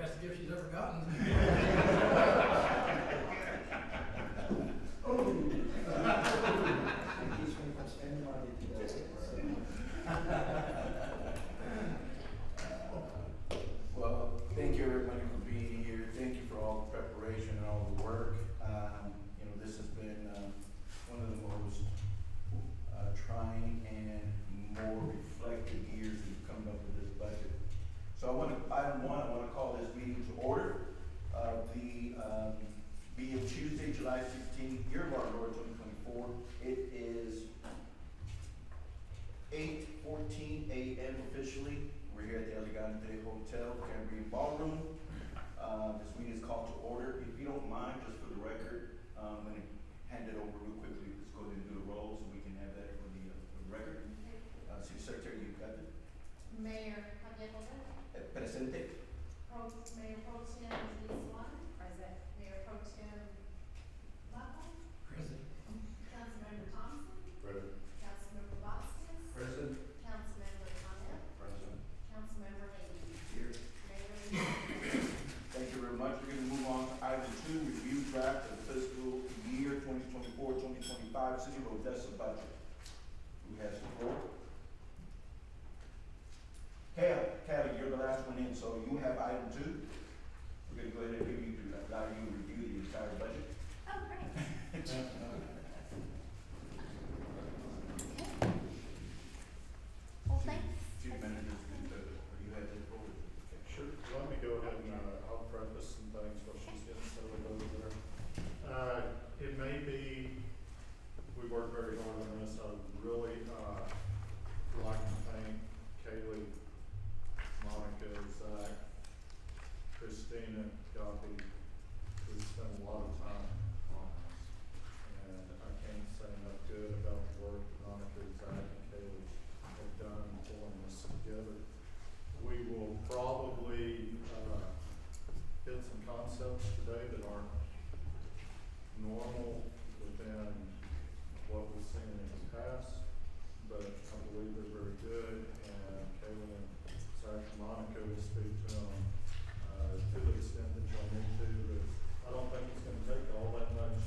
best gift she's ever gotten. Keeps me from spending money today. Well, thank you everybody for being here. Thank you for all the preparation and all the work. This has been one of the most trying and more reflective years we've come up with this budget. So item one, I want to call this meeting to order. Being Tuesday, July 16th, year of our Lord 2024. It is 8:14 a.m. officially. We're here at the Elegante Hotel, Cambrian Ballroom. This meeting is called to order. If you don't mind, just for the record, I'm going to hand it over real quickly. Let's go ahead and do the roll so we can have that for the record. City Secretary, you've got it. Mayor Calderon. Presente. Mayor Pro Tem Liswan. Present. Mayor Pro Tem Buckle. Present. Councilmember Thompson. Present. Councilmember Vasquez. Present. Councilmember Connell. Present. Councilmember Hayden. Here. Mayor. Thank you very much. We're going to move on to item 2, review draft of the fiscal year 2024-2025 City of Odessa budget. Who has the floor? Callie, you're the last one in, so you have item 2. We're going to go ahead and allow you to review the entire budget. Oh, great. Well, thanks. Chief Manager, you have the floor. Sure. Let me go ahead and I'll preface some things while she's getting settled over there. It may be, we worked very hard on this. I really like to thank Kaylee, Monica, Zach, Christina, Gopi, who spent a lot of time on this. And I can't say enough good about the work that Monica, Zach, and Kaylee have done pulling this together. We will probably hit some concepts today that aren't normal within what we've seen in the past, but I believe they're very good, and Kaylee and Zach and Monica will speak to them to the extent that y'all need to. But I don't think it's going to take all that much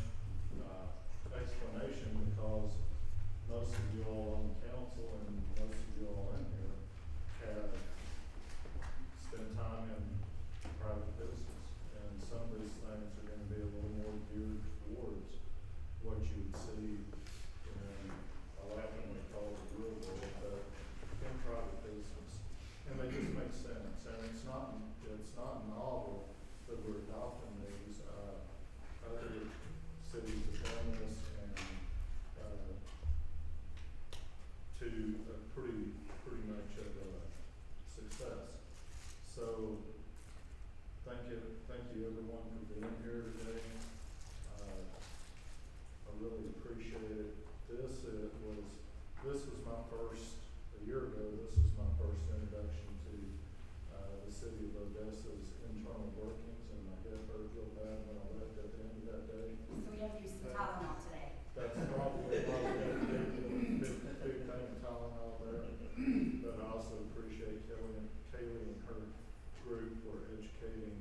explanation, because most of you all on the council and most of you all in here have spend time in private business, and some of these things are going to be a little more geared towards what you would see in, I laughingly call it the real world, but in private business. And they just make sense, and it's not novel that we're adopting these. Other cities have done this, and to pretty much of a success. So, thank you everyone for being here today. I really appreciate it. This was my first, a year ago, this was my first introduction to the city of Odessa's internal workings, and my head hurt real bad when I left at the end of that day. So we have to use some Tylenol today. That's probably a big thing, Tylenol there. But I also appreciate Kaylee and her group for educating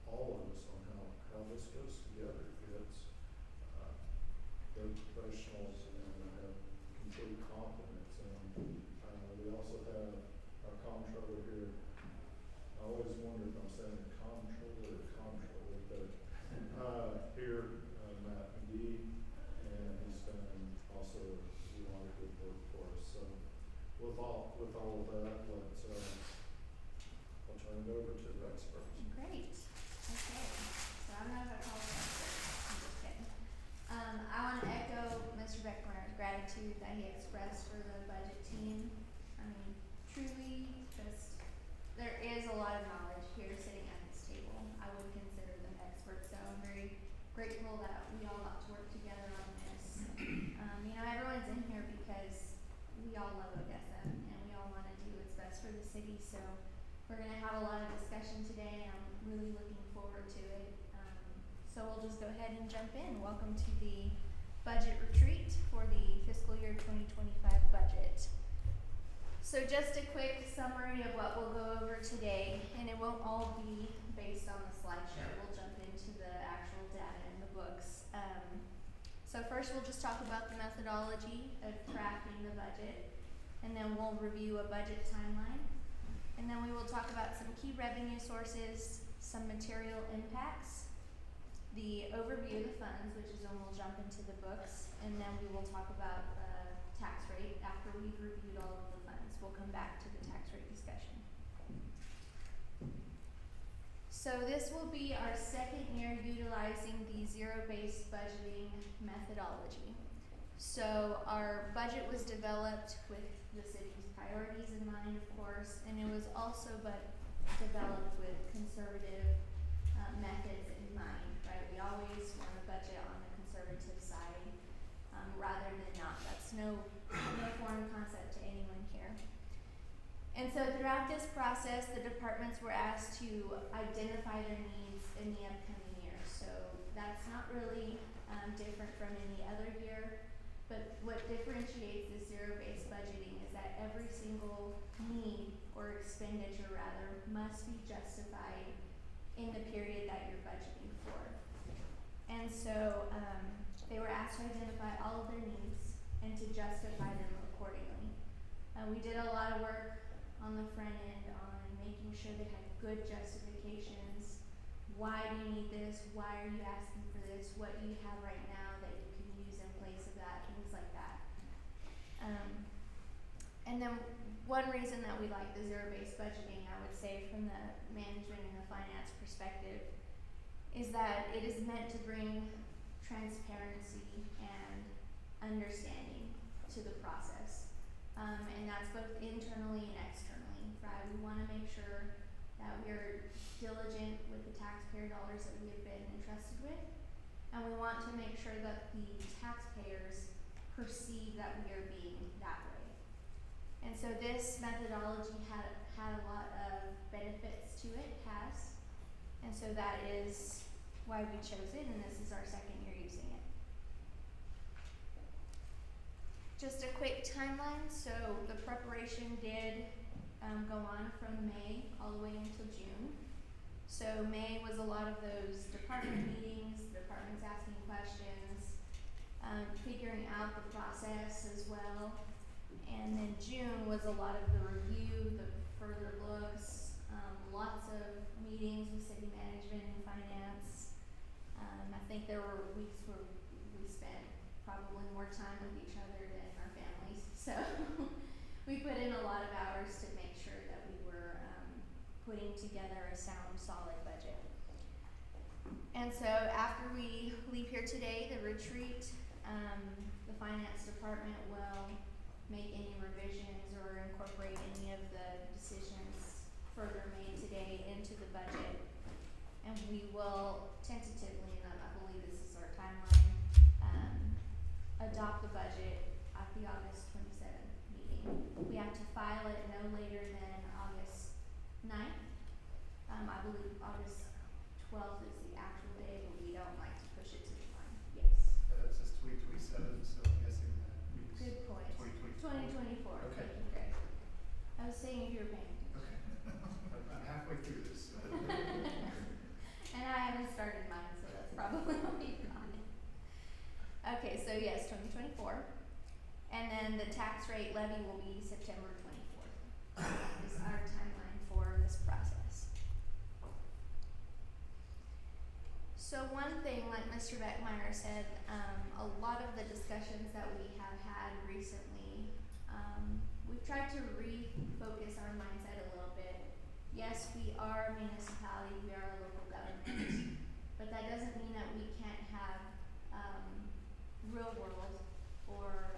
all of us on how this goes together. It's they're professionals, and I have complete confidence in them. We also have our comptroller here. I always wonder if I'm saying comptroller or comptroller, but here, Matt McGee, and he's done also a lot of good work for us. So with all of that, I'll turn it over to the experts. Great. Okay. So I'm not going to call it an expert. I'm just kidding. I want to echo Mr. Beckmer's gratitude that he expressed for the budget team. I mean, truly, just there is a lot of knowledge here sitting at this table. I would consider them experts, so I'm very grateful that we all got to work together on this. Everyone's in here because we all love Odessa and we all want to do what's best for the city. So we're going to have a lot of discussion today, and I'm really looking forward to it. So we'll just go ahead and jump in. Welcome to the budget retreat for the fiscal year 2025 budget. So just a quick summary of what we'll go over today, and it won't all be based on the slideshow. We'll jump into the actual data in the books. So first we'll just talk about the methodology of crafting the budget, and then we'll review a budget timeline. And then we will talk about some key revenue sources, some material impacts, the overview of the funds, which is when we'll jump into the books, and then we will talk about the tax rate after we've reviewed all of the funds. We'll come back to the tax rate discussion. So this will be our second year utilizing the zero-based budgeting methodology. So our budget was developed with the city's priorities in mind, of course, and it was also developed with conservative methods in mind, right? We always want a budget on the conservative side, rather than not. That's no foreign concept to anyone here. And so throughout this process, the departments were asked to identify their needs in the upcoming year. So that's not really different from any other year, but what differentiates the zero-based budgeting is that every single need or expenditure rather must be justified in the period that you're budgeting for. And so they were asked to identify all of their needs and to justify them accordingly. We did a lot of work on the front end on making sure they had good justifications. Why do you need this? Why are you asking for this? What do you have right now that you can use in place of that? Things like that. And then one reason that we like the zero-based budgeting, I would say from the management and the finance perspective, is that it is meant to bring transparency and understanding to the process. And that's both internally and externally, right? We want to make sure that we're diligent with the taxpayer dollars that we have been entrusted with, and we want to make sure that the taxpayers perceive that we are being that way. And so this methodology had a lot of benefits to it, and so that is why we chose it, and this is our second year using it. Just a quick timeline. So the preparation did go on from May all the way until June. So May was a lot of those department meetings, departments asking questions, figuring out the process as well. And then June was a lot of the review, the further looks, lots of meetings with city management and finance. I think there were weeks where we spent probably more time with each other than our families. So we put in a lot of hours to make sure that we were putting together a sound, solid budget. And so after we leave here today, the retreat, the finance department will make any revisions or incorporate any of the decisions further made today into the budget. And we will tentatively, and I believe this is our timeline, adopt the budget at the August 27th meeting. We have to file it no later than August 9th. I believe August 12th is the actual day, but we don't like to push it to the line. Yes. It says 2027, so I'm guessing that means Good point. 2024. Okay. Thank you, Greg. I was saying if you were paying attention. Okay. I'm halfway through this. And I haven't started mine, so that's probably what we've got. Okay, so yes, 2024. And then the tax rate levy will be September 24th. Is our timeline for this process. So one thing, like Mr. Beckmeyer said, a lot of the discussions that we have had recently, we've tried to refocus our mindset a little bit. Yes, we are a municipality, we are a local government, but that doesn't mean that we can't have real world or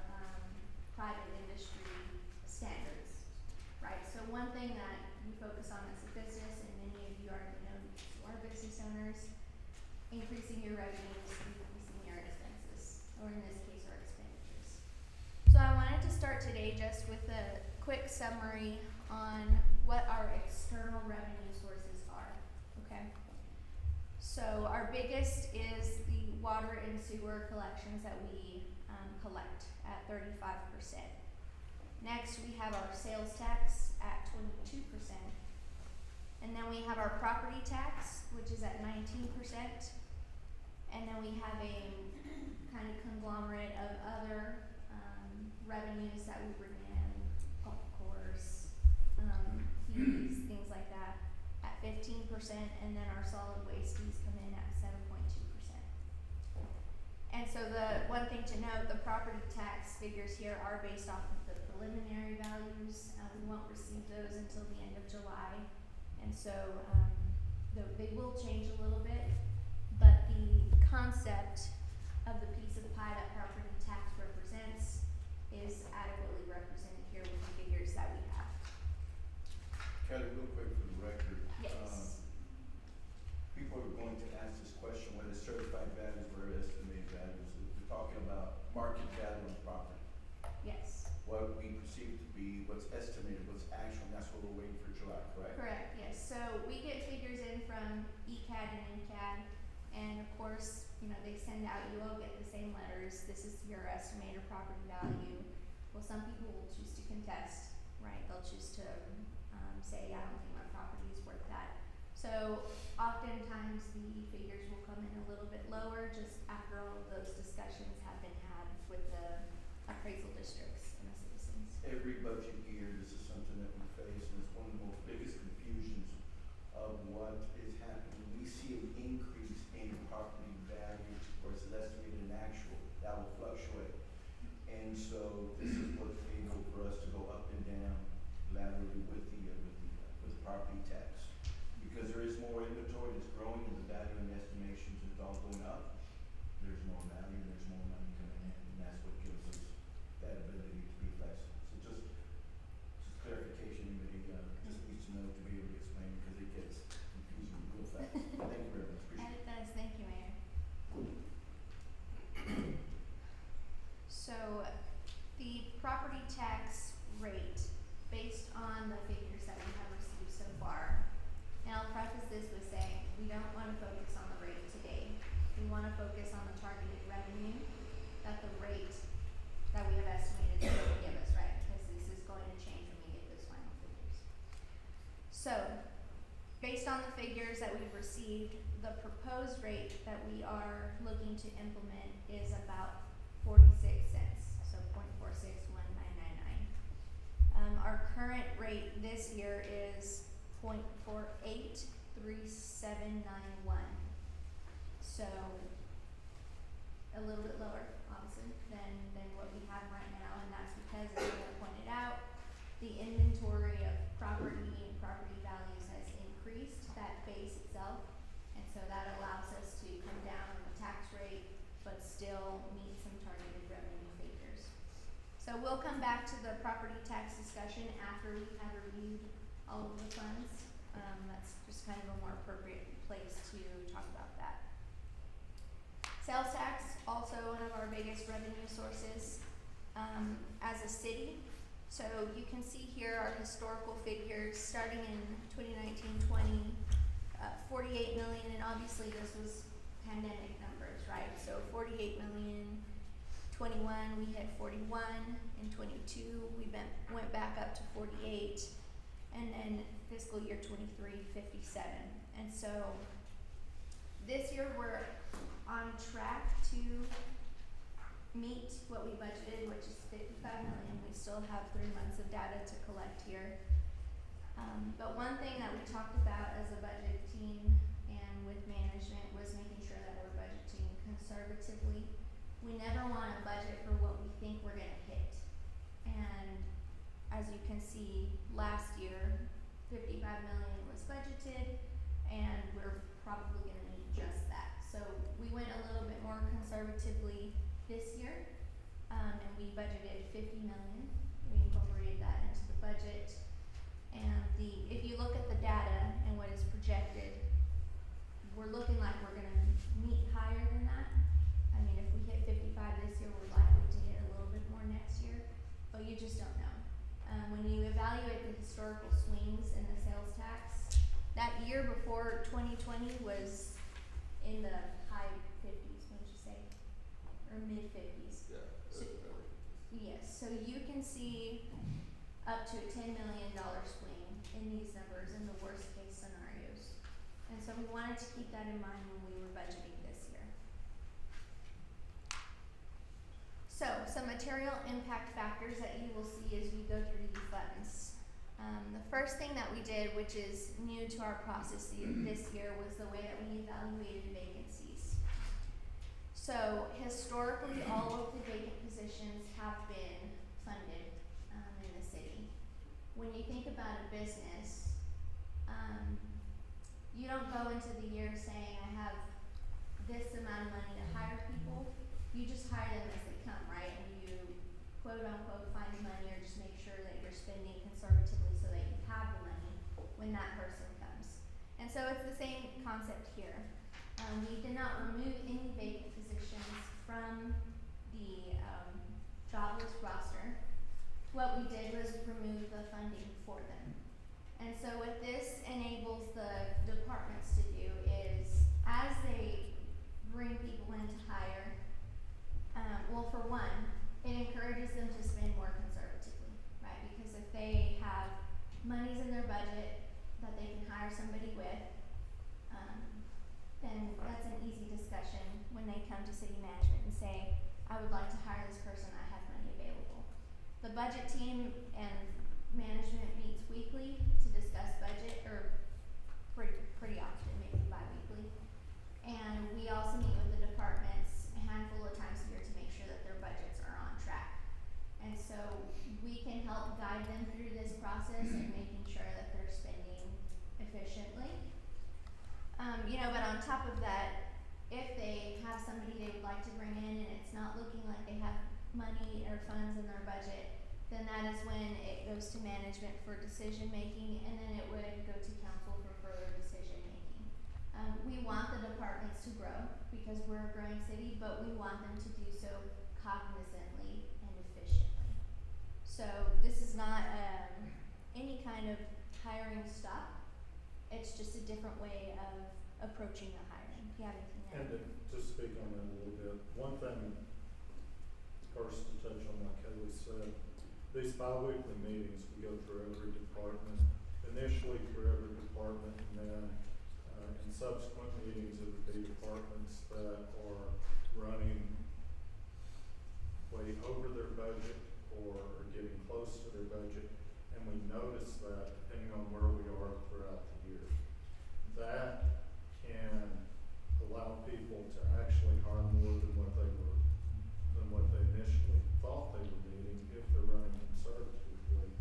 private industry standards, right? So one thing that we focus on as a business, and many of you already know who are business owners, increasing your revenues, decreasing your expenses, or in this case, our expenditures. So I wanted to start today just with a quick summary on what our external revenue sources are, okay? So our biggest is the water and sewer collections that we collect at 35%. Next, we have our sales tax at 22%. And then we have our property tax, which is at 19%. And then we have a kind of conglomerate of other revenues that we bring in, golf course, fees, things like that, at 15%, and then our solid waste fees come in at 7.2%. And so the one thing to note, the property tax figures here are based off of the preliminary values. We won't receive those until the end of July, and so they will change a little bit, but the concept of the piece of pie that property tax represents is adequately represented here with the figures that we have. Kelly, real quick for the record. Yes. People are going to ask this question, whether certified values or estimated values. We're talking about market value on property. Yes. What we perceive to be what's estimated, what's actual, and that's what we're waiting for July, correct? Correct, yes. So we get figures in from ECAD and NCAD, and of course, you know, they send out, you all get the same letters, this is your estimated property value. Well, some people will choose to contest, right? They'll choose to say, I don't think my property is worth that. So oftentimes the figures will come in a little bit lower just after all of those discussions have been had with the appraisal districts and the citizens. Every budget year, this is something that we face, and it's one of the most biggest confusions of what is happening. We see an increase in property value versus estimated and actual, that will fluctuate. And so this is what's able for us to go up and down laterally with the property tax. Because there is more inventory that's growing and the value and estimations is all going up, there's more value, there's more money coming in, and that's what gives us that ability to be flexible. So just clarification, anybody just needs to know to be able to explain, because it gets confusing real fast. Thank you very much, appreciate And it. it does, thank you, Mayor. So, the property tax rate, based on the figures that we have received so far, and I'll preface this with saying, we don't wanna focus on the rate today. We wanna focus on the targeted revenue that the rate that we have estimated is going to give us, right? Because this is going to change when we get those final figures. So, based on the figures that we've received, the proposed rate that we are looking to implement is about 46 cents, so 0.461999. Our current rate this year is 0.483791. So a little bit lower, obviously, than what we have right now, and that's because, as I pointed out, the inventory of property and property values has increased, that base itself, and so that allows us to come down on the tax rate, but still meet some targeted revenue figures. So we'll come back to the property tax discussion after we have reviewed all of the funds. That's just kind of a more appropriate place to talk about that. Sales tax, also one of our biggest revenue sources as a city. So you can see here our historical figures starting in 2019-20, 48 million, and obviously this was pandemic numbers, right? So 48 million, 21 we hit 41, in 22 we went back up to 48, and then fiscal year 23, 57. And so this year we're on track to meet what we budgeted, which is 55 million. We still have 3 months of data to collect here. But one thing that we talked about as a budget team and with management was making sure that we're budgeting conservatively. We never want to budget for what we think we're going to hit. And as you can see, last year, 55 million was budgeted, and we're probably going to need just that. So we went a little bit more conservatively this year, and we budgeted 50 million. We incorporated that into the budget. And if you look at the data and what is projected, we're looking like we're going to meet higher than that. I mean, if we hit 55 this year, we're likely to hit a little bit more next year, but you just don't know. When you evaluate the historical swings in the sales tax, that year before 2020 was in the high 50s, wouldn't you say? Or mid 50s. Yeah, So, Yes, so you can see up to a $10 million swing in these numbers in the worst case scenarios. And so we wanted to keep that in mind when we were budgeting this year. So, some material impact factors that you will see as we go through these funds. The first thing that we did, which is new to our process this year, was the way that we evaluated vacancies. So, historically, all of the vacant positions have been funded in the city. When you think about a business, you don't go into the year saying, I have this amount of money to hire people. You just hire them as they come, right? And you quote unquote find money, or just make sure that you're spending conservatively so that you have the money when that person comes. And so it's the same concept here. We did not remove any vacant positions from the jobless roster. What we did was remove the funding for them. And so what this enables the departments to do is, as they bring people in to hire, well, for one, it encourages them to spend more conservatively, right? Because if they have monies in their budget that they can hire somebody with, then that's an easy discussion when they come to city management and say, I would like to hire this person, I have money available. The budget team and management meets weekly to discuss budget, or pretty often, maybe bi-weekly. And we also meet with the departments a handful of times a year to make sure that their budgets are on track. And so we can help guide them through this process and making sure that they're spending efficiently. But on top of that, if they have somebody they would like to bring in and it's not looking like they have money or funds in their budget, then that is when it goes to management for decision making, and then it would go to council for further decision making. We want the departments to grow because we're a growing city, but we want them to do so cognizantly and efficiently. So this is not any kind of hiring stop. It's just a different way of approaching the hiring. Do you have anything to add? And to speak on that a little bit, one thing first to touch on what Kaylee said, these bi-weekly meetings, we go through every department, initially through every department, and then in subsequent meetings, it would be departments that are running way over their budget or are getting close to their budget, and we notice that depending on where we are throughout the year. That can allow people to actually hire more than what they initially thought they were needing if they're running conservatively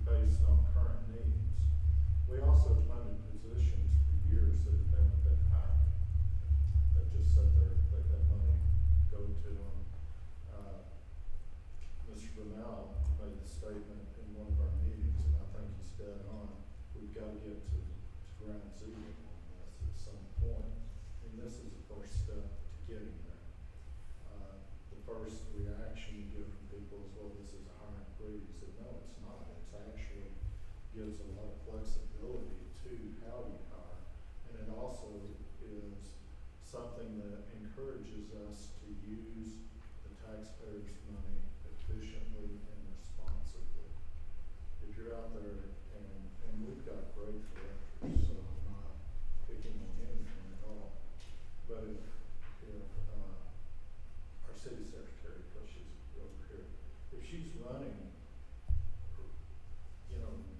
based on current needs. We also funded positions for years that have been hired. That just sat there, they had money go to them. Mr. Brunel made the statement in one of our meetings, and I think he's dead on. We've got to get to ground zero on this at some point, and this is the first step to getting there. The first reaction you get from people is, well, this is a hiring freeze. And no, it's not. It's actually gives a lot of flexibility to how you hire, and it also is something that encourages us to use the taxpayers' money efficiently and responsibly. If you're out there, and we've got great directors, so I'm not picking on anyone at all, but if our city secretary, because she's over here, if she's running,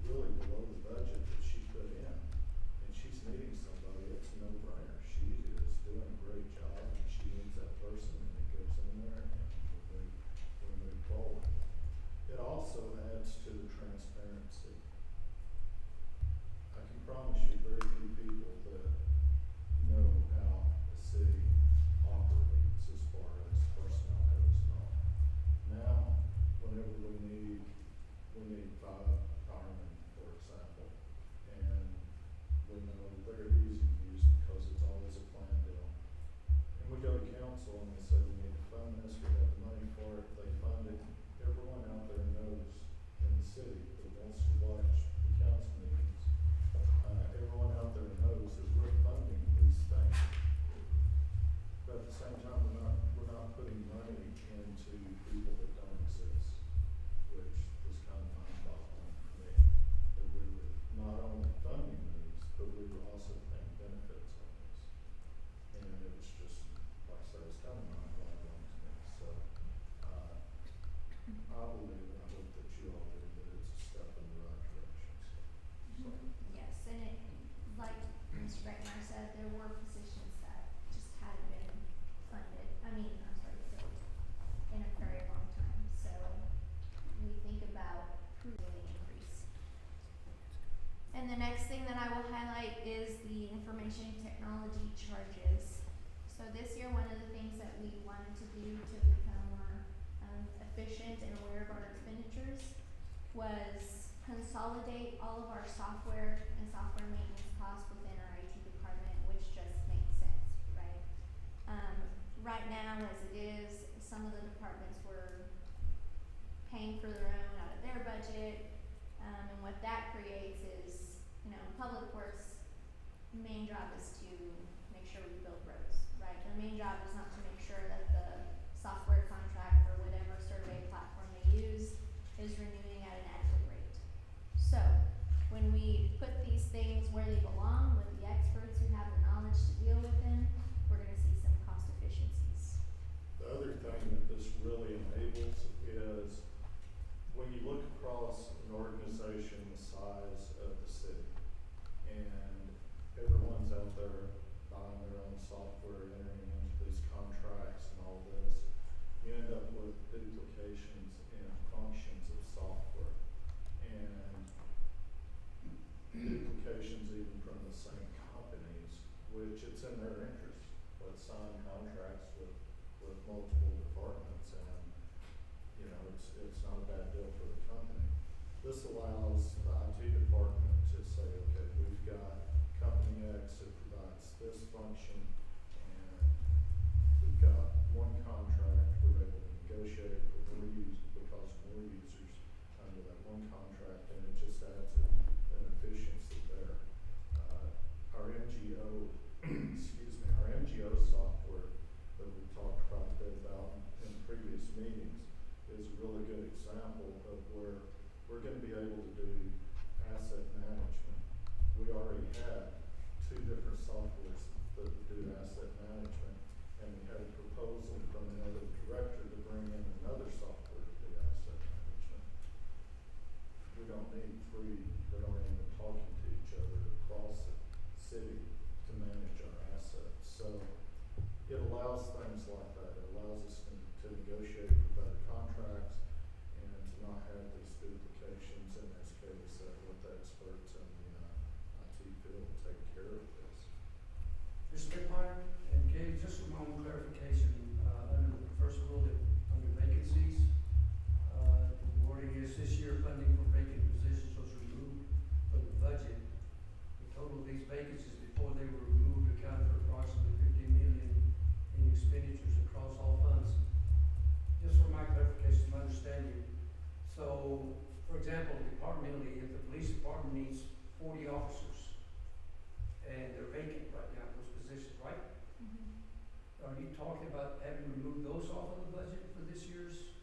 really below the budget that she put in, and she's needing somebody, it's a no-brainer. She is doing a great job, and she needs that person, and it goes in there, and we move forward. It also adds to the transparency. I can promise that there were positions that just hadn't been filled in a very long time. So we think about approving the increase. And the next thing that I will highlight is the information technology charges. So this year, one of the things that we wanted to do to become more efficient and aware of our expenditures was consolidate all of our software and software maintenance costs within our IT department, which just makes sense, right? Right now, as it is, some of the departments were paying for their own out of their budget, and what that creates is, Public Works' main job is to make sure we build roads, right? Their main job is not to make sure that the software contract or whatever survey platform they use is renewing at an adequate rate. So, when we put these things where they belong with the experts who have the knowledge to deal with them, we're gonna see some cost efficiencies. The other thing that this really enables is when you look across an organization the size of the city, and everyone's out there buying their own software, entering into these contracts and all this, you end up with duplications in functions of software. And duplications even from the same companies, which it's in their interest. Let's sign contracts with multiple departments, and it's not a bad deal for the company. This allows the IT department to say, okay, we've got company X that provides this function, and we've got one contract, we're able to negotiate for more because more users under that one contract, and it just adds an efficiency there. Our MGO, our MGO software that we talked quite a bit about in previous meetings is a really good example of where we're going to be able to do asset management. We already had two different softwares that do asset management, and we had a proposal from another director to bring in another software to do asset management. We don't need three that aren't even talking to each other across the city to manage our assets. So it allows things like that. It allows us to negotiate for better contracts and to not have these duplications, in this case, with the experts in the IT field take care of this. Mr. Bickmeyer and Katie, just for my own clarification, first of all, under vacancies, the wording is this year funding for vacant positions was removed from the budget. The total of these vacancies before they were removed accounted for approximately 15 million in expenditures across all funds. Just for my clarification, my understanding. So, for example, departmentally, if the police department needs 40 officers and they're vacant right now, those positions, right? Mm-hmm. Are you talking about having removed those off of the budget for this year's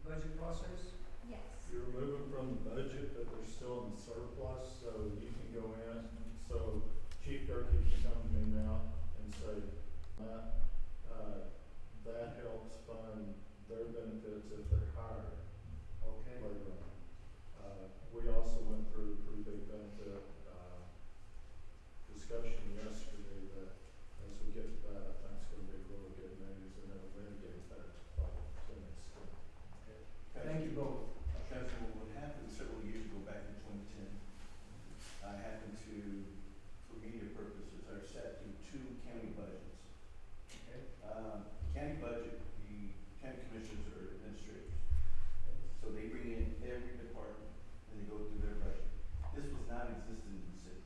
budget process? Yes. You're moving from the budget, but they're still in surplus, so you can go in. So Chief Durkee can come to me now and say, that helps fund their benefits if they're hired Okay. later on. We also went through a pretty big benefit discussion yesterday that as we get to that, I think it's going to be really good news, and it'll mitigate that to an extent. Thank you both. Councilman, what happened several years ago, back in 2010, I happened to, for media purposes, I sat through two county budgets. Okay. County budget, the county commissioners are administrators. So they bring in every department and they go through their budget. This was not existent in the city.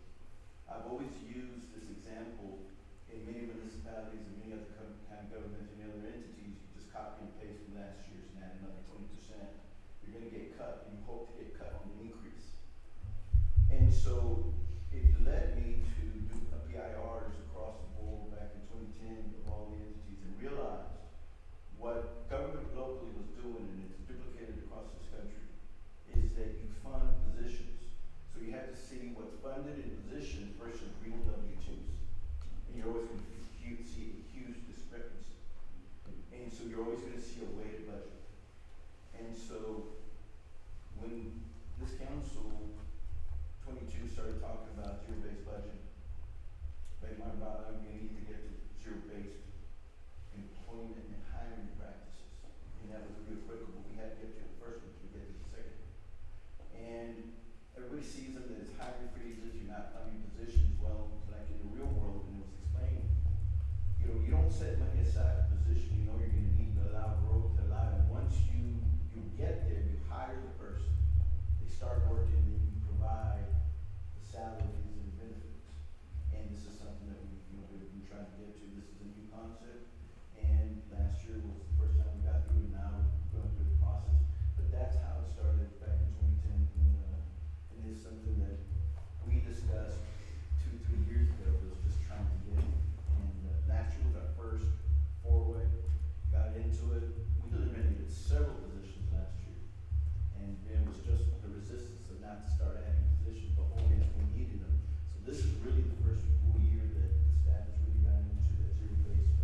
I've always used this example in many municipalities and many other county governments and other entities. You just copy and paste from last year's and add another 20%. You're going to get cut, and you hope to get cut on the increase. And so it led me to do a PIRs across the board back in 2010 of all the entities, and realized what government locally was doing, and it's duplicated across this country, is that you fund positions. So you have to see what's funded in positions versus real W-2s. And you're always going to see a huge discrepancy. And so you're always going to see a weighted budget. And so when this council, 22, started talking about zero-based budget, They might about, we need to get to zero-based employment and hiring practices. And that was real critical, but we had to get to the first one to get to the second. And everybody sees them as hiring freezes, you're not funding positions. Well, like in the real world, and it was explained, you know, you don't set money aside for position, you know you're gonna need to allow growth, to allow, and once you get there, you hire the person. They start working, and you provide the salaries and benefits. And this is something that we've been trying to get to. This is a new concept, and last year was the first time we got through it, now we're going through the process. But that's how it started back in 2010, and it's something that we discussed 2-3 years ago, was just trying to get it. And last year was our first foray, got into it. We eliminated several positions last year, and it was just the resistance of not to start adding positions, but only as we needed them. So this is really the first full year that the staff has really gotten into that zero-based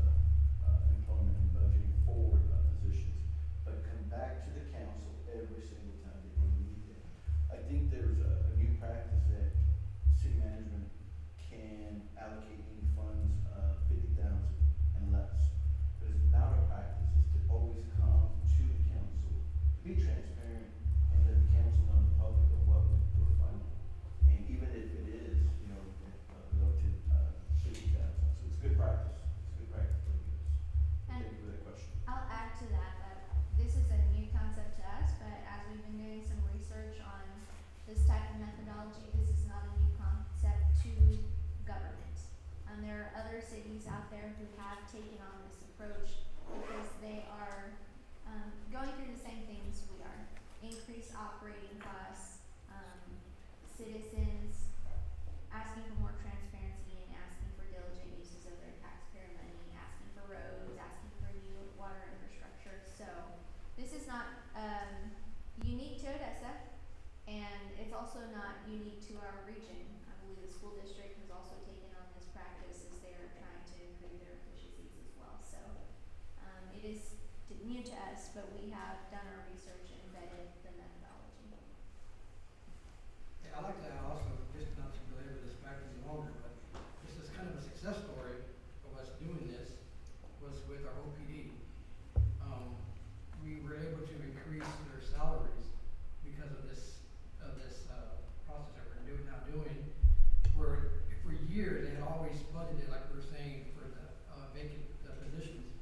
employment and budgeting for positions. But come back to the council every single time that we need it. I think there's a new practice that city management can allocate any funds, 50,000 and less. But it's not a practice, is to always come to the council, be transparent, and let the council know, the public, of what we're funding. And even if it is, you know, below 50,000, so it's good practice. It's good practice for you guys. And Thank you for that question. I'll add to that, this is a new concept to us, but as we've been doing some research on this type of methodology, this is not a new concept to government. There are other cities out there who have taken on this approach because they are going through the same things we are. Increased operating costs, citizens asking for more transparency and asking for diligent uses of their taxpayer money, asking for roads, asking for new water infrastructure. So this is not unique to Odessa, and it's also not unique to our region. I believe the school district has also taken on this practice as they are trying to improve their efficiencies as well. So it is new to us, but we have done our research and vetted the methodology. Yeah, I'd like to add also, just not to belabor this back any longer, but this is kind of a success story of us doing this, was with our OPD. We were able to increase their salaries because of this process that we're now doing. Where for years, they had always budgeted, like we were saying, for the vacant positions.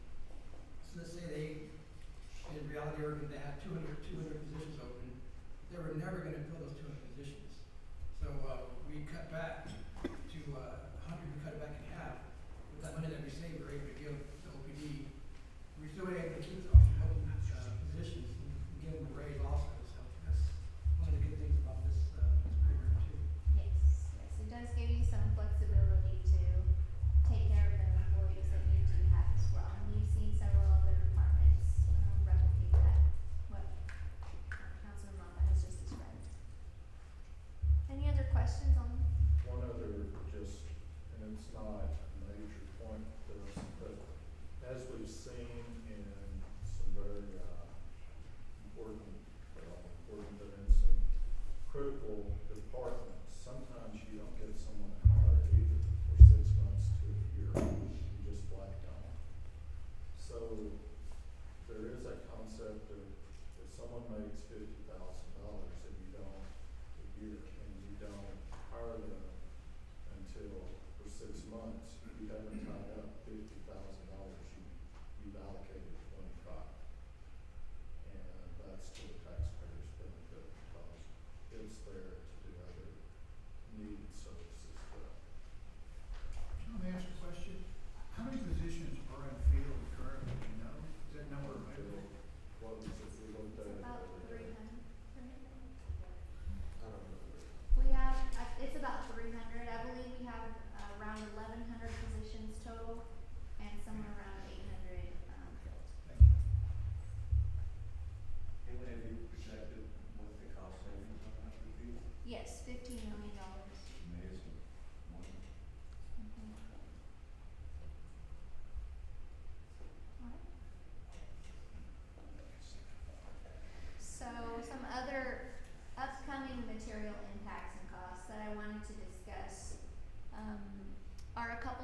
So let's say in reality, they had 200 positions open. They were never gonna fill those 200 positions. So, we cut back to, 100, we cut it back in half. With that money that we saved, we were able to give the OPD, we still were able to keep the open, positions and give them a raise also. So that's one of the good things about this program too. Yes, it does give you some flexibility to take care of the employees that you do have as well. And we've seen several other departments replicate that, what Councilman Mata has just described. Any other questions on? One other just, and it's not a major point to us, but as we've seen in some very important, but in some critical departments, sometimes you don't get someone hired either for 6 months to a year. You just black out. So there is that concept of if someone makes $50,000 and you don't a year and you don't hire them until for 6 months, you haven't tied up $50,000. You've allocated 25, and that's to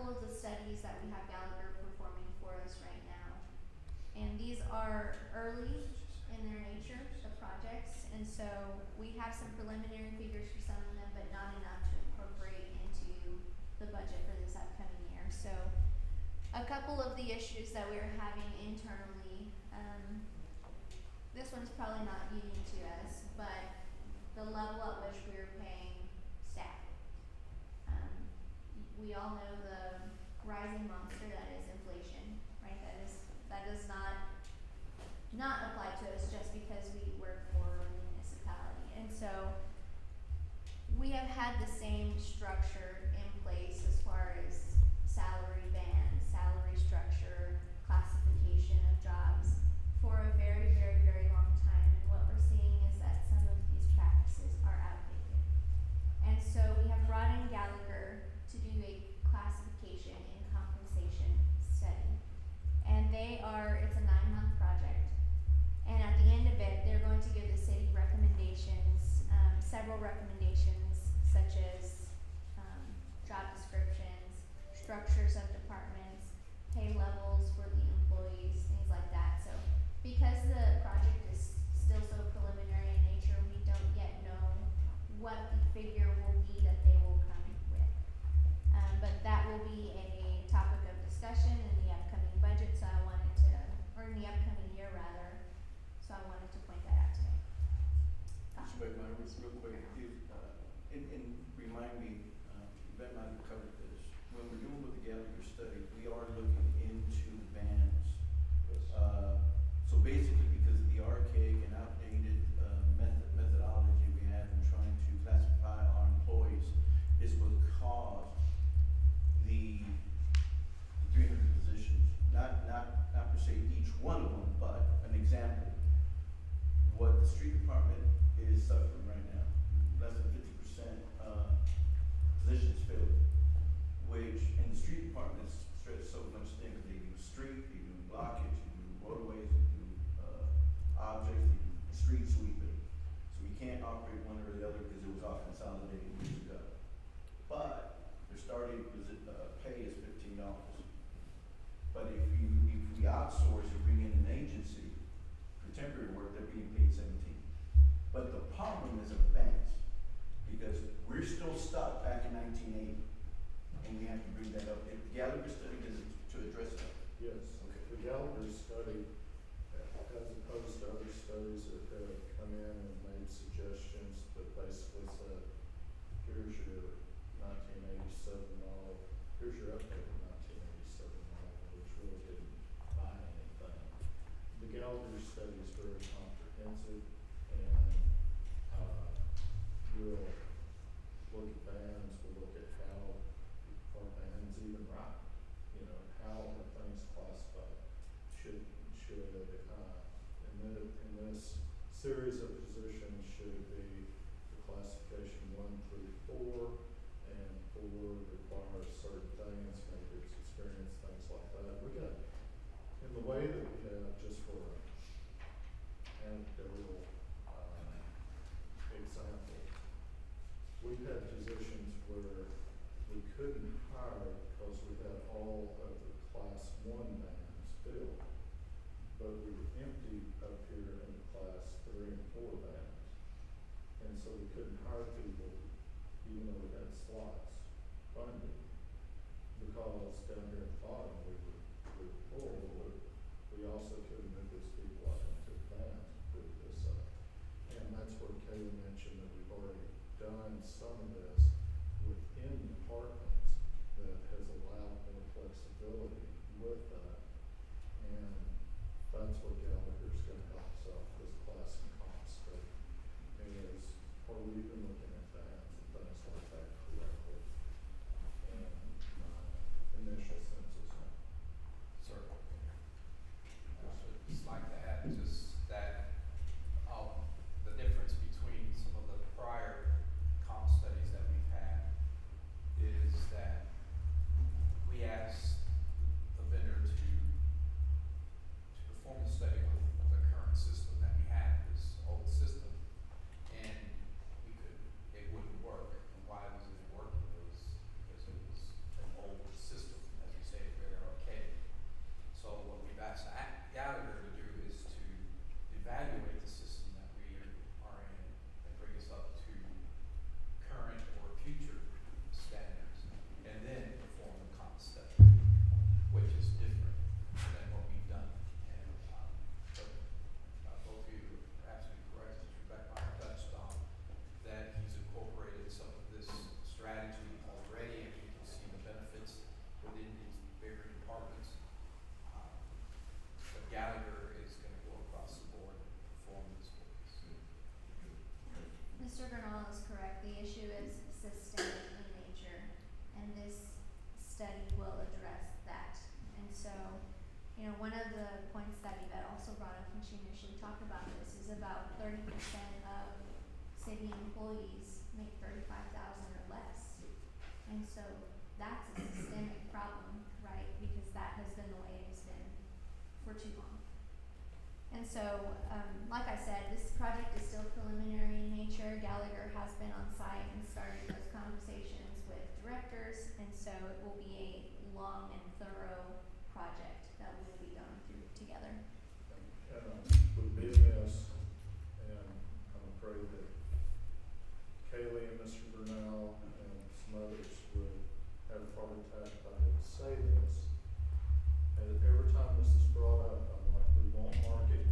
couple of the studies that we have Gallagher performing for us right now. And these are early in their nature, the projects, and so we have some preliminary figures for some of them, but not enough to incorporate into the budget for this upcoming year. So a couple of the issues that we're having internally, this one's probably not unique to us, but the level at which we're paying staff. We all know the rising monster that is inflation, right? That does not apply to us just because we work for a municipality. And so we have had the same structure in place as far as salary bands, salary structure, classification of jobs for a very, very, very long time. And what we're seeing is that some of these practices are outdated. And so we have brought in Gallagher to do a classification and compensation study. And it's a 9-month project. And at the end of it, they're going to give the city recommendations, several recommendations such as job descriptions, structures of departments, pay levels for the employees, things like that. So because the project is still so preliminary in nature, we don't yet know what the figure will be that they will come with. But that will be a topic of discussion in the upcoming budget, so I wanted to, or in the upcoming year rather, so I wanted to point that out today. Mr. Beckmeyer, real quick, and remind me, Yvette might have covered this. When we're doing with the Gallagher study, we are looking into the bands. So basically, because of the archaic and outdated methodology we have in trying to classify our employees, is what caused the 300 positions. Not per se each one of them, but an example. What the street department is suffering right now, less than 50% positions filled, which in the street department is stretched so much thin, because they do street, they do blockage, they do roadways, they do objects, they do street sweeping. So we can't operate one or the other because it was all consolidated years ago. But their starting pay is $15. But if we outsource or bring in an agency for temporary work, they're being paid $17. But the problem is at the banks, because we're still stuck back in 1980, and we have to bring that up. If the Gallagher study is to address that. Yes, Okay. the Gallagher study, as opposed to other studies that have come in and made suggestions that basically said, here's your 1987 model, here's your updated 1987 model, which really didn't buy anything. The Gallagher study is very comprehensive and we'll look at bands, we'll look at how are bands even right, how are things classified? Should in this series of positions, should it be the classification 1 through 4, and 4 requires certain things, maybe there's experience, things like that. We got, in the way that we have, just for an anecdotal example, we've had positions where we couldn't hire because we had all of the class 1 bands filled, but we were empty up here in the class 3 and 4 bands. And so we couldn't hire people even though we had slots funded, because down here at the bottom we were full, but we also couldn't move those people up into the bands and prove this up. And that's where Kayla mentioned that we've already done some of this within departments that has allowed more flexibility with that. And that's what Gallagher's gonna help us out with, this class and comp study, is, are we even looking at bands and things like that correctly? And my initial sense is no. Sir. Just like to add just that, the difference between some of the prior comp studies that we've you know, one of the points that Yvette also brought up when she initially talked about this is about 30% of city employees make 35,000 or less. And so that's a systemic problem, right? Because that has been the way it has been for too long. And so, like I said, this project is still preliminary in nature. Gallagher has been on site and started those conversations with directors, and so it will be a long and thorough project that we will be going through together. And would be amiss, and I'm afraid that Kaylee and Mr. Brunel and some others would have a heart attack if I didn't say this. And every time this is brought up, I'm like, we want market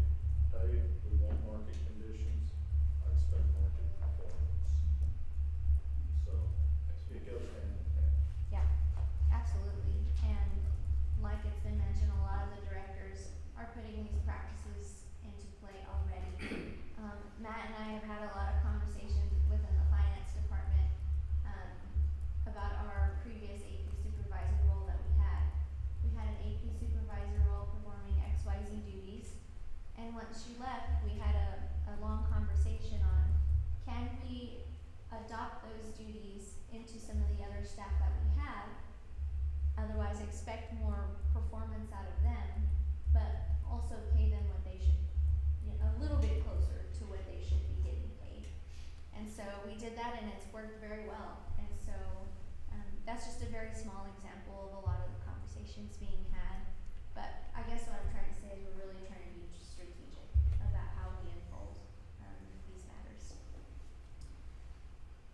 pay, we want market conditions, I expect market performance. So, it goes hand in hand. Yeah, absolutely. And like it's been mentioned, a lot of the directors are putting these practices into play already. Matt and I have had a lot of conversations within the finance department about our previous AP supervisor role that we had. We had an AP supervisor role performing XYZ duties, and once she left, we had a long conversation on, can we adopt those duties into some of the other staff that we have, otherwise expect more performance out of them, but also pay them what they should, you know, a little bit closer to what they should be getting paid. And so we did that, and it's worked very well. And so that's just a very small example of a lot of the conversations being had. But I guess what I'm trying to say is we're really trying to be strategic about how we unfold these matters.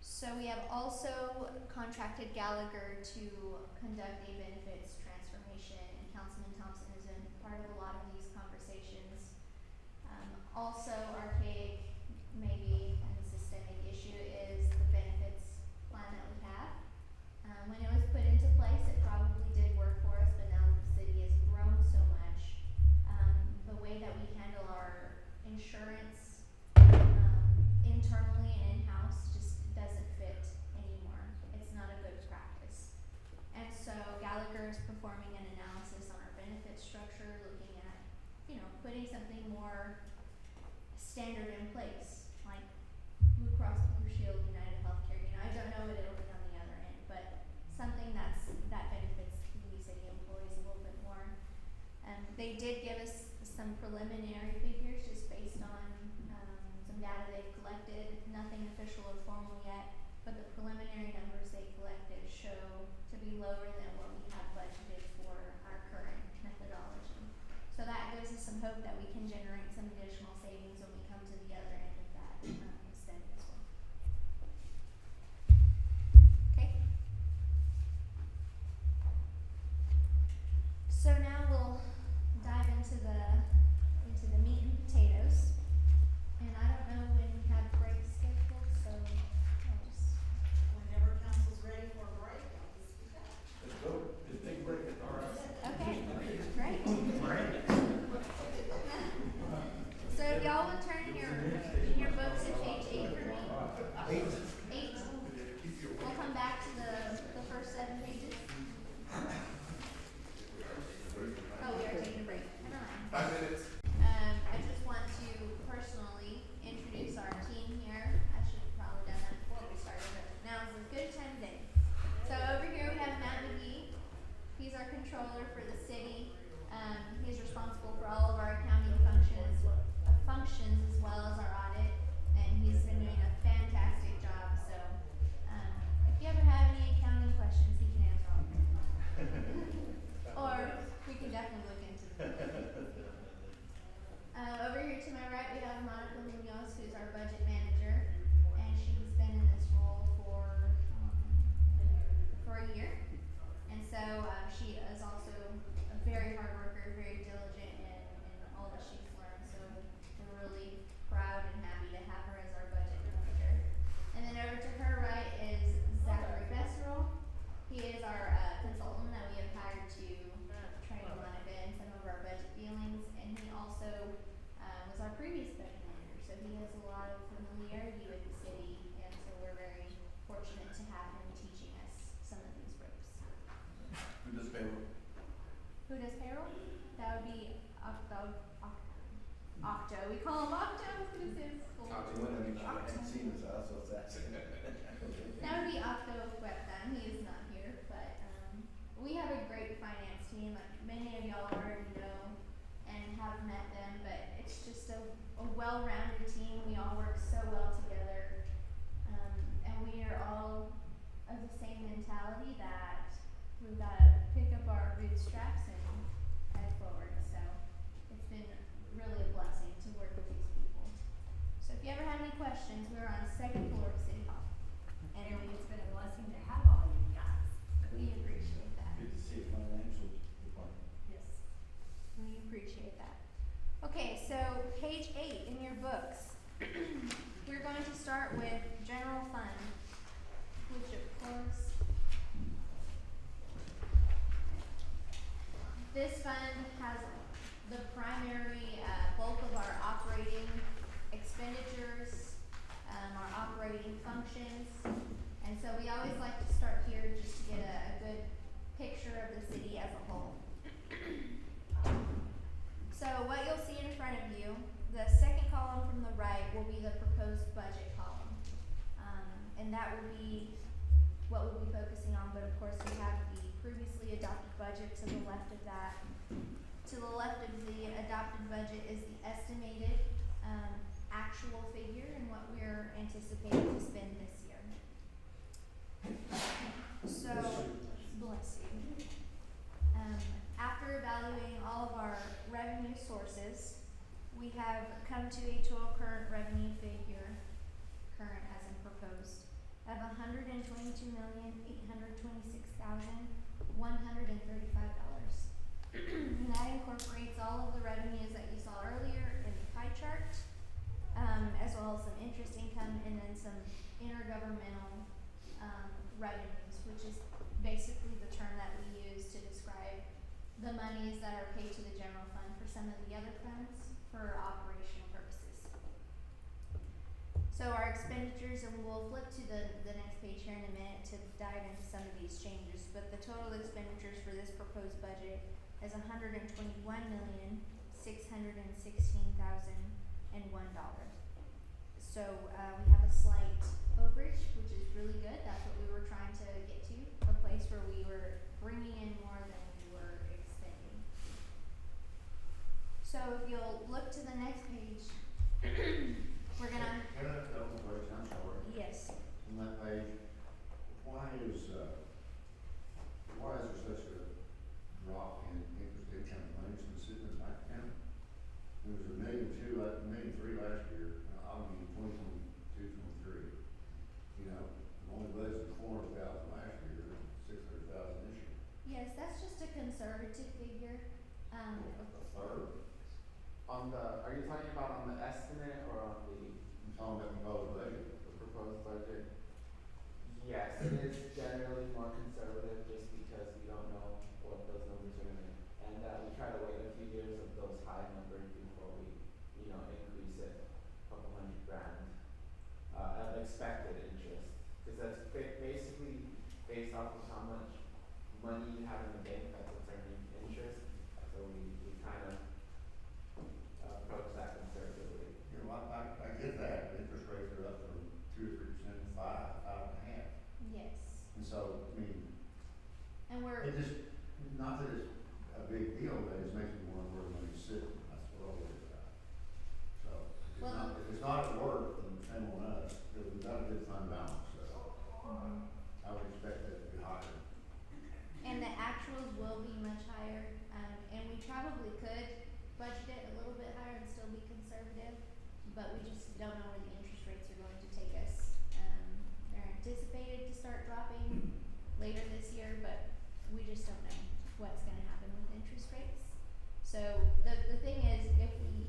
So we have also contracted Gallagher to conduct a benefits transformation, and Councilman Thompson has been part of a lot of these conversations. Also archaic, maybe, and systemic issue is the benefits plan that we have. When it was put into place, it probably did work for us, but now that the city has grown so much, the way that we handle our insurance internally and in-house just doesn't fit anymore. It's not a good practice. And so Gallagher is performing an analysis on our benefit structure, looking at, you know, putting something more standard in place, like Blue Cross Blue Shield, United Healthcare. You know, I don't know what it'll be on the other end, but something that benefits the city employees a little bit more. They did give us some preliminary figures just based on some data they've collected. Nothing official or formal yet, but the preliminary numbers they collected show to be lower than what we have budgeted for our current methodology. So that gives us some hope that we can generate some additional savings when we come to the other end of that extent as well. Okay. So now we'll dive into the meat and potatoes. And I don't know when we have breaks scheduled, so I'll just. Whenever council's ready for a break, I'll just be back. Let's go, just take a break. All right. Okay, great. So if y'all would turn in your books to page 8 for me. 8. We'll come back to the first 7 pages. Oh, we are taking a break. Never mind. 5 minutes. I just want to personally introduce our team here. I should have probably done that before we started, but now is as good a time as any. So over here we have Matt McGee. He's our controller for the city. He's responsible for all of our accounting functions as well as our audit, and he's been doing a fantastic job. So if you ever have any accounting questions, he can answer all of them. Or we can definitely look into them. Over here to my right, we have Monica Munoz, who's our budget manager, and she's been in this role for a year. And so she is also a very hard worker, very diligent in all that she's learned. So we're really proud and happy to have her as our budget manager. And then over to her right is Zachary Besserell. He is our consultant that we have hired to train Monica in some of our budget dealings, and he also was our previous budget manager, so he has a lot of familiarity with the city, and so we're very fortunate to have him teaching us some of these ropes. Who does payroll? Who does payroll? that would be Octo. We call him Octo because his full. I want to make sure I haven't seen this house, so that's it. That would be Octo Webtham. He is not here, but we have a great finance team. Like many of y'all already know and have met them, but it's just a well-rounded team. We all work so well together, and we are all of the same mentality that we've got to pick up our bootstraps and head forward. So it's been really a blessing to work with these people. So if you ever have any questions, we're on the second floor of City Hall. And It's been a blessing to have all of you guys. we appreciate that. Good to see a financial department. Yes. We appreciate that. Okay, so page 8 in your books. We're going to start with general fund, which of course, this fund has the primary bulk of our operating expenditures, our operating functions, and so we always like to start here just to get a good picture of the city as a whole. So what you'll see in front of you, the second column from the right will be the proposed budget column. And that will be what we'll be focusing on, but of course we have the previously adopted budget to the left of that. To the left of the adopted budget is the estimated actual figure and what we're anticipating to spend this year. So, bless you. After evaluating all of our revenue sources, we have come to a total current revenue figure, current as in proposed, of $122,826,135. And that incorporates all of the revenues that you saw earlier in the pie chart, as well as some interest income and then some intergovernmental revenues, which is basically the term that we use to describe the monies that are paid to the general fund for some of the other funds for operational purposes. So our expenditures, and we'll flip to the next page here in a minute to dive into some of these changes, but the total expenditures for this proposed budget is $121,616,001. So we have a slight overage, which is really good. That's what we were trying to get to, a place where we were bringing in more than we were expending. So if you'll look to the next page, we're gonna, Can I tell the question, I'm sorry, yes, on that page, why is there such a drop in interest income, money's been sitting in the bank account? It was $1,200,000, $1,300,000 last year, I mean, 2022, 23. You know, the only budget's $400,000 last year, $600,000 this year. yes, that's just a conservative figure. A third, Are you talking about on the estimate or on I'm talking about the proposed budget. the proposed budget? Yes, it is generally more conservative just because we don't know what those numbers are gonna end at. We try to wait a few years of those high numbers before we, increase it a couple $100,000 of expected interest. Cause that's basically based off of how much money you have in the bank that's earning interest. So we kind of approach that conservatively. You know, I get that, interest rates are up from 2 or 3% to 5.5. Yes, And so, I mean, and we're, it just, not that it's a big deal, but it just makes me wonder where the money's sitting, that's what I'm worried about. So, Well- if it's not at work, then shame on us, because we've got a good fund balance, so I would expect that to be higher. and the actuals will be much higher, and we probably could budget it a little bit higher and still be conservative, but we just don't know where the interest rates are going to take us. They're anticipated to start dropping later this year, but we just don't know what's gonna happen with interest rates. So the thing is, if we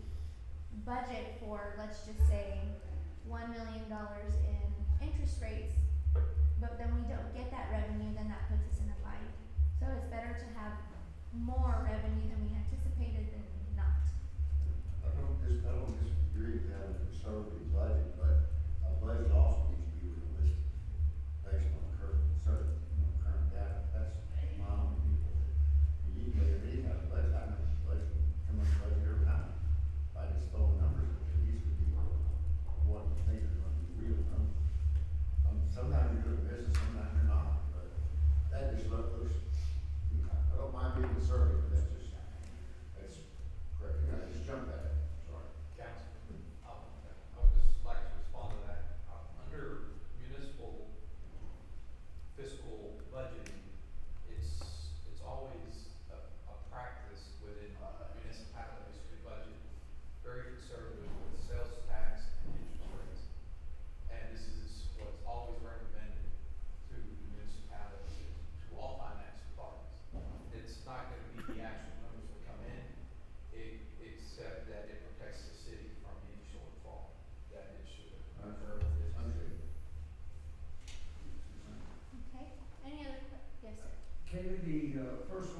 budget for, let's just say, $1 million in interest rates, but then we don't get that revenue, then that puts us in a bind. So it's better to have more revenue than we anticipated than not. I don't disagree with having a conservative budget, but a budget also needs to be realistic, based on current data, that's my own view. You can have any kind of budget, I know the budget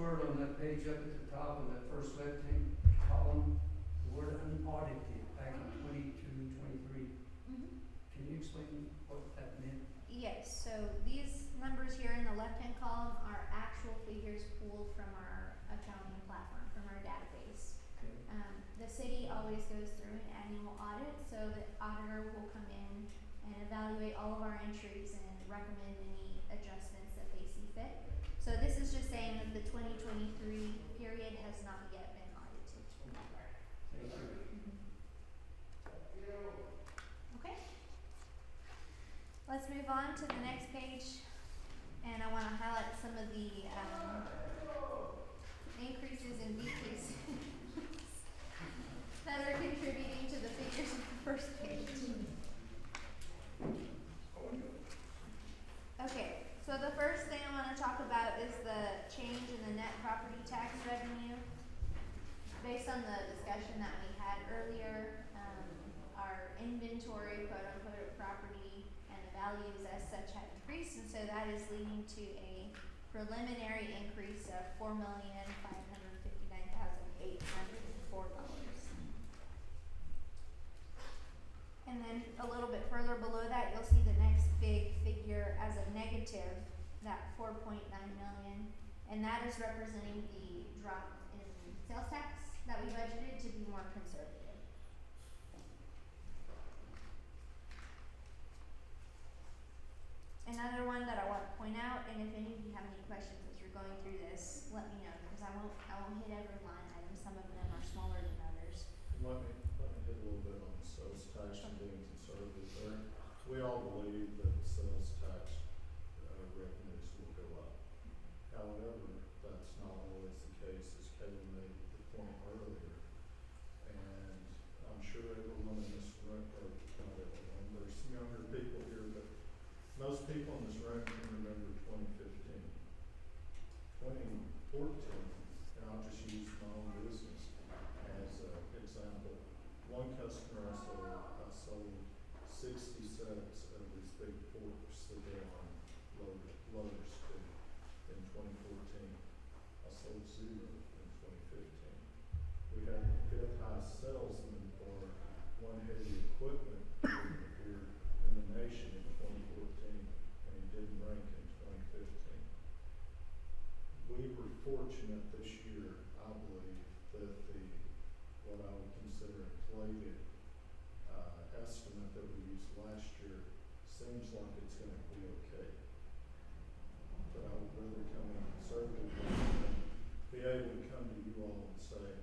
word on that page up at the top, on that first left-hand column, the word unaudited, back in 22, 23. Can you explain what that meant? Yes, so these numbers here in the left-hand column are actual figures pulled from our accounting platform, from our database. Okay. The city always goes through an annual audit, so the auditor will come in and evaluate all of our entries and recommend any adjustments that they see fit. So this is just saying that the 2023 period has not yet been audited. Thank you. Okay. Let's move on to the next page, and I want to highlight some of the increases and decreases that are contributing to the figures of the first page. Okay, so the first thing I want to talk about is the change in the net property tax revenue. Based on the discussion that we had earlier, our inventory, quote unquote, property and the values as such have increased, and so that is leading to a preliminary increase of $4,559,804. And then a little bit further below that, you'll see the next big figure as a negative, that 4.9 million, and that is representing the drop in sales tax that we budgeted to be more conservative. Another one that I want to point out, and if any of you have any questions as you're going through this, let me know, because I won't hit every line item. Some of them are smaller than others. Let me hit a little bit on the sales tax and being conservative there. We all believe that sales tax revenues will go up. However, that's not always the case, as Kevin made the point earlier. And I'm sure everyone in this room, or not everyone, there's some younger people here, but most people in this room can remember 2015. 2014, and I'll just use my own business as an example. One customer I sold 60 sets of these big forks that go on loaders to in 2014. I sold 0 in 2015. We had the fifth highest salesman for one heavy equipment here in the nation in 2014, and he didn't rank in 2015. We were fortunate this year, I believe, that what I would consider inflated estimate that we used last year seems like it's going to be okay. But I would rather come in conservatively and be able to come to you all and say,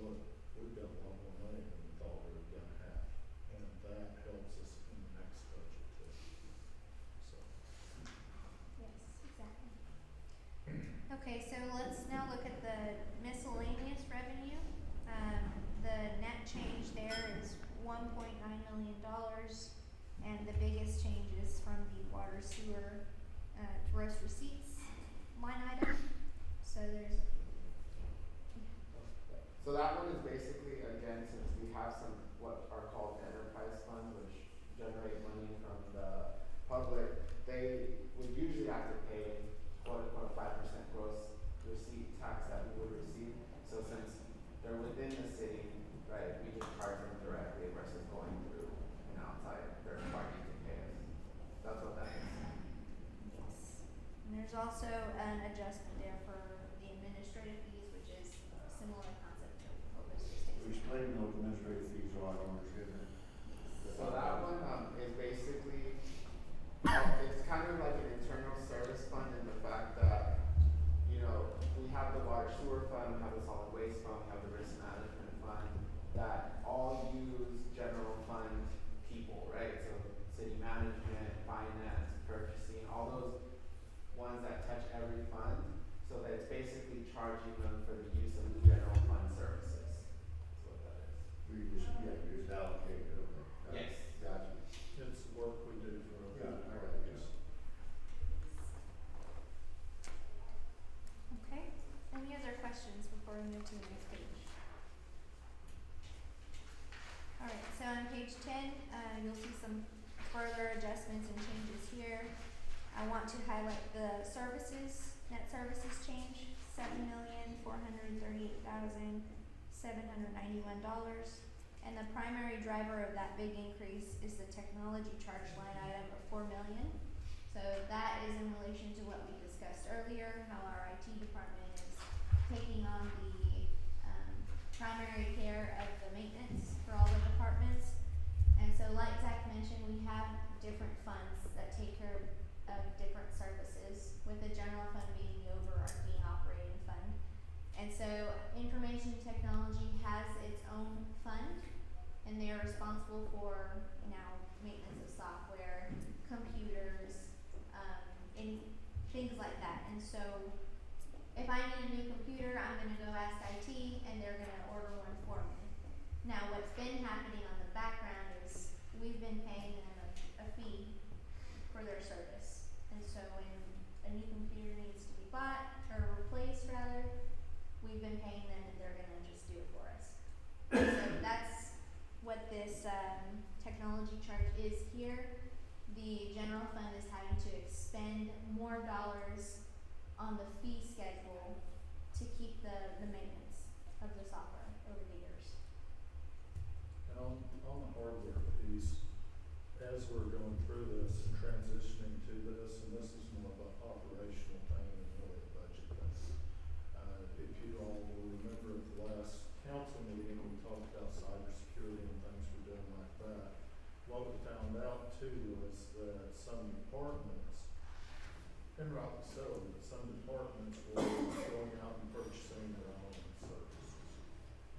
look, we've got a lot more money than we thought we were going to have. And that helps us in the next budget too. So. Yes, exactly. Okay, so let's now look at the miscellaneous revenue. The net change there is $1.9 million, and the biggest change is from the water sewer gross receipts line item. So there's So that one is basically, again, since we have some what are called enterprise funds, which generate money from the public, they would usually have to pay quote unquote 5% gross receipt tax that we would receive. So since they're within the city, right, we just charge them directly versus going through an outside third party to pay us. That's what that is. yes. And there's also an adjustment there for the administrative fees, which is a similar concept to what was just stated. Explain what administrative fees are, I don't understand that. So that one is basically, it's kind of like an internal service fund in the fact that, you know, we have the water sewer fund, we have the solid waste fund, we have the risk management fund that all use general fund people, right? So city management, finance, purchasing, all those ones that touch every fund. So that it's basically charging them for the use of the general fund services. That's what that is. You just allocate it, okay. Yes. Gotcha. It's work we do for Yeah, other I got it, parties. Okay, any other questions before we move to the next page? Alright, so on page 10, you'll see some further adjustments and changes here. I want to highlight the services, net services change. $7,438,791. And the primary driver of that big increase is the technology charge line item of $4 million. So that is in relation to what we discussed earlier, how our IT department is taking on the primary care of the maintenance for all the departments. And so like Zach mentioned, we have different funds that take care of different services, with the general fund being the overarching operating fund. And so information technology has its own fund, and they're responsible for now maintenance of software, computers, any things like that. And so if I need a new computer, I'm gonna go ask IT and they're gonna order one for me. Now what's been happening on the background is we've been paying them a fee for their service. And so when a new computer needs to be bought or replaced rather, we've been paying them and they're gonna just do it for us. So that's what this technology charge is here. The general fund is having to expend more dollars on the fee schedule to keep the maintenance of the software over the years. And on the hardware piece, as we're going through this and transitioning to this, and this is more of an operational thing than really a budget thing. If you all will remember at the last council meeting, we talked about cybersecurity and things we're doing like that. What we found out too was that some departments, and rightly so, but some departments were going out and purchasing their own services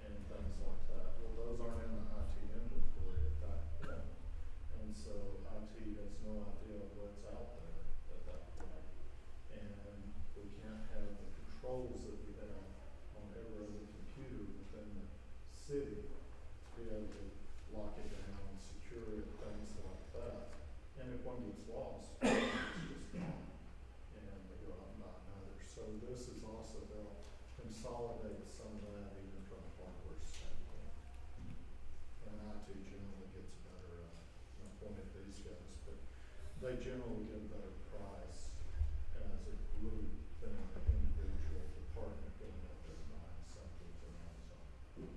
and things like that. Well, those aren't in the IT inventory at that point. And so IT has no idea what's out there at that point. And we can't have the controls that we have on every other computer within the city to be able to lock it down, secure it, things like that. And if one gets lost, it's just gone. And they go out and buy another. So this is also they'll consolidate some of that even from a hardware standpoint. And IT generally gets a better, not pointing at these guys, but they generally get a better price as it really than an individual department going out there and buying something from Amazon. Thank you.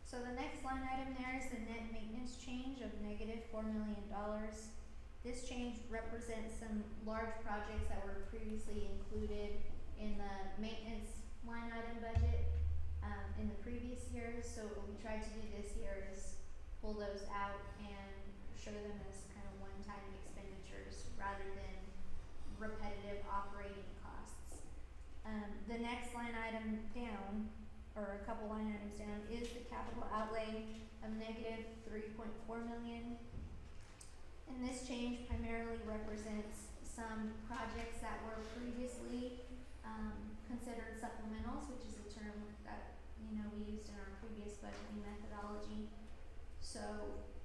So the next line item there is the net maintenance change of negative $4 million. This change represents some large projects that were previously included in the maintenance line item budget in the previous years. So what we tried to do this year is pull those out and show them as kind of one-time expenditures rather than repetitive operating costs. The next line item down, or a couple line items down, is the capital outlay of negative $3.4 million. And this change primarily represents some projects that were previously considered supplementals, which is a term that we used in our previous budgeting methodology. So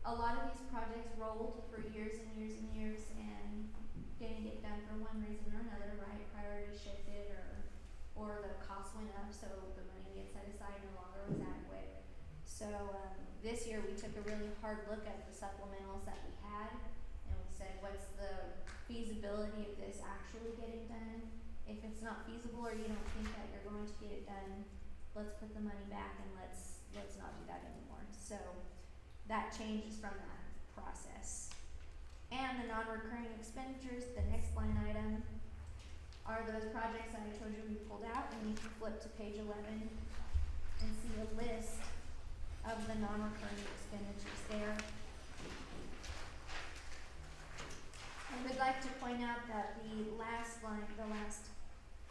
a lot of these projects rolled for years and years and years and didn't get done for one reason or another, right? Priorities shifted or the cost went up, so the money we had set aside no longer was adequate. So this year we took a really hard look at the supplementals that we had, and we said, what's the feasibility of this actually getting done? If it's not feasible or you don't think that you're going to get it done, let's put the money back and let's not do that anymore. So that changes from that process. And the non-recurring expenditures, the next line item, are those projects that I told you we pulled out, and you can flip to page 11 and see a list of the non-recurring expenditures there. I would like to point out that the last line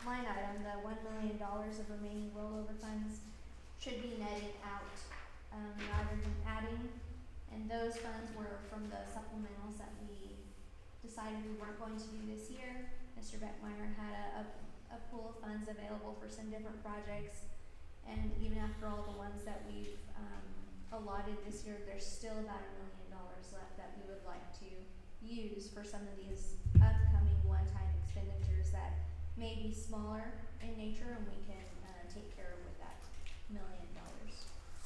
item, the $1 million of remaining rollover funds, should be netted out rather than adding. And those funds were from the supplementals that we decided we weren't going to do this year. Mr. Beckmeyer had a pool of funds available for some different projects, and even after all the ones that we've allotted this year, there's still about $1 million left that we would like to use for some of these upcoming one-time expenditures that may be smaller in nature, and we can take care of with that $1 million.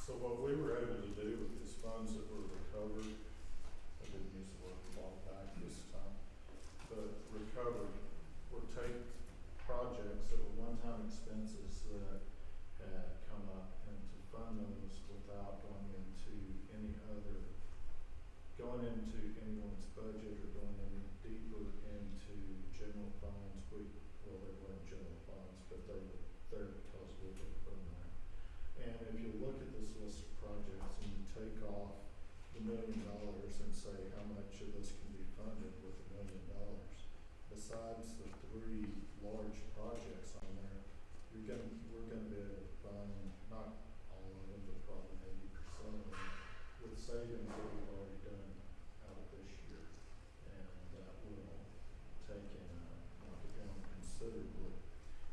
So what we were able to do with these funds that were recovered, I didn't use the word bought back this time, but recovered or take projects that were one-time expenses that had come up and to fund those without going into anyone's budget or going any deeper into general funds. Well, they weren't general funds, but they were there because we did from there. And if you look at this list of projects and you take off the $1 million and say how much of this can be funded with $1 million, besides the 3 large projects on there, we're gonna be able to fund not all of them, but probably 80% of them with savings that we've already done out of this year. And that will take knock it down considerably.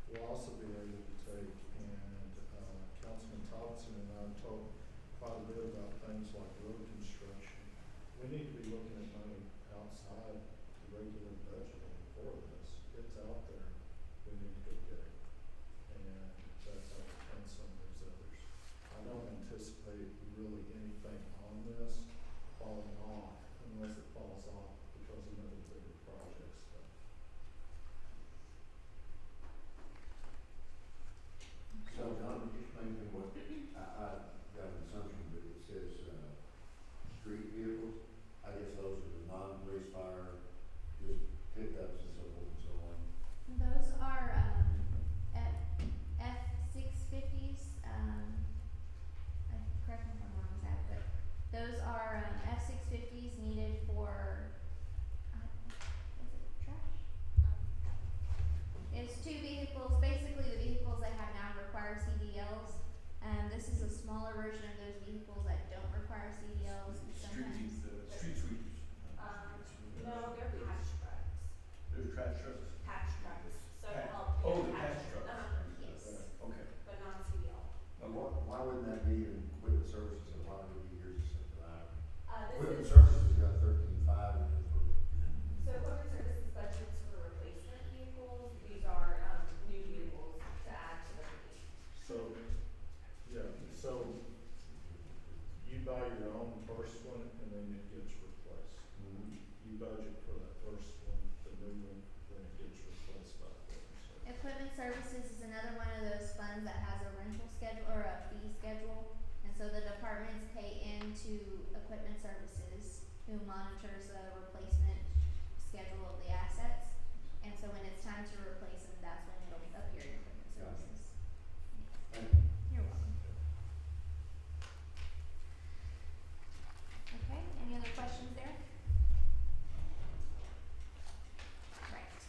We'll also be able to take, and Councilman Thompson and I talked quite a bit about things like road construction. We need to be looking at money outside the regular budgeting for this. It's out there. We need to go get it. And that's how we fund some of those others. I don't anticipate really anything on this falling off unless it falls off because of another bigger project stuff. So, John, would you explain to me what, I got an assumption, but it says, street vehicles, I guess those are the non-police fire, just pickups and so forth and so on. Those are, F-650s, correct me if I'm wrong, Zach, but those are, F-650s needed for, is it trash? It's 2 vehicles, basically the vehicles they have now require CDLs. This is a smaller version of those vehicles that don't require CDLs. Sometimes. Street sweepers. No, they're patch trucks, There's trash trucks. patch trucks, so to Patch- help. oh, you the patch- patch trucks. Yes. Okay. But not CDL. Why wouldn't that be in equipment services, and why would it be yours instead of ours? Equipment This is, services got 13.5 in it for. so equipment services budgets for replacement vehicles, these are, new vehicles to add to the fleet. So, yeah, so you buy your own first one and then it gets replaced. You budget for that first one, the new one, then it gets replaced by equipment service. Equipment services is another one of those funds that has a rental schedule or a fee schedule. And so the departments pay into equipment services, who monitors the replacement schedule of the assets. And so when it's time to replace them, that's when it'll appear in equipment Gotcha. services. Thank you. You're welcome. Okay, any other questions there? Right.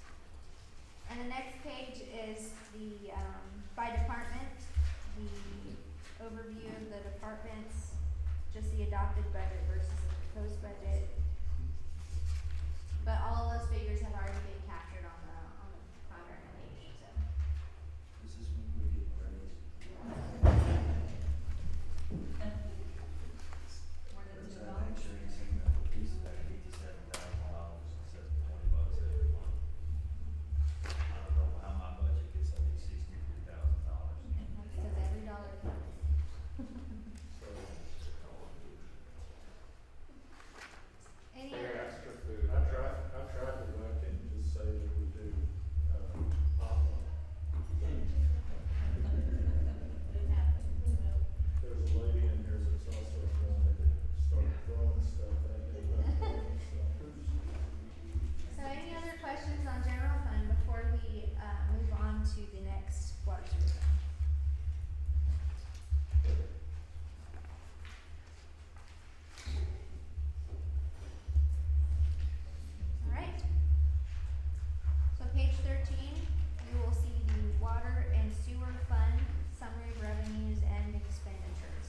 And the next page is the, by department, the overview of the departments, just the adopted budget versus the proposed budget. But all of those figures have already been captured on the contract page, so. This is when we get raised. More than There's $2. an actually saying that the piece is like $87,000 instead of $20 every month. I don't know how my budget gets only $63,000. That's because every dollar counts. So, Any Fair other, extra food. I tried to look and just say that we do, potluck. Didn't happen, so. There's a lady in here that's also wanted to start throwing stuff at me about throwing stuff. so any other questions on general fund before we, move on to the next water sewer fund? Alright. So page 13, you will see the water and sewer fund summary of revenues and expenditures.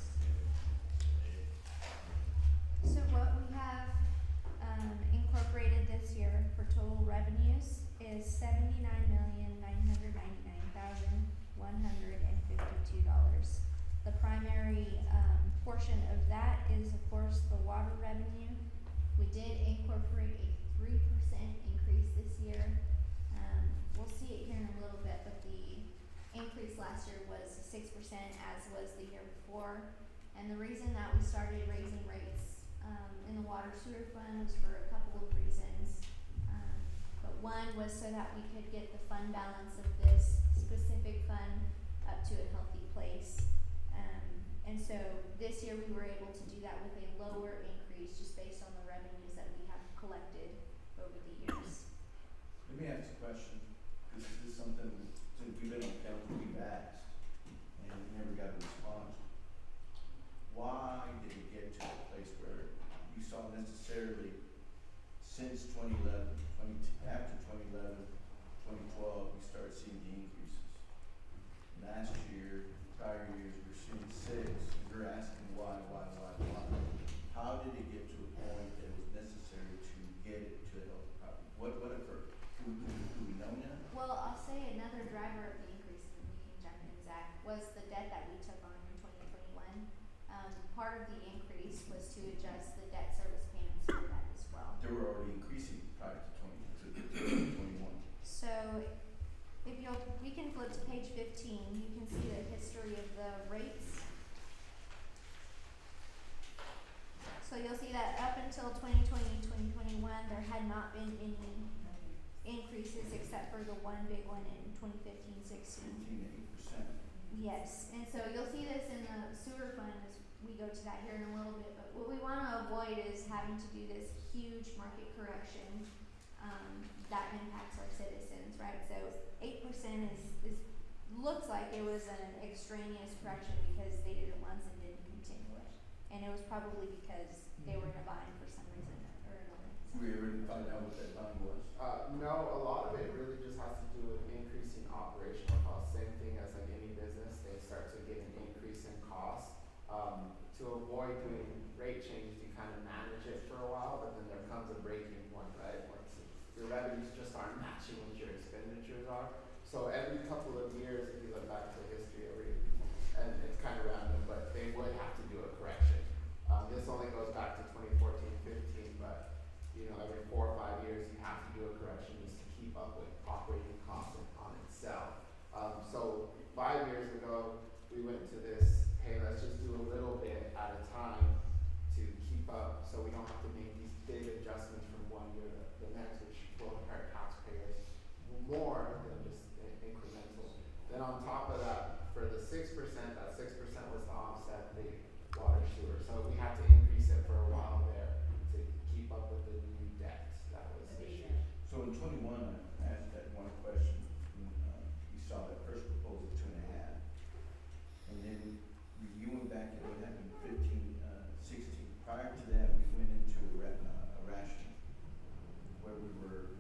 So what we have, incorporated this year for total revenues is $79,999,152. The primary, portion of that is of course the water revenue. We did incorporate a 3% increase this year. We'll see it here in a little bit, but the increase last year was 6%, as was the year before. And the reason that we started raising rates, in the water sewer fund was for a couple of reasons. But one was so that we could get the fund balance of this specific fund up to a healthy place. And so this year we were able to do that with a lower increase just based on the revenues that we have collected over the years. Let me ask a question, because this is something, since we've been on council, we've asked, and we never got a response. Why did it get to a place where you saw necessarily, since 2011, after 2011, 2012, we started seeing the increases? Last year, prior years, we're seeing 6, and we're asking why? How did it get to a point that it was necessary to get it to a healthy property? What occurred? Do we know now? Well, I'll say another driver of the increase, and we can jump in, Zach, was the debt that we took on in 2021. Part of the increase was to adjust the debt service payments for that as well. They were already increasing prior to 2021. So, if we can flip to page 15, you can see the history of the rates. So you'll see that up until 2020, 2021, there had not been any increases except for the one big one in 2015-16. 15 to 8%. Yes, and so you'll see this in the sewer fund as we go to that here in a little bit, but what we wanna avoid is having to do this huge market correction, that impacts our citizens, right? So 8% is looks like it was an extraneous correction because they did it once and didn't continue it. And it was probably because they were in a bind for some reason or another. Did we ever find out what that line was? No, a lot of it really just has to do with increasing operational costs. Same thing as like any business, they start to get an increase in cost. To avoid doing rate changes, you kind of manage it for a while, but then there comes a breaking point, right? Once your revenues just aren't matching what your expenditures are. So every couple of years, if you look back to history, and it's kind of random, but they would have to do a correction. This only goes back to 2014, 15, but you know, every 4 or 5 years you have to do a correction just to keep up with operating costs on itself. So 5 years ago, we went to this, hey, let's just do a little bit at a time to keep up, so we don't have to make these big adjustments from one year to the next, which will hurt taxpayers more than just incremental. Then on top of that, for the 6%, that 6% was to offset the water sewer. So we had to increase it for a while there to keep up with the new debt that was issued. So in 21, I asked that one question, when we saw that first proposal, 2.5. And then you went back and what happened in 15, 16. Prior to that, we went into a ration where we were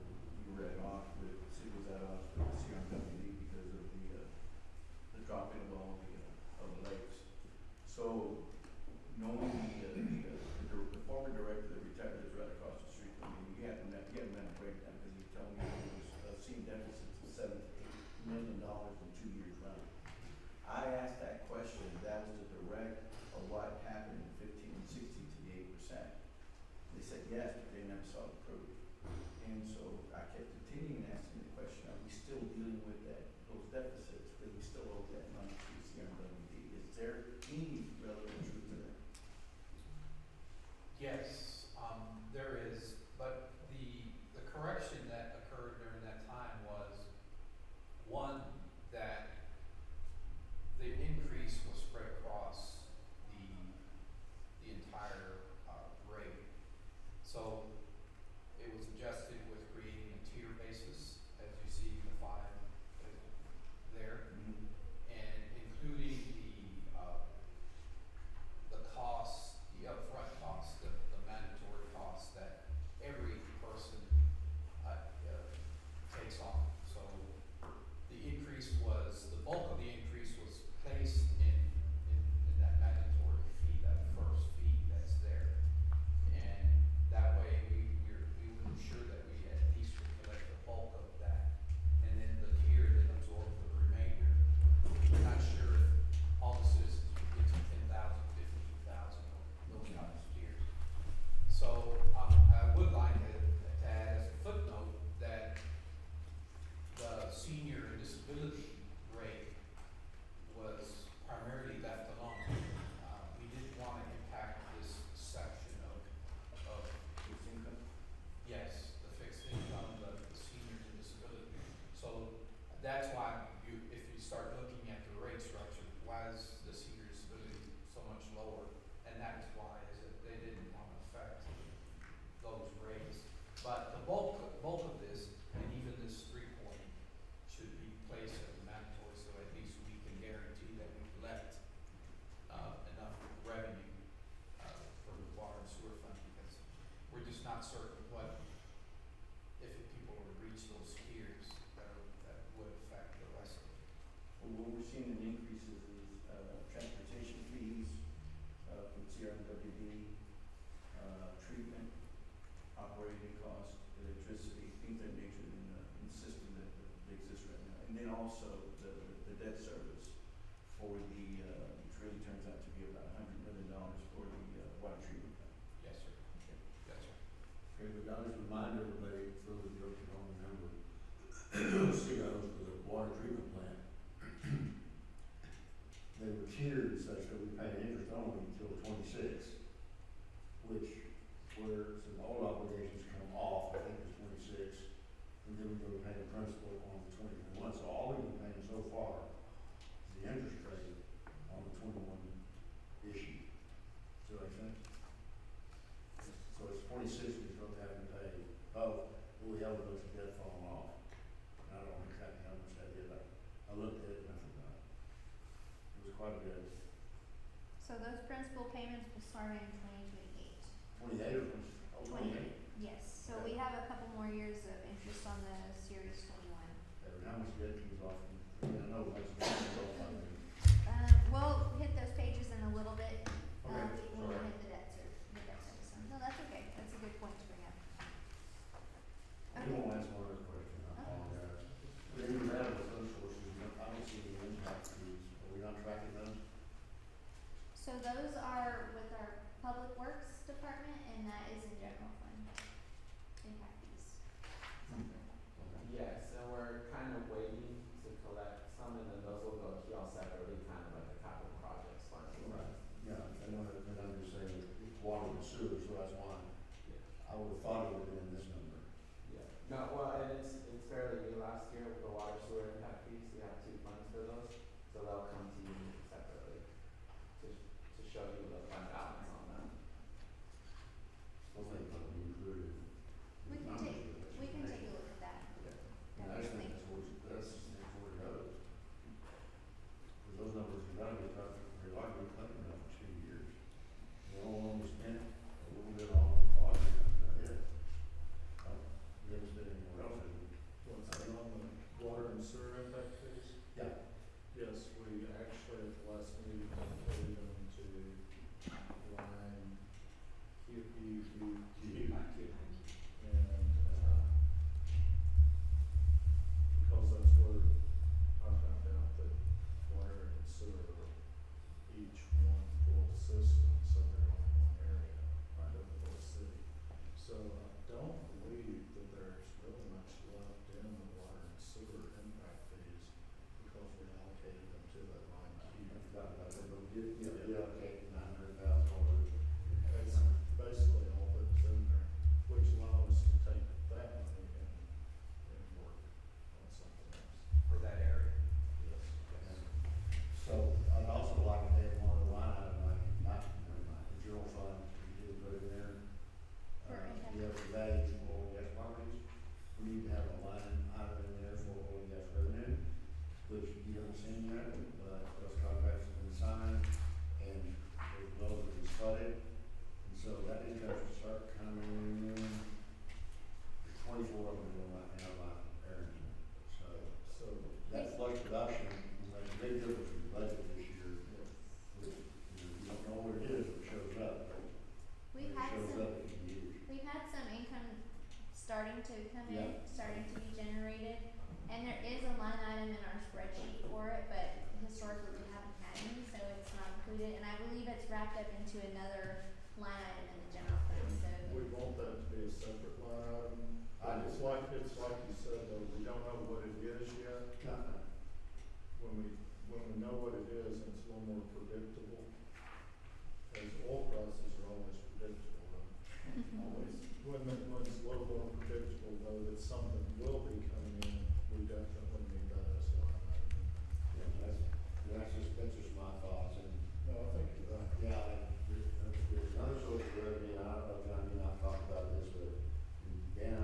at odds with, the city was at odds with the CRWD because of the dropping of all of the lakes. So knowing the former director that retired lives right across the street from me, he had a mental breakdown because he told me it was seen deficits of $7 to $8 million in 2 years running. I asked that question, that was the direct of what happened in 15 and 16 to the 8%. They said yes, but they never saw the proof. And so I kept continuing asking the question, are we still dealing with those deficits because we still owe that money to CRWD? Is there any relevant truth to that? Yes, there is, but the correction that occurred during that time was, one, that the increase was spread across the entire rate. So it was adjusted with creating a tier basis, as you see the 5 But the bulk of this, and even this 3 point, should be placed as mandatory, so at least we can guarantee that we collect, enough revenue, for the water and sewer fund, because we're just not certain what, if people were to reach those tiers, that would affect the rest of it. Well, what we're seeing in increases is, transportation fees, from CRWD, treatment, operating cost, electricity, things of that nature in the system that exists right now. And then also the debt service for the, which really turns out to be about $100 million for the, water treatment plant. Yes, sir. Yes, sir. Okay, but I'll just remind everybody, for those of you who don't remember, COs for the water treatment plant, they were tiered such that we paid interest only until 26, which where some old obligations come off, I think it was 26, and then we go to pay the principal on the 21. So all we've been paying so far is the interest rate on the 21 issue. See what I'm saying? So it's 26 we're going to have to pay. Oh, we have a bunch of debt falling off. And I don't know exactly how much that is. I looked at it and I forgot. It was quite a bit. So those principal payments will start in 2028. 28 or 28? Yes, so we have a couple more years of interest on the Series 21. And how much debt comes off? I mean, I know how much debt comes off. I mean, We'll hit those pages in a little bit, Okay, when we sorry. hit the debt service. No, that's okay, that's a good point to bring up. I do want to ask one other question, I apologize. When you have the fund sources, I don't see the impact fees, are we not tracking those? So those are with our Public Works Department, and that is in general fund, impact fees. Yes, and we're kind of waiting to collect some, and then those will go to y'all separately, kind of like a capital projects fund. Right, yeah, I know that, but I'm just saying, it's water and sewer, so that's why Yeah. I would have thought it would have been in this number. Yeah, no, well, and it's fairly new last year with the water sewer impact fees, we have 2 funds for those, so they'll come to you separately to show you the fund balance on them. Still think that would be included. in We the can numbers take, of this. we can take a look at that. And I just think that's where it goes. Because those numbers have got to be tough, they're likely to claim them for 2 years. The only one we spent a little bit on project, that's it. We haven't spent anywhere else, have we? What's that on the water and sewer impact fees? Yeah. Yes, we actually at the last meeting paid them to line QQQ. And, because that's where I found out that water and sewer are each one full system, so they're all in one area, right, of the whole city. So I don't believe that there's really much left in the water and sewer impact fees because we allocated them to that line I Q. forgot about that, but okay, $900,000. That's basically all that's in there, which allowed us to take that money and work on something else. For that area. Yes. So I'd also like to add one other line item, like, not, never mind, the general fund, we did put it in there. For impact. We have the value of oil and gas properties, we need to have a line item in there for oil and gas revenue, which you haven't seen yet, but those contracts have been signed, and those wells have been flooded. And so that income should start coming in, there's 24 of them in right now by Aaron. So that flush production will make a big difference in the budget this year. Which, you don't know what it is, it shows up. We've It had shows some, up, it can be used. we've had some income starting to come in, Yeah. starting to be generated. And there is a line item in our spreadsheet for it, but historically we haven't had any, so it's not included. And I believe it's wrapped up into another line item in the general fund, so. We want that to be a separate line item. It's like you said, though, we don't know what it is yet. When we know what it is, it's a little more predictable. As oil prices are always predictable, always. When it's a little more predictable, though, that something will be coming in, we definitely need that as a line item. Yeah, that's just my thoughts, and, No, I think you're right. yeah, there's another source of revenue, I don't know if John, you and I talked about this, but Dan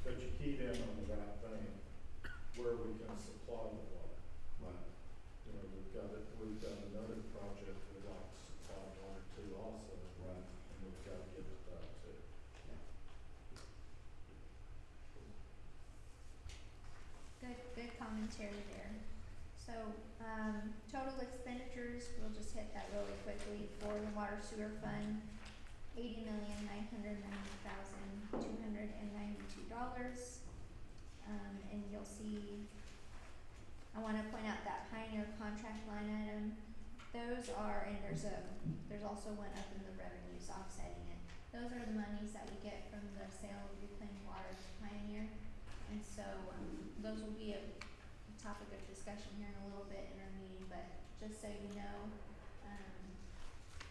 but you keyed in on the right thing, where we can supply the water. Right. You know, we've got another project we'd like to supply water to also, Right. and we've got to get it done too. Good commentary there. So, total expenditures, we'll just hit that really quickly for the water sewer fund, $80,990,292. And you'll see, I wanna point out that Pioneer contract line item, those are, and there's also one up in the revenues offsetting it. Those are the monies that we get from the sale of reclaimed water to Pioneer. And so, those will be a topic of discussion here in a little bit in our meeting, but just so you know,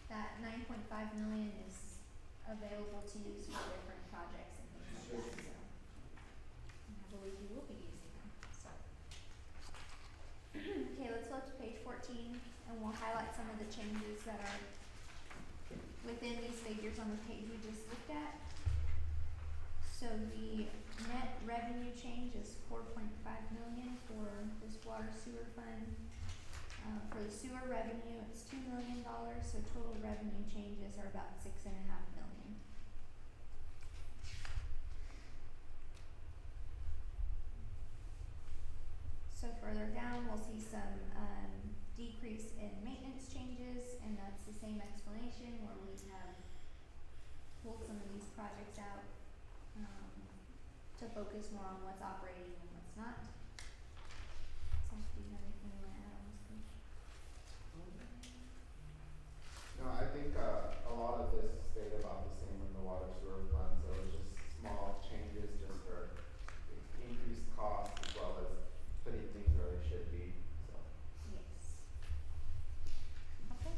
that 9.5 million is available to use for different projects and things like that, so. And I believe you will be using them, so. Okay, let's flip to page 14 and we'll highlight some of the changes that are within these figures on the page we just looked at. So the net revenue change is 4.5 million for this water sewer fund. For the sewer revenue, it's $2 million, so total revenue changes are about $6.5 million. So further down, we'll see some decrease in maintenance changes, and that's the same explanation where we have pulled some of these projects out to focus more on what's operating and what's not. So do you have anything you wanna add on this page? No, I think, a lot of this stayed about the same in the water sewer fund, so it's just small changes just for increased costs as well as putting things where they should be, so. Yes. Okay.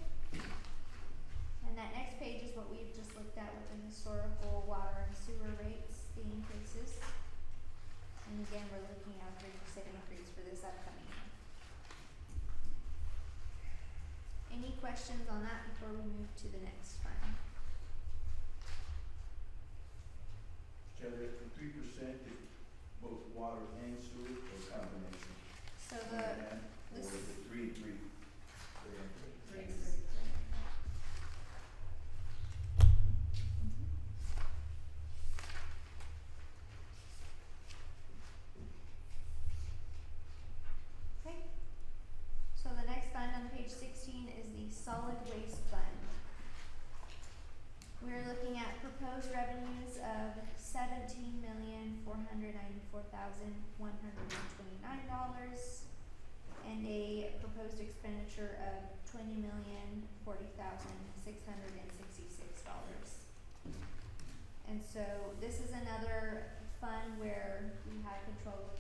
And that next page is what we've just looked at with the historical water and sewer rates, the increases. And again, we're looking at a 3% increase for this upcoming year. Any questions on that before we move to the next fund? Jerry, the 3% is both water and sewer or combination? So Or this- is it 3 and 3? Okay. So the next fund on page 16 is the solid waste fund. We're looking at proposed revenues of $17,494,129 and a proposed expenditure of $20,040,666. And so this is another fund where we have control of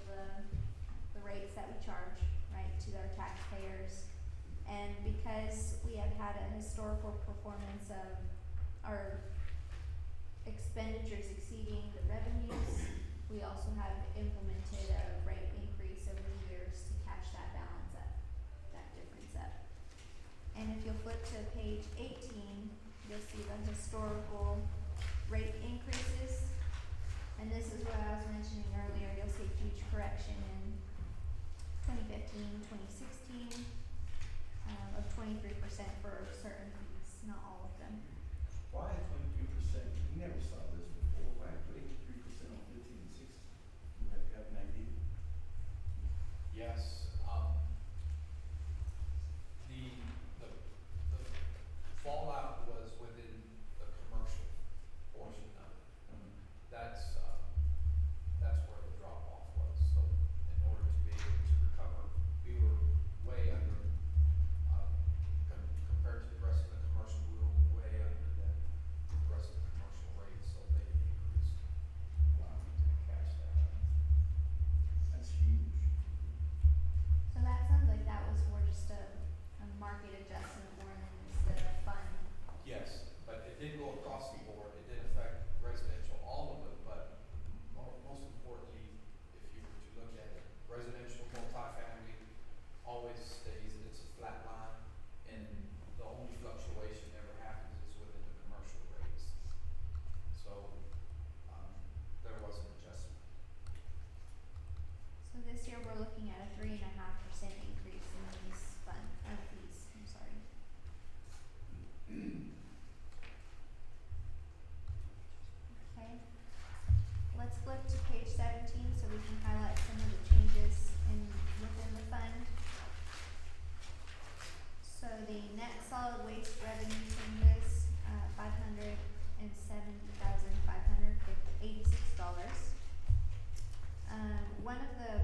the rates that we charge, right, to our taxpayers. And because we have had a historical performance of our expenditures exceeding the revenues, we also have implemented a rate increase over the years to catch that balance up, that difference up. And if you'll flip to page 18, you'll see the historical rate increases. And this is what I was mentioning earlier, you'll see huge correction in 2015, 2016, of 23% for certain fees, not all of them. Why 23%? We never saw this before. Why 23% on 15 and 16? You have an idea? Yes, the fallout was within the commercial portion of it. That's where the drop off was, so in order to be able to recover, we were way under, compared to the rest of the commercial, we were way under the rest of the commercial rates, so we're looking at a 3.5% increase in these fees, I'm sorry. Okay, let's flip to page 17 so we can highlight some of the changes within the fund. So the net solid waste revenue changes, $570,586. One of the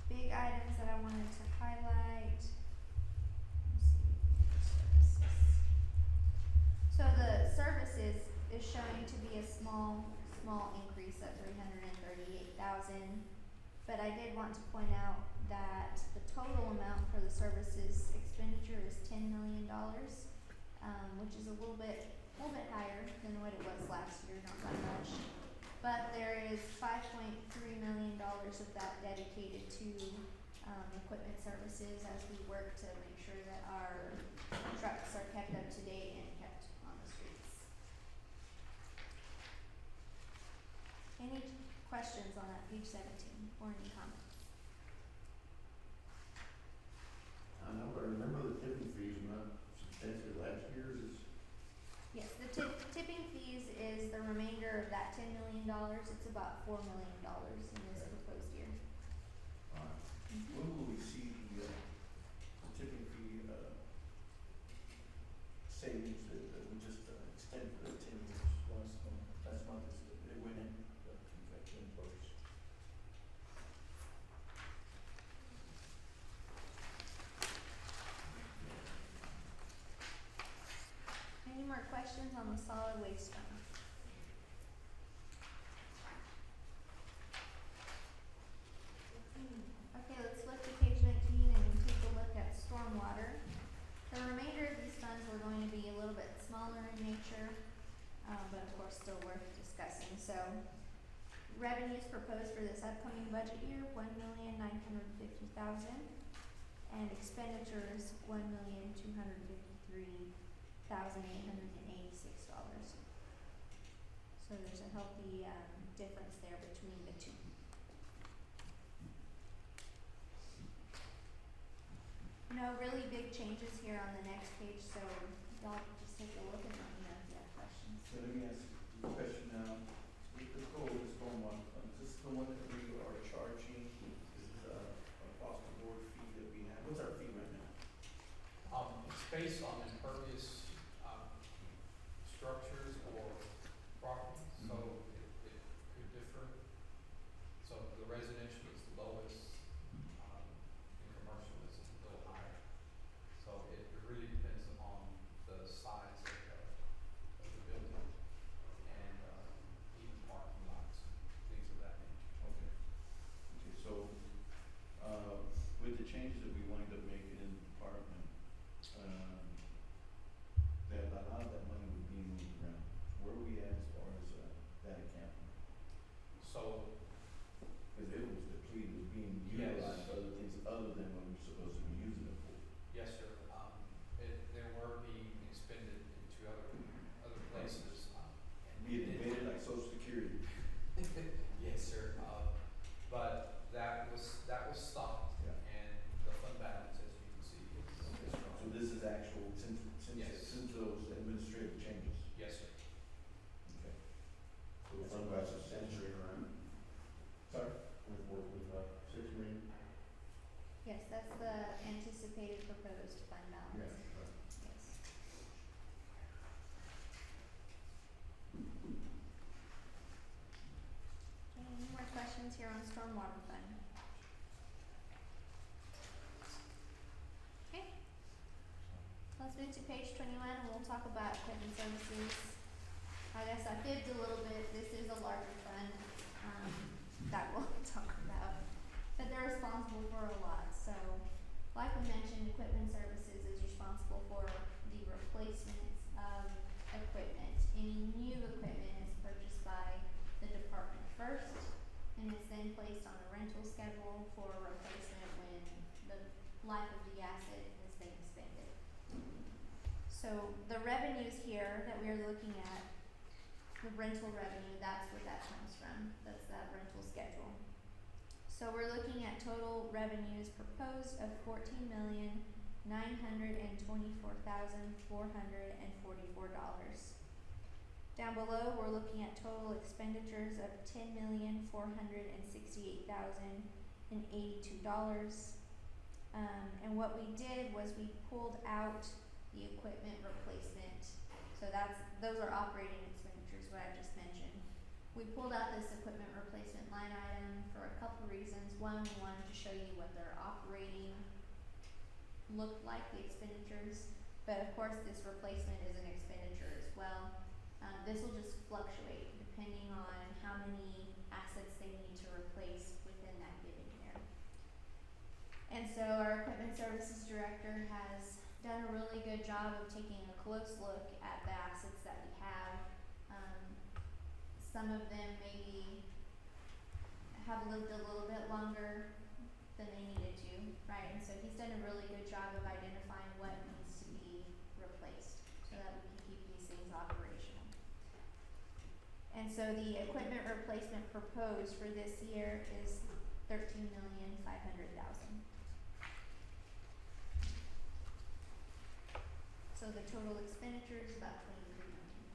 big items that I wanted to highlight, let me see, services. So the services is showing to be a small increase at 338,000. But I did want to point out that the total amount for the services expenditure is $10 million, which is a little bit higher than what it was last year, not by much. But there is $5.3 million of that dedicated to equipment services as we work to make sure that our trucks are kept up to date and kept on the streets. Any questions on that page 17 or any comments? I know, I remember the tipping fees went up substantially last year, is Yes, the tipping fees is the remainder of that $10 million. It's about $4 million in this proposed year. When will we see the tipping fee, savings that we just, extended for the 10 years? Last month it went in. Any more questions on the solid waste fund? Okay, let's flip to page 19 and take a look at stormwater. The remainder of these funds were going to be a little bit smaller in nature, but of course still worth discussing. So, revenues proposed for this upcoming budget year, $1,950,000, and expenditures, $1,253,886. So there's a healthy difference there between the two. No really big changes here on the next page, so y'all just take a look and let me know if you have questions. So let me ask you a question now. Let's go over this stormwater fund. Is this the one that we are charging? Is this across the board fee that we have? What's our fee right now? It's based on impervious, structures or properties, so it could differ. So the residential is the lowest, and commercial is a little higher. So it really depends on the size of the building and, even parking lots, things of that nature. Okay. Okay, so, with the changes that we wind up making in the department, that a lot of that money was being moved around. Where are we at as far as, that account? So Cause it was depleted, it was being Yes. utilized for other things other than what we're supposed to be using it for. yes, sir. There were being expended into other places, and Be it debated like social security. yes, sir. But that was stopped, Yeah. and the fund balance, as you can see, is So strong. this is actual, Yes. since those administrative changes. Yes, sir. Okay. So the That's fund about balance is substantially around, Sorry? 6 million. Yes, that's the anticipated proposed fund balance. Yeah, Yes. Okay, any more questions here on stormwater fund? Okay. Let's move to page 21 and we'll talk about equipment services. I guess I fibbed a little bit, this is a larger fund, that we'll talk about. But they're responsible for a lot, so like we mentioned, equipment services is responsible for the replacements of equipment. Any new equipment is purchased by the department first, and is then placed on a rental schedule for replacement when the life of the asset has been expended. So the revenues here that we are looking at, the rental revenue, that's where that comes from, that's that rental schedule. So we're looking at total revenues proposed of $14,924,444. Down below, we're looking at total expenditures of $10,468,082. And what we did was we pulled out the equipment replacement. So those are operating expenditures, what I just mentioned. We pulled out this equipment replacement line item for a couple reasons. One, we wanted to show you what their operating looked like, the expenditures. But of course, this replacement is an expenditure as well. This will just fluctuate depending on how many assets they need to replace within that given year. And so our equipment services director has done a really good job of taking a close look at the assets that we have. Some of them maybe have lived a little bit longer than they needed to, right? And so he's done a really good job of identifying what needs to be replaced so that we can keep these things operational. And so the equipment replacement proposed for this year is $13,500,000. So the total expenditure is about $23 million.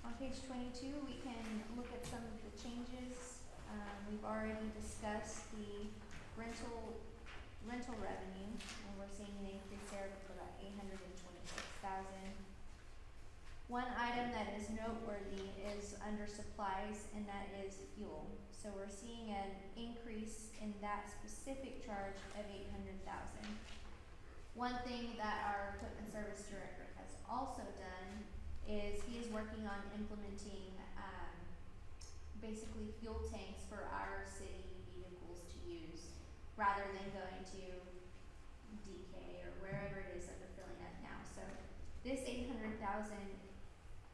On page 22, we can look at some of the changes. We've already discussed the rental revenue, and we're seeing an increase there of about $826,000. One item that is noteworthy is under supplies, and that is fuel. So we're seeing an increase in that specific charge of $800,000. One thing that our equipment service director has also done is he is working on implementing basically fuel tanks for our city vehicles to use rather than going to DK or wherever it is that they're filling up now. So this $800,000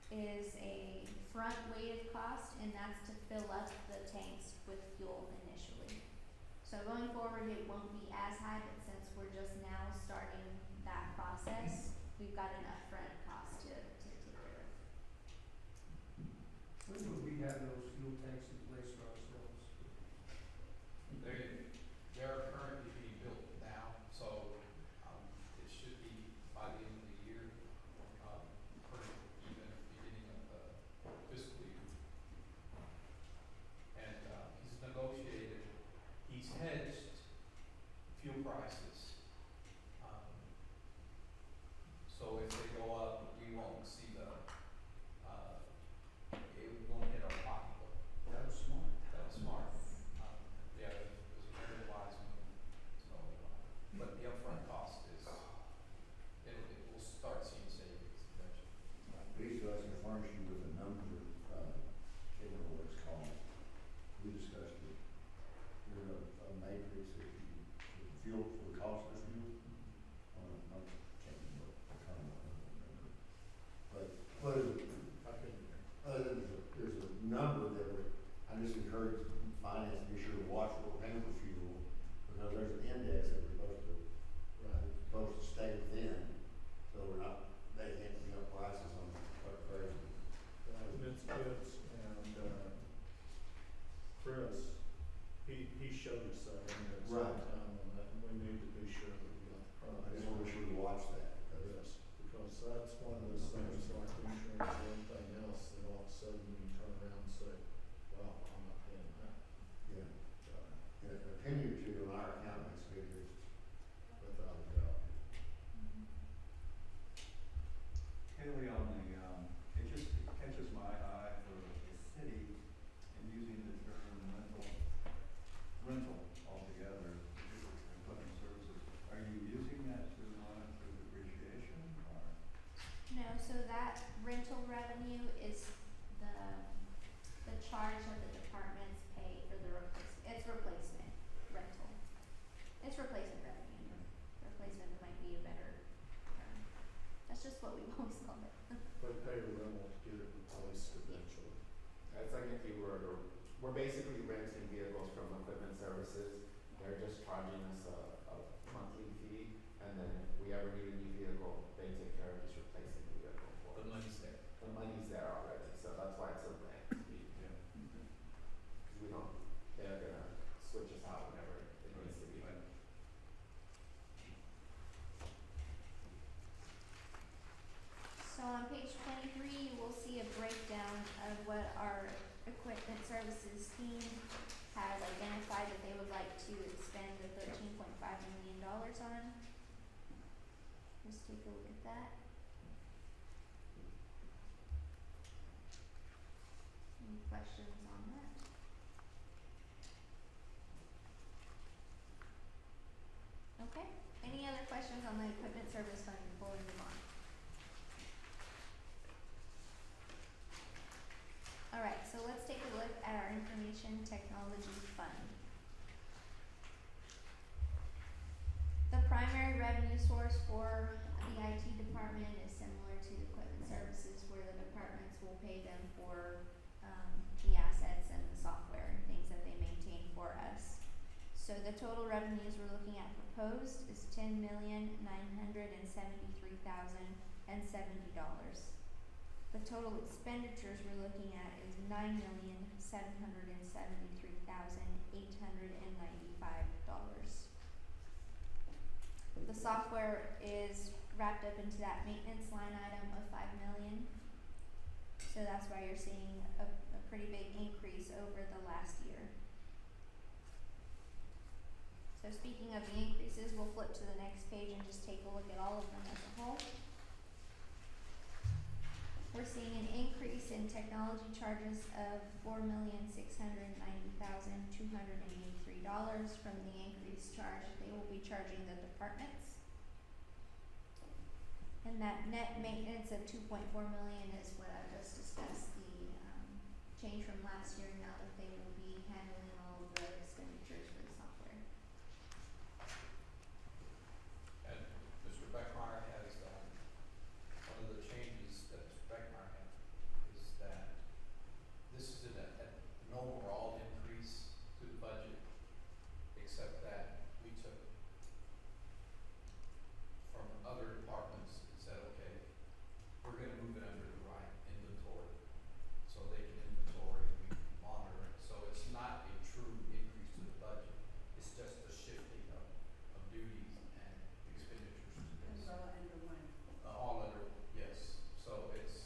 is a front weighted cost, and that's to fill up the tanks with fuel initially. So going forward, it won't be as high, but since we're just now starting that process, we've got an upfront cost to take care of. When would we have those fuel tanks in place for ourselves? They're currently being built now, so, it should be by the end of the year, or even beginning of the fiscal year. And, he's hedged fuel prices. So if they go up, we won't see it won't hit our pocketbook. That was smart. That's smart. Yeah, it was a very wise move. So, but the upfront cost is, it will start seeing savings eventually. Lisa, I can furnish you with a number, can't remember what it's called. We discussed it. There's a matrix that you, the fuel, for the cost of the fuel. I can't remember the term, I don't remember. But, there's a number that I just encourage finance to be sure to watch what we're paying for fuel, because there's an index that we're supposed to stay within, so we're not, they can't bring up prices on like crazy. It's and, Chris, he showed us that in there Right. sometime on that, and we need to be sure that we got the I price. just wanna be sure to watch that. Yes, because that's one of those things like insurance or anything else that all of a sudden you can turn around and say, wow, I'm not paying that. Yeah. In a penny or two on our account makes a big difference. Without a doubt. Haley, on the, it just catches my eye for the city in using the term rental altogether, equipment services. Are you using that to monitor depreciation or? No, so that rental revenue is the charge that the departments pay for the it's replacement rental. It's replacement revenue. Replacement might be a better term. That's just what we've always called it. They pay a rental to get it replaced eventually. It's like if you were to, we're basically renting vehicles from equipment services. They're just charging us a monthly fee, and then if we ever need a new vehicle, they take care of just replacing the vehicle for us. The money's there. The money's there already, page 23, you will see a breakdown of what our equipment services team has identified that they would like to expend the $13.5 million on. Just take a look at that. Any questions on that? Okay, any other questions on the equipment service fund before we move on? Alright, so let's take a look at our information technology fund. The primary revenue source for the IT department is similar to the equipment services, where the departments will pay them for the assets and the software and things that they maintain for us. So the total revenues we're looking at proposed is $10,973,070. The total expenditures we're looking at is $9,773,895. The software is wrapped up into that maintenance line item of $5 million. So that's why you're seeing a pretty big increase over the last year. So speaking of the increases, we'll flip to the next page and just take a look at all of them as a whole. We're seeing an increase in technology charges of $4,690,283 from the increased charge they will be charging the departments. And that net maintenance of $2.4 million is what I just discussed, the change from last year now that they will be handling all of the expenditures for the software. And Mr. Beckmeyer has, one of the changes that Mr. Beckmeyer had is that this is an overall increase to the budget, except that we took from other departments and said, okay, we're gonna move it under the right inventory, so they can inventory and we can monitor it. So it's not a true increase to the budget, it's just a shifting of duties and expenditures to this. All under, yes, so it's,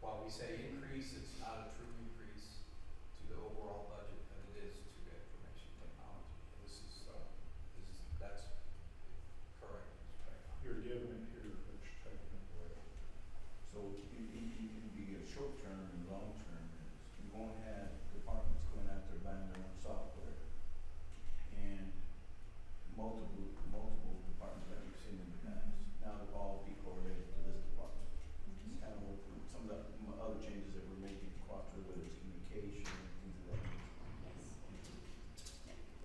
while we say increase, it's not a true increase to the overall budget, but it is to the information technology. That's correct, Mr. Beckmeyer. You're giving it here, but you're taking it away. So you get short term and long term is you won't have departments going out there buying their own software. And multiple departments that we've seen in the past, now they'll all be correlated to this department. It's kind of what some of the other changes that we're making across, whether it's communication and things of that nature.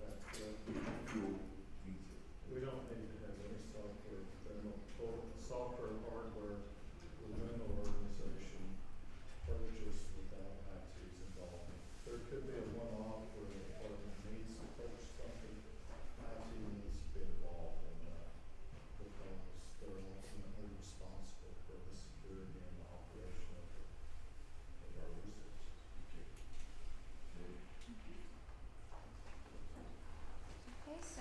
That's, Fuel needs it. we don't need to have any software, both software and hardware within the organization purchased without IT's involvement. There could be a one-off where the department needs to purchase something, IT needs to be involved in that, because they're ultimately responsible for the security and the operation of our resources. Okay, so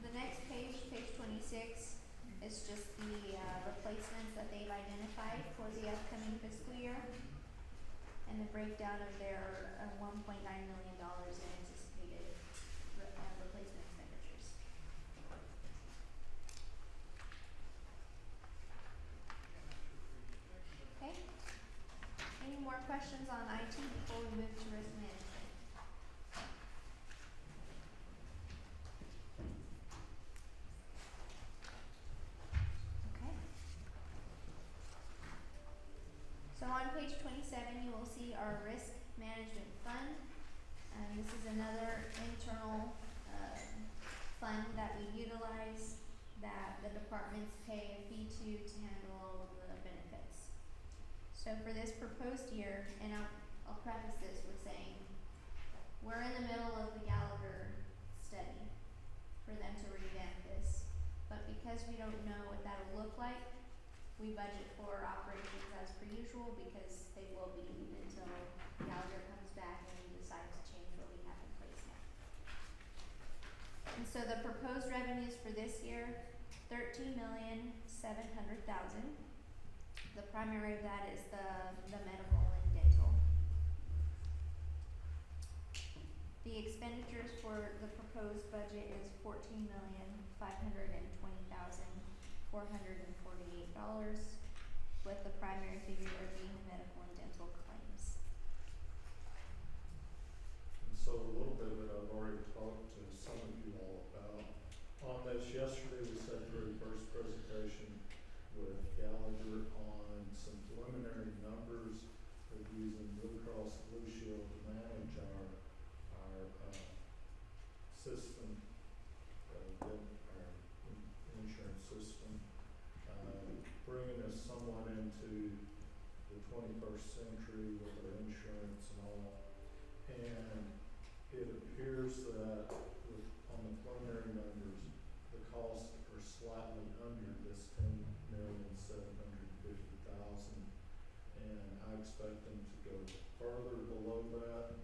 the next page, page 26, is just the replacements that they've identified for the upcoming fiscal year and the breakdown of their $1.9 million in anticipated replacement expenditures. Okay, any more questions on IT before we move to risk management? Okay. So on page 27, you will see our risk management fund. This is another internal fund that we utilize that the departments pay a fee to handle all of the benefits. So for this proposed year, and I'll preface this with saying, we're in the middle of the Gallagher study for them to revamp this, but because we don't know what that'll look like, we budget for operations as per usual because they will be until Gallagher comes back and we decide to change what we have in place now. And so the proposed revenues for this year, $13,700,000. The primary of that is the medical and dental. The expenditures for the proposed budget is $14,520,448, with the primary figure being medical and dental claims. And so a little bit of it I've already talked to some of you all about. On this, yesterday we sat through the first presentation with Gallagher on some preliminary numbers of using Blue Cross Blue Shield to manage our system, our insurance system, bringing us somewhat into the 21st century with our insurance and all. And it appears that with, on the preliminary numbers, the costs are slightly under this $10,750,000, and I expect them to go further below that.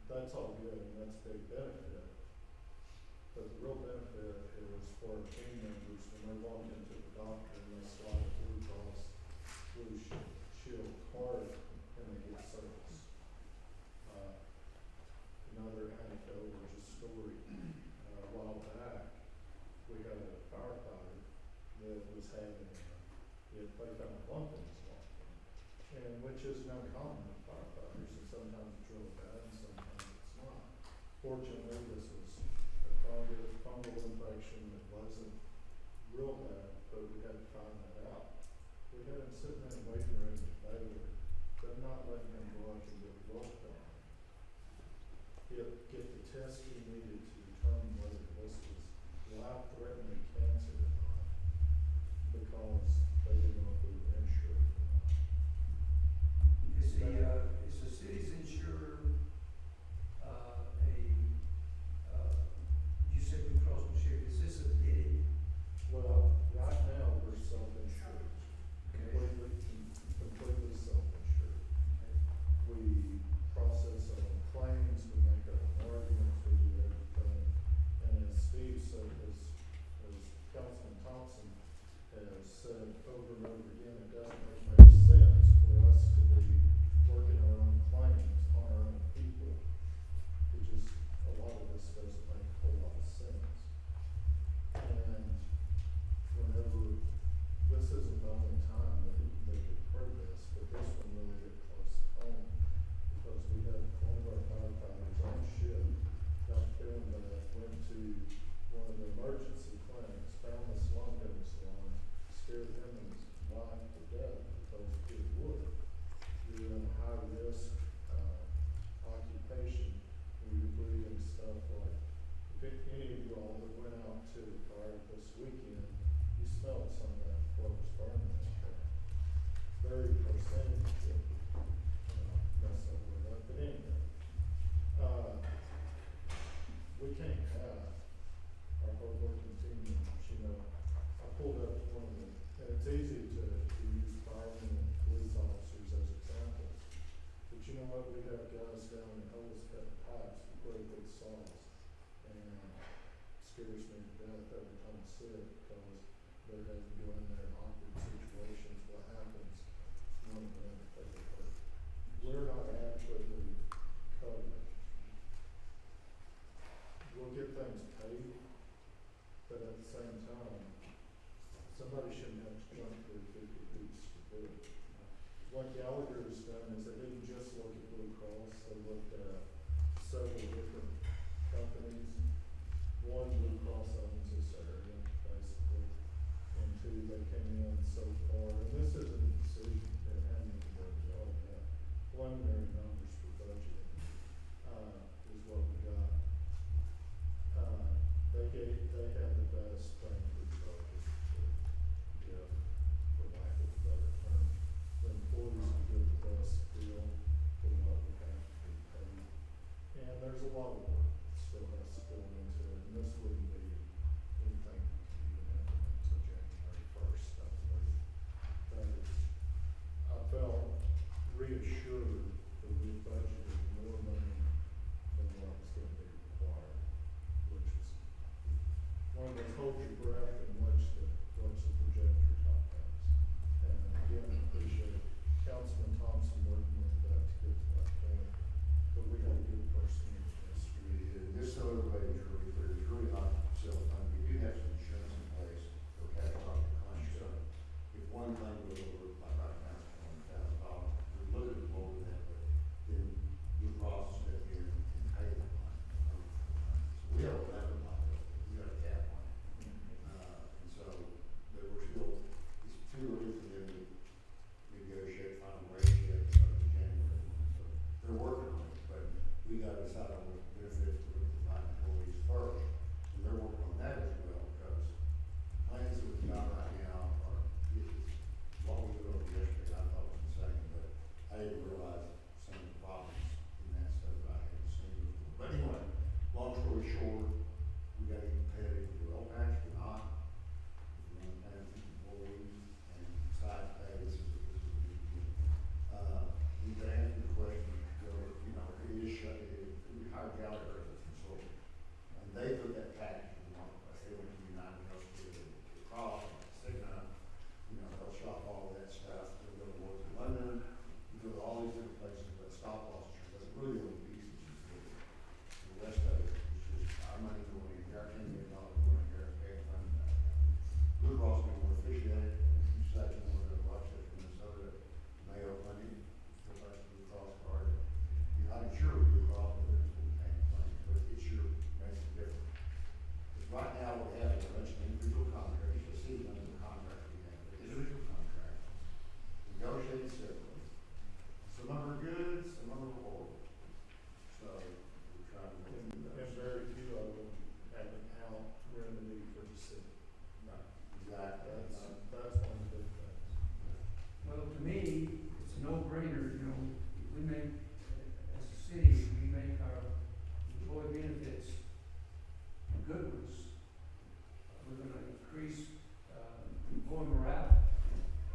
That's all good, and that's a big benefit. But the real benefit is for our team members when they walk into the doctor and they slide a Blue Cross Blue Shield card and they get service. Another anecdotal just story. A while back, we had a firefighter that was having, they found a lump in his lung, and which is uncommon with firefighters, and sometimes it's really bad and sometimes it's not. Fortunately, this was a fungal infection that wasn't real bad, but we had to find that out. We had him sitting in the waiting room at Baylor. They're not letting him go up and get work done. Get the test he needed to determine whether this was life-threatening cancer or not, because they didn't know if we were insured or not. Is the city's insurer, you said Blue Cross Blue Shield, is this admitted? Well, right now, we're self-insured, Okay. completely self-insured. We process our own claims, we make our own arguments, we do everything. And as Steve said, as Councilman Thompson has said over and over again, it doesn't make sense for us to be working our own claims on our own people. It just, a lot of this doesn't make a whole lot of sense. And whenever, this isn't the only time that they could prove this, but this one really hit close to home, because we had one of our firefighters on shift, got feeling bad, went to one of the emergency clinics, found this lump in his lung, scared him and his wife to death, because it would. You're in a high risk occupation where you're breathing stuff like, if any of you all that went out to the fire this weekend, you smelled some of that before it was burning out there. Very carcinogenic, mess that word up, but anyway. We can't have our hard-working team members, you know. I pulled up one of the, and it's easy to use firemen and police officers as examples. But you know what, we have guys down in holes cutting pipes with great big saws, and scares me to death every time I see it, because they're having to go in there in awkward situations. What happens? One of them, they get hurt. We're not adequately covered. We'll get things paid, but at the same time, somebody shouldn't have to jump through 50 hoops to do it. What Gallagher has done is they didn't just look at Blue Cross, they looked at several different companies. One, Blue Cross owns this area, basically, and two, they came in so far, and we got a good person in this. Just so everybody's really clear, it's really not self-funded. We do have some insurance in place for catastrophic claims. So if one claim goes over, like right now, it's $20,000, we're looking to lower that, but then Blue Cross will step in and pay the claim. So we have a limit liability, we got a cap on it. And so, but we're still, it's too early for them to negotiate final rate yet, starting in January. So they're working on it, but we gotta decide on what benefits we're going to provide employees first. And they're working on that as well, because plans that we've got right now are, what we went over yesterday, I thought was insane, but I didn't realize some of the problems in that stuff that I hadn't seen before. But anyway, long story short, we gotta get competitive with the oil patch, we're not. We're on plans with employees and side pay, this is a big deal. To answer the question, you know, it is shut, we hired Gallagher as a consultant, and they put that package in the marketplace. They went to United Healthcare, to Cross, Cigna, you know, they'll shop all of that stuff. They'll go to work in London, we go to all these different places, but stop loss insurance, that's really the only piece that's included. The rest of it is just our money going in, our $10 million going in here, and funding that. Blue Cross being more efficient at it, and you say you want to Rochester, Minnesota, Mayo funding, still has Blue Cross card. You're not insured with Blue Cross, but it's been paying claims, but it sure makes a difference. Because right now, we have a bunch of individual contracts, you'll see under the contract we have, the individual contracts, negotiated separately. Some of them are good, some of them are horrible. So, we're trying to work through And those. very few of them have an out remedy for the city. Right, exactly. That's one of the big things. Well, to me, it's a no-brainer, you know, we make, as a city, we make our employee benefits good ones. We're gonna increase, employee morale,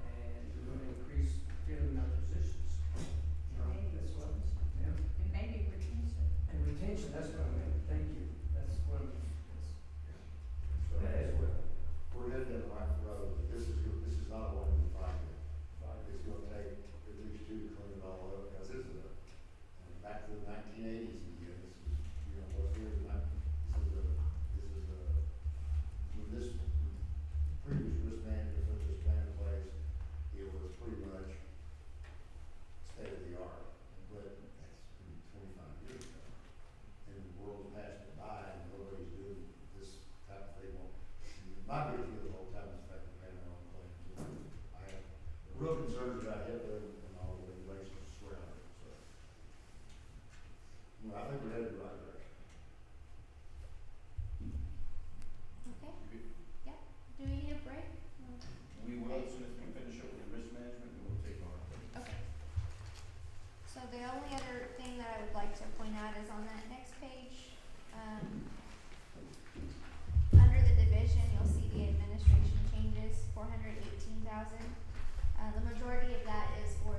and we're gonna increase filling our positions. You know, that's what, yeah, And maybe retention. and retention, that's what I meant, thank you, that's what I'm, So, that as well. we're headed down the right road, but this is not a one-year project. It's gonna take at least 2 to clean it all up, because this is back to the 1980s again. This is, you know, what's here tonight, when this previous risk manager put this plan in place, it was pretty much state of the art, but that's been 25 years ago. And the world's passed it by, and nobody's doing this type of thing. My big deal the whole time is the fact that we're paying our own claims. I have real concerns about HIPAA and all the regulations surrounding it, so. Well, I think we're headed in the right direction. Okay, yeah, do we need a break? No. We will, as soon as we finish up with the risk management, we will take our. Okay. So the only other thing that I would like to point out is on that next page, under the division, you'll see the administration changes, $418,000. The majority of that is for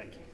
Thank you.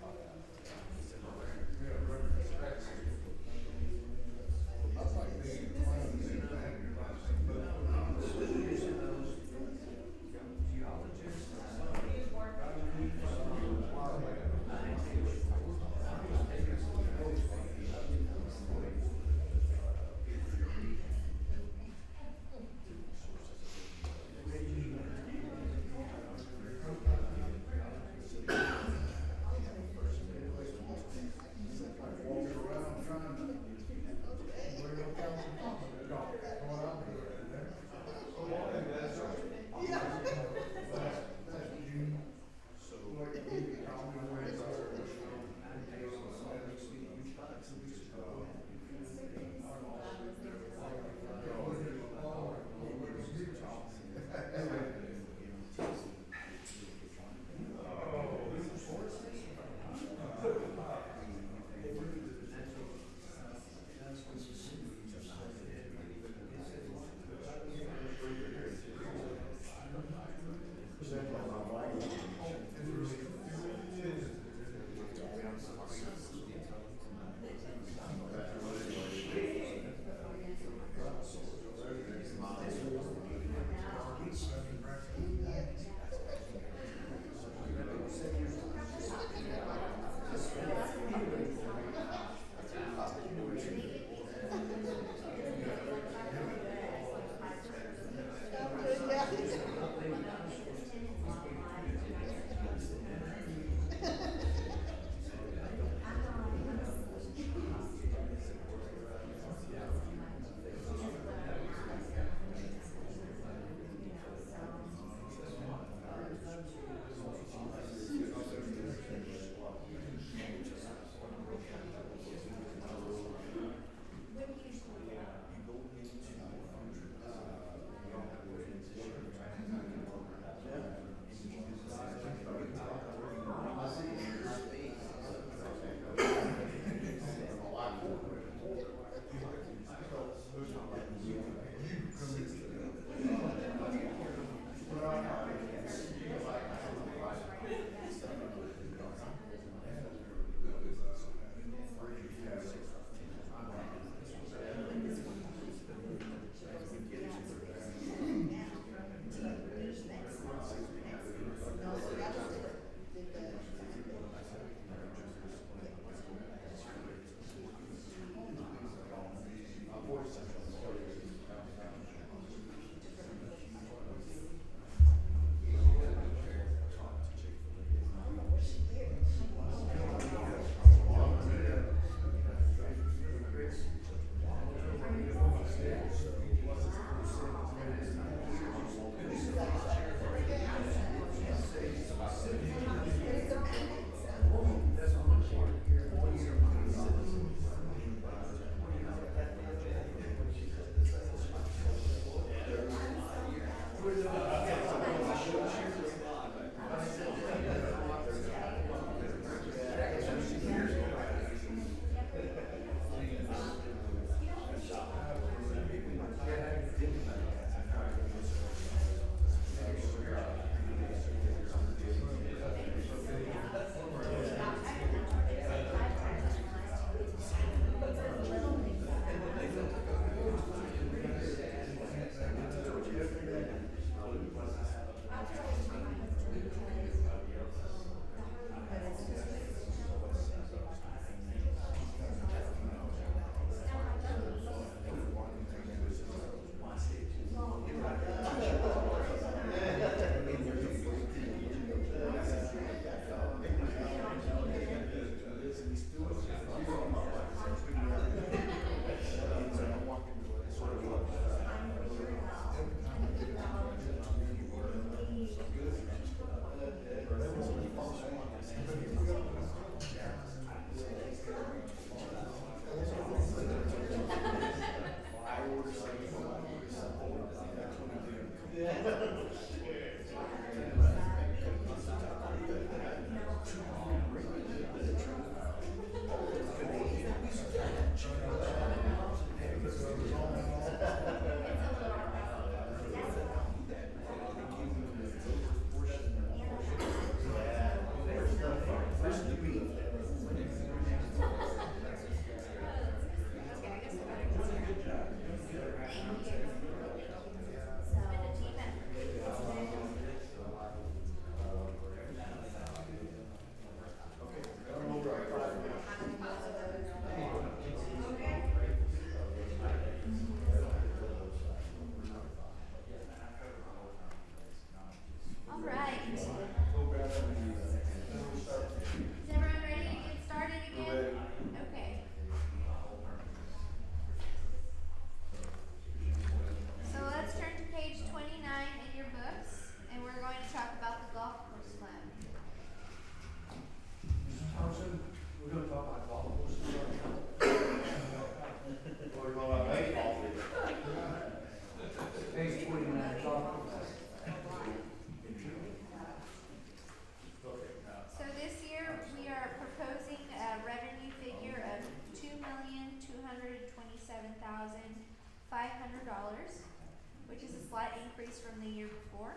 which is a slight increase from the year before.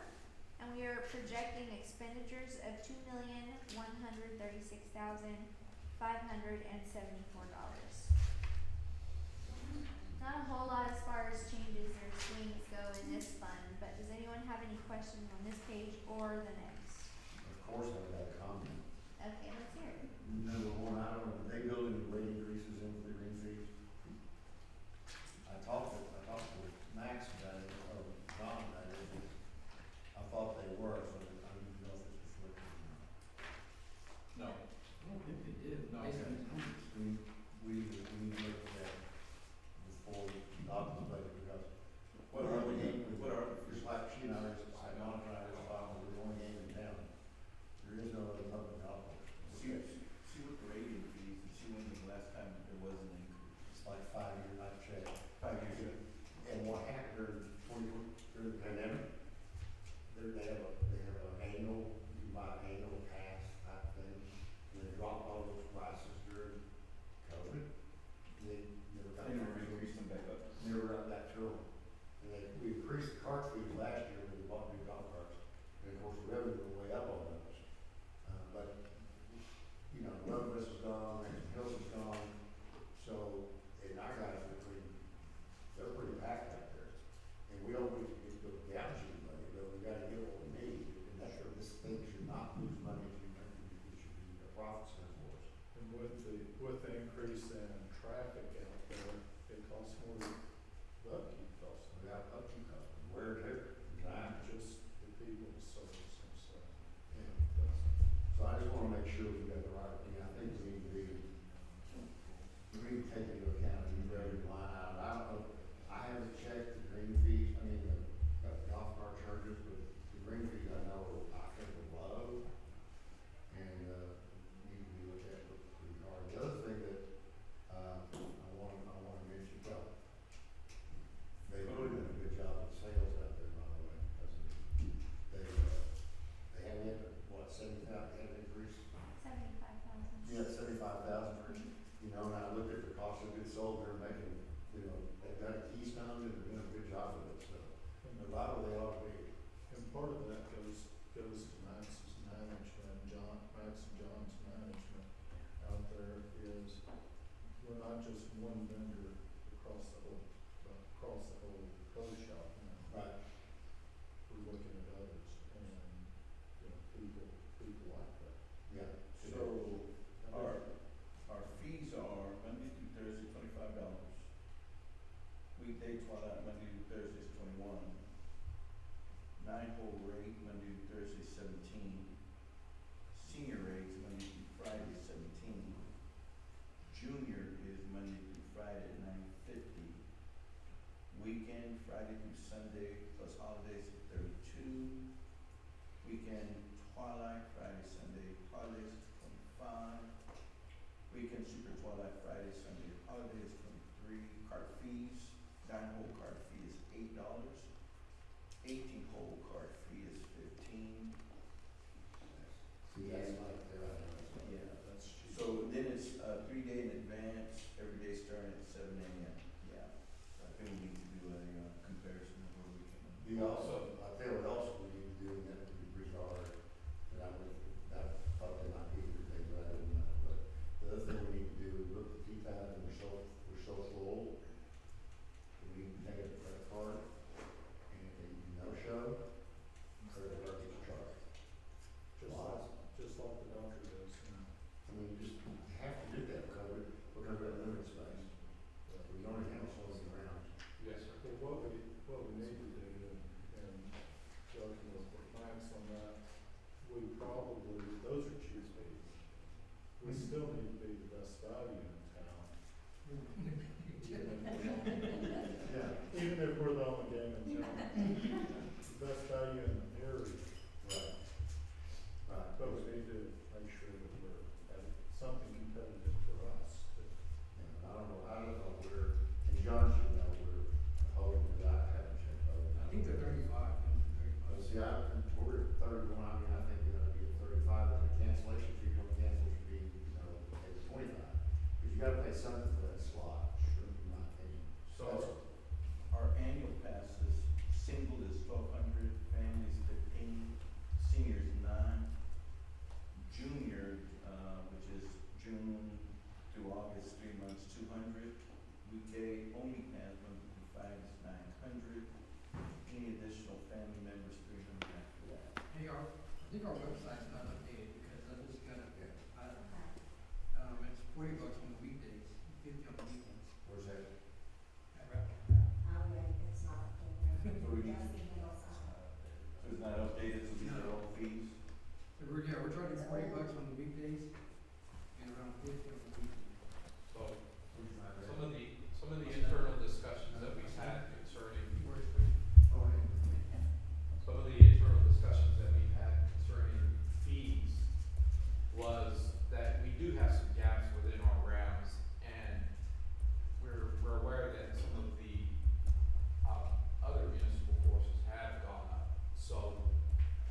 And we are projecting expenditures of $2,136,574. Not a whole lot as far as changes or swings go in this fund, but does anyone have any questions on this page or the next? Of course, I've got a comment. Okay, let's hear it. Number one, I don't know, did they build any rate increases into the green fees? I talked with Max about it, or John about it, and I thought they were, so I didn't know if it's reflected or not. No. I don't think they did. No. Based on the numbers. We looked at that before we adopted the budget, because what are we getting, just like she and I, I monitor this file, we're the only game in town. There is no other public outlet. See what the rate increase, and see when was the last time there was an increase. It's like 5 years, I've checked. 5 years ago. And what happened during the pandemic, they have an annual, you can buy an annual pass type thing, and they dropped all those prices during COVID. They never got. They never increased them back up. Never got back to them. And we increased the cart fees last year when we bought new golf carts, and of course the revenue went way up on those. But, you know, Loveless is gone, Hills is gone, so, and our guys are they're pretty packed out there. And we don't need to go down to anybody, but we gotta get what we need, and that's where this thing should not lose money, it should be a profit center for us. And with the increase in traffic out there, it costs more than the upkeep costs. We got upkeep costs, wear and tear, Not design. just the people service themselves. Yeah. So I just wanna make sure we got the right, I think we need to take into account the revenue line item. I don't know, I haven't checked the green fees, the golf cart charges, but the green fees I know, I think are low. And, need to be looked at pretty hard. The other thing that, I wanna mention, well, they've really done a good job of sales out there, by the way, because they had an, what, 70,000, had an increase? 75,000. Yeah, 75,000. You know, and I looked at the cost of goods sold, they're making, you know, they've got a keystone and they're doing a good job with it, so. A lot of they ought to be. And part of that goes to Max's management, Max and John's management out there is, we're not just one vendor across the whole clothes shop now. Right. We're looking at others and, you know, people like that. Yeah. So, our fees are Monday through Thursday, $25. Weekday twilight, Monday through Thursday is 21. 9-hole rate, Monday through Thursday, 17. Senior rates, Monday through Friday, 17. Junior is Monday through Friday at $9.50. Weekend, Friday through Sunday plus holidays at 32. Weekend twilight, Friday, Sunday, holidays 25. Weekend super twilight, Friday, Sunday, holidays 23. Cart fees, 9-hole cart fee is $8. 18-hole cart fee is $15. See, that's like, Yeah. That's cheap. So then it's 3 day in advance, every day starting at 7 a.m. Yeah. So I think we need to do a comparison of where we can. we also, I tell you what else we need to do, and that would be pretty hard, and that probably not be the thing, but I don't know, but the other thing we need to do is look at the T-pad, and we're so full. We need to take a credit card, and if you no show, credit card gets charged. Just like the doctor does, you know. I mean, you just have to do that because we have limited space. We only have so many rounds. Yes, sir. Well, what we need to do, and joking with Max on that, those are cheap fees. We still need to be the best value in town. Yeah. Even if we're the only game in town. The best value in the area. Right. Right. But we need to make sure that we're at something competitive for us. Yeah, I don't know where, and John should know where holding is, I haven't checked holding. I think they're 35. See, we're at 31, I mean, I think we ought to be at 35, and the cancellation fee, should be, at 25. Because you gotta pay something for that slot, in my opinion. So, 75 is 900. Any additional family members, 300 after that. Hey, I think our website's not updated because I just got it, Yeah. it's $40 on the weekdays, 50 on the weekends. Where's that? It's not updated. So we need, Just the middle so side. it's not updated, so these are all fees? So we're charging $40 on the weekdays and around 50 on the weekends. So, some of the internal discussions that we've had concerning, Oh, some of the internal discussions that we've had concerning fees was that we do have some gaps within our rounds, and we're aware that some of the, other municipal courses have gone up. So,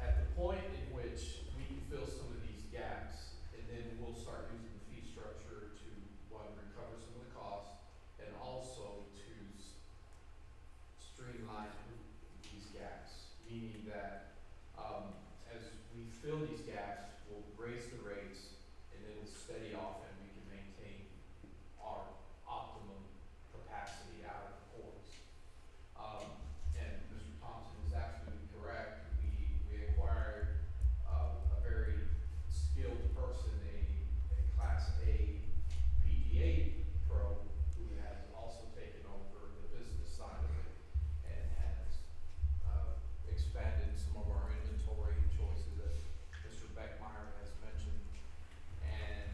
at the point in which we can fill some of these gaps, and then we'll start using the fee structure to, one, recover some of the costs, and also to streamline these gaps, meaning that, as we fill these gaps, we'll raise the rates, and it'll steady off, and we can maintain our optimum capacity out of the courts. And Mr. Thompson is absolutely correct. We acquired, a very skilled person, a Class A PGA pro, who has also taken over the business side of it and has, expanded some of our inventory choices, as Mr. Beckmeyer has mentioned, and,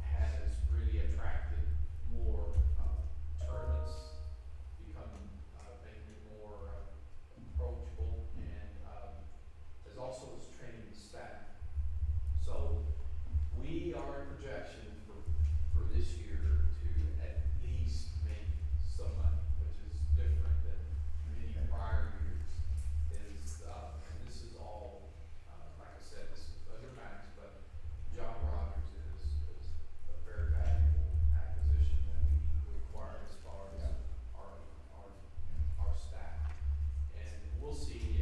has really attracted more, tournaments, become, making it more, approachable, and, as also as training the staff. So, we are in projection for this year to at least make some money, which is different than many prior years. And this is all, like I said, this is under max, but John Rogers is a very valuable acquisition that we acquired as far as our staff. And we'll see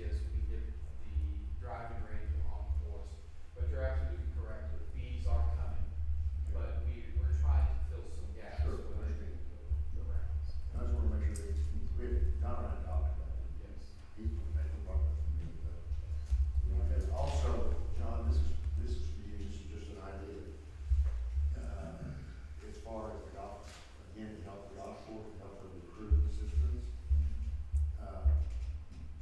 as we get the driving range on course. But you're absolutely correct, the fees are coming, but we're trying to fill some gaps Sure, within understand. the rounds. I just wanna make sure John and I talked about it. Yes. He's gonna make a part of it, but, and also, John, this is for you, this is just an idea. As far as the golf, again, to help the golf course, to help them recruit assistants.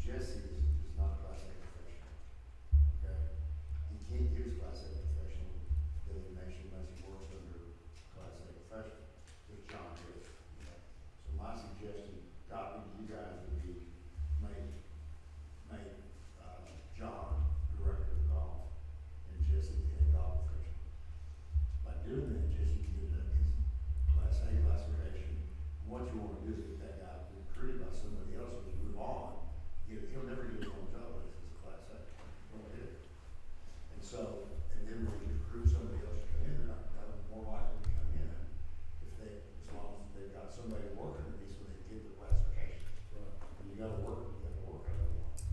Jesse is not a Class A professional, okay? He can't get his Class A professional designation unless he works under Class A professional, which John is. So my suggestion, copy to you guys would be, make John director of golf and Jesse the head golf official. By doing that, Jesse can get his Class A classification. What you wanna do is get that guy recruited by somebody else as you move on. He'll never get his own job list as a Class A. Well, it is. And so, and then when you recruit somebody else to come in, they're not more likely to come in as long as they've got somebody working with these, so they get the classification. Right. And you gotta work on it.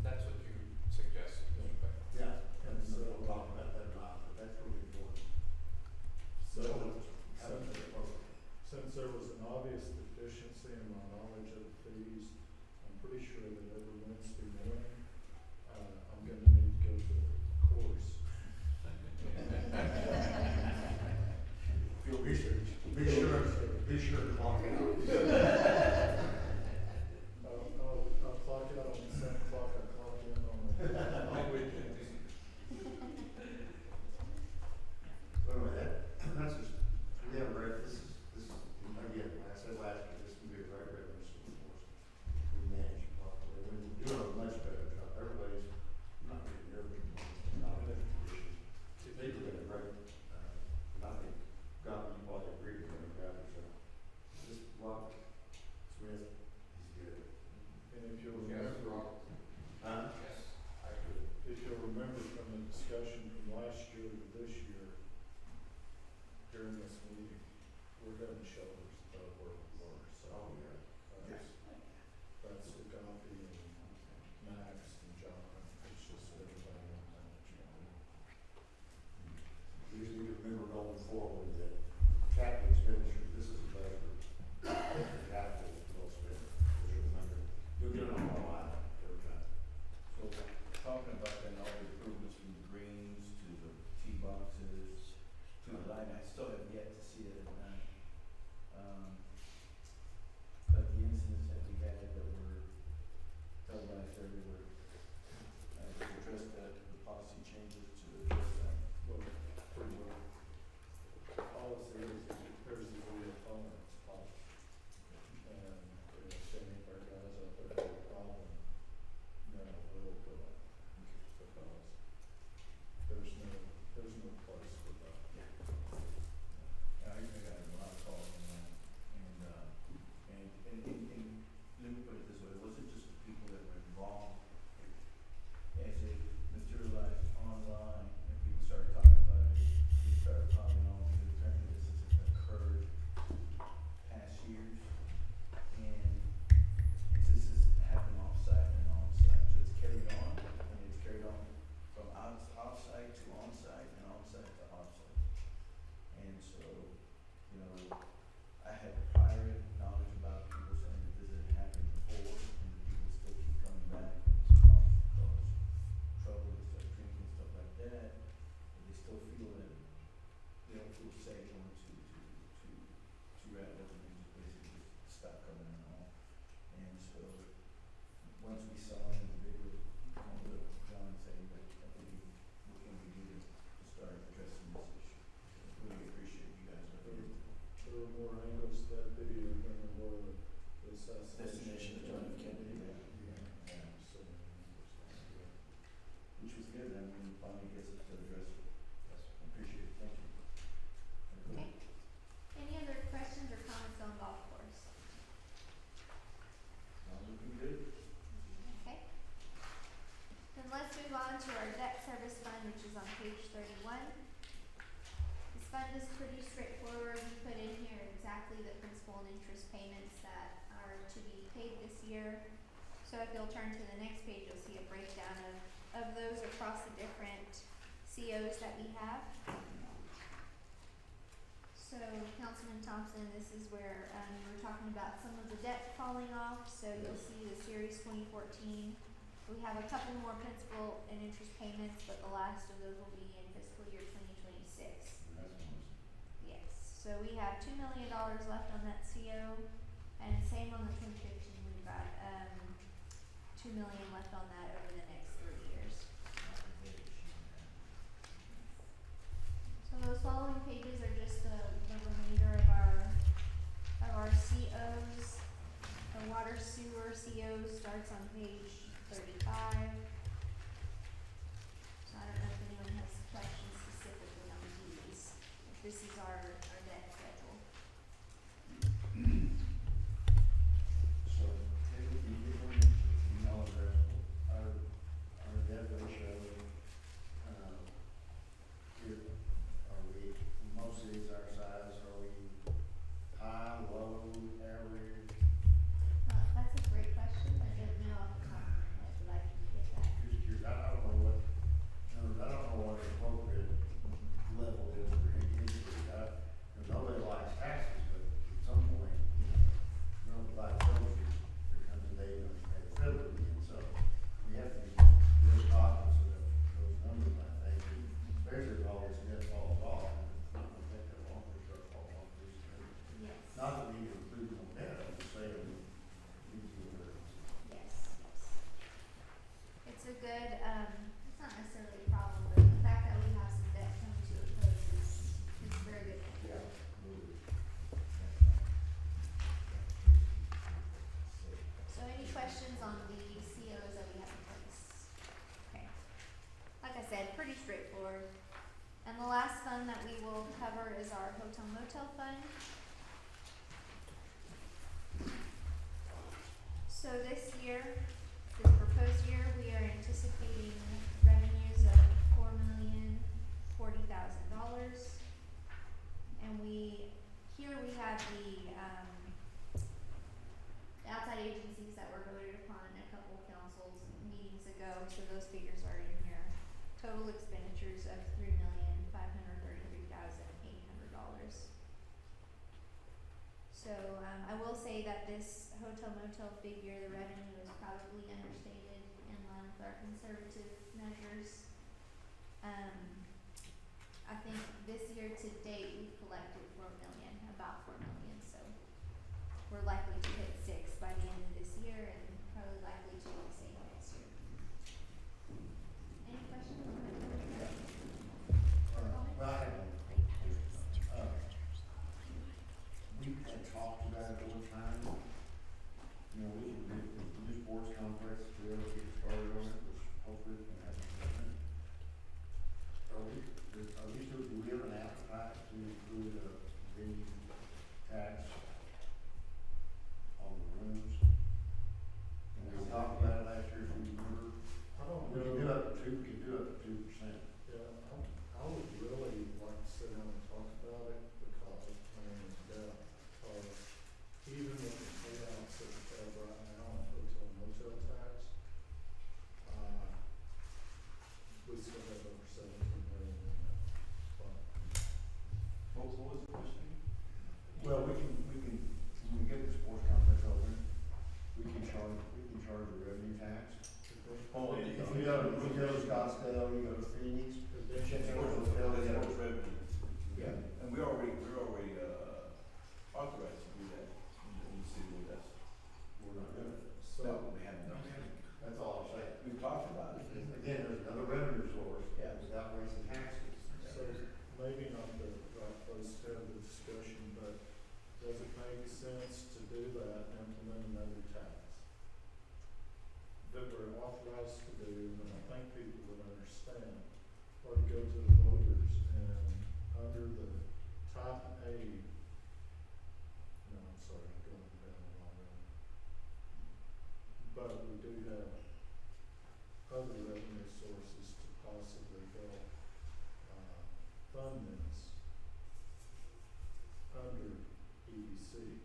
That's what you suggested, Mr. Beck. Yeah, and so we'll talk about that now, but that's really important. So, Have a better program. since there was an obvious deficiency in my knowledge of the fees, I'm pretty sure that every Wednesday morning, I'm gonna need to go to the course. You'll be sure to clock it out. I'll clock it out on the same clock I clock in on weekends. So anyway, that's just, we have a great, this is, again, like I said last year, this can be a great revenue source for us. We manage it properly, we're doing a much better job, everybody's not getting everything, not in every condition. They did a great, I think, God, you probably agree with me, rather, so. Just Robert Smith, he's good. And if you'll Yes, remember, Robert. Yes, I agree. if you'll remember from the discussion from last year to this year, during this meeting, we're head and shoulders above where we were, so. Oh, yeah. That's the copy and Max and John, it's just everybody on that. We just need to remember going forward that capital expenditure, this is a budget. We have So if you'll turn to the next page, you'll see a breakdown of those across the different COs that we have. So Councilman Thompson, this is where, we're talking about some of the debt falling off, so you'll see the Series 2014. We have a couple more principal and interest payments, but the last of those will be in fiscal year 2026. That's one. Yes, so we have $2 million left on that CO, and same on the 2015, we've got, 2 million left on that over the next 3 years. So those following pages are just the remainder of our COs. The water sewer CO starts on page 35. So I don't know if anyone has questions specifically on these. This is our debt schedule. So, Taylor, can you get one, you know, our debt ratio, here, are we, most of these our size, are we high, low, average? That's a great question. I don't know off the top of my head, but I can get that. Just curious, I don't know what, I don't know what the appropriate level is for any industry. Cause nobody likes taxes, but at some point, you know, you don't provide services, there comes a day when they fill it again, so we have to be real cognizant of those numbers, I think, and especially if all this debt falls off, and it's not gonna take that long for it to start falling off this year. Yes. Not that we need to include no debt, I'm just saying, we need to, Yes. It's a good, it's not necessarily a problem, but the fact that we have some debt coming to a close is a very good thing. yeah, So any questions on the COs that we have in place? Okay. Like I said, pretty straightforward. And the last fund that we will cover is our hotel motel fund. So this year, this proposed year, we are anticipating revenues of $4,040,000. And here we have the outside agencies that were voted upon a couple council meetings ago, so those figures are in here. Total expenditures of $3,533,800. So, I will say that this hotel motel figure, the revenue is probably understated in line with our conservative measures. I think this year to date, we've collected about 4 million, so we're likely to hit 6 by the end of this year and probably likely to do the same next year. Any questions on that? well, I have one. We had talked about it over time, you know, we can do the sports complex, we ever get started on it, which hopefully can happen soon. Do we have an appetite to include a venue tax on the rooms? And we talked about it last year, if you remember, I don't we know. can do up to 2%. Yeah, I would really like to sit down and talk about it because, even with the payouts that we have right now on hotel and motel tax, we still have over 17 million in that fund. What was the question? Well, we can, when we get the sports complex open, we can charge a revenue tax. Oh, If you go to Scottsdale, you go to Phoenix, check out a hotel, you know. Yeah. And we're already authorized to do that in the city of Odessa. We're not doing it. So, We haven't done it. That's all I'm saying. We've talked about it. Again, there's another revenue source, Yeah. without raising taxes. so maybe not the right place to have the discussion, but does it make sense to do that and implement another tax? That we're authorized to do, and I think people would understand, or to go to the voters and under the top A, no, I'm sorry, I'm going down the wrong road. But we do have other revenue sources to possibly help, fund this under EDC.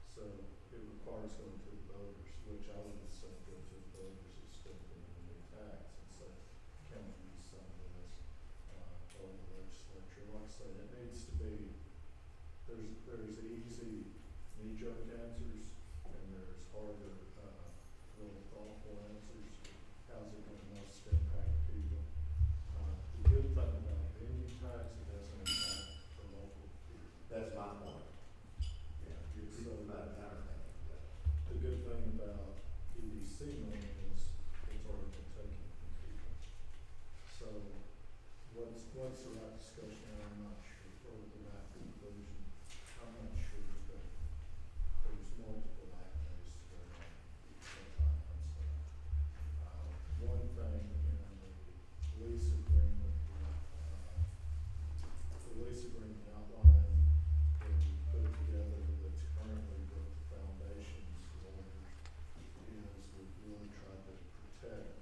So it requires going to the voters, which I would assume voters have stepped in the new tax and said, can we use some of this, over the legislature? Like I said, it needs to be, there's easy knee-jerk answers, and there's harder, really thoughtful answers. How's it gonna most impact people? The good thing about the Indian tax, it doesn't impact the local people. That's my point. Yeah, you're So- about counterpart. The good thing about EDC money is it's already been taken from people. So what's the right discussion, I'm not sure, or the right conclusion, I'm not sure, but there's multiple avenues to go down to finance that. One thing in the lease agreement, the lease agreement outline that we put together that's currently with the foundation's lawyers is we've really tried to protect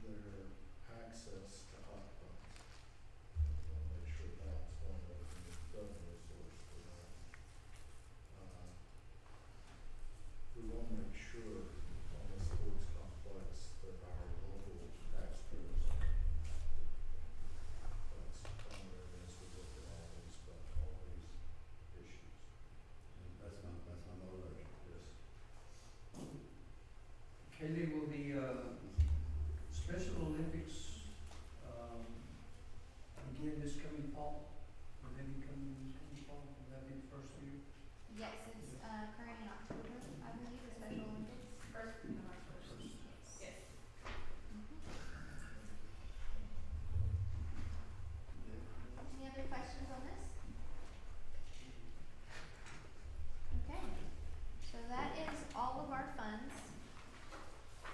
their access to hot funds. And we wanna make sure that's one of the revenue source for that. We wanna make sure on the sports complex that our local taxpayers aren't impacted. That's primary as we look at all these issues. That's my motivation. Yes. Kaylee, will the, Special Olympics, begin this coming fall? Will they be coming this coming fall? Will that be the first year? Yes, it's, occurring in October, I believe, the Special Olympics. First, November first. Yes. Any other questions on this? Okay, so that is all of our funds.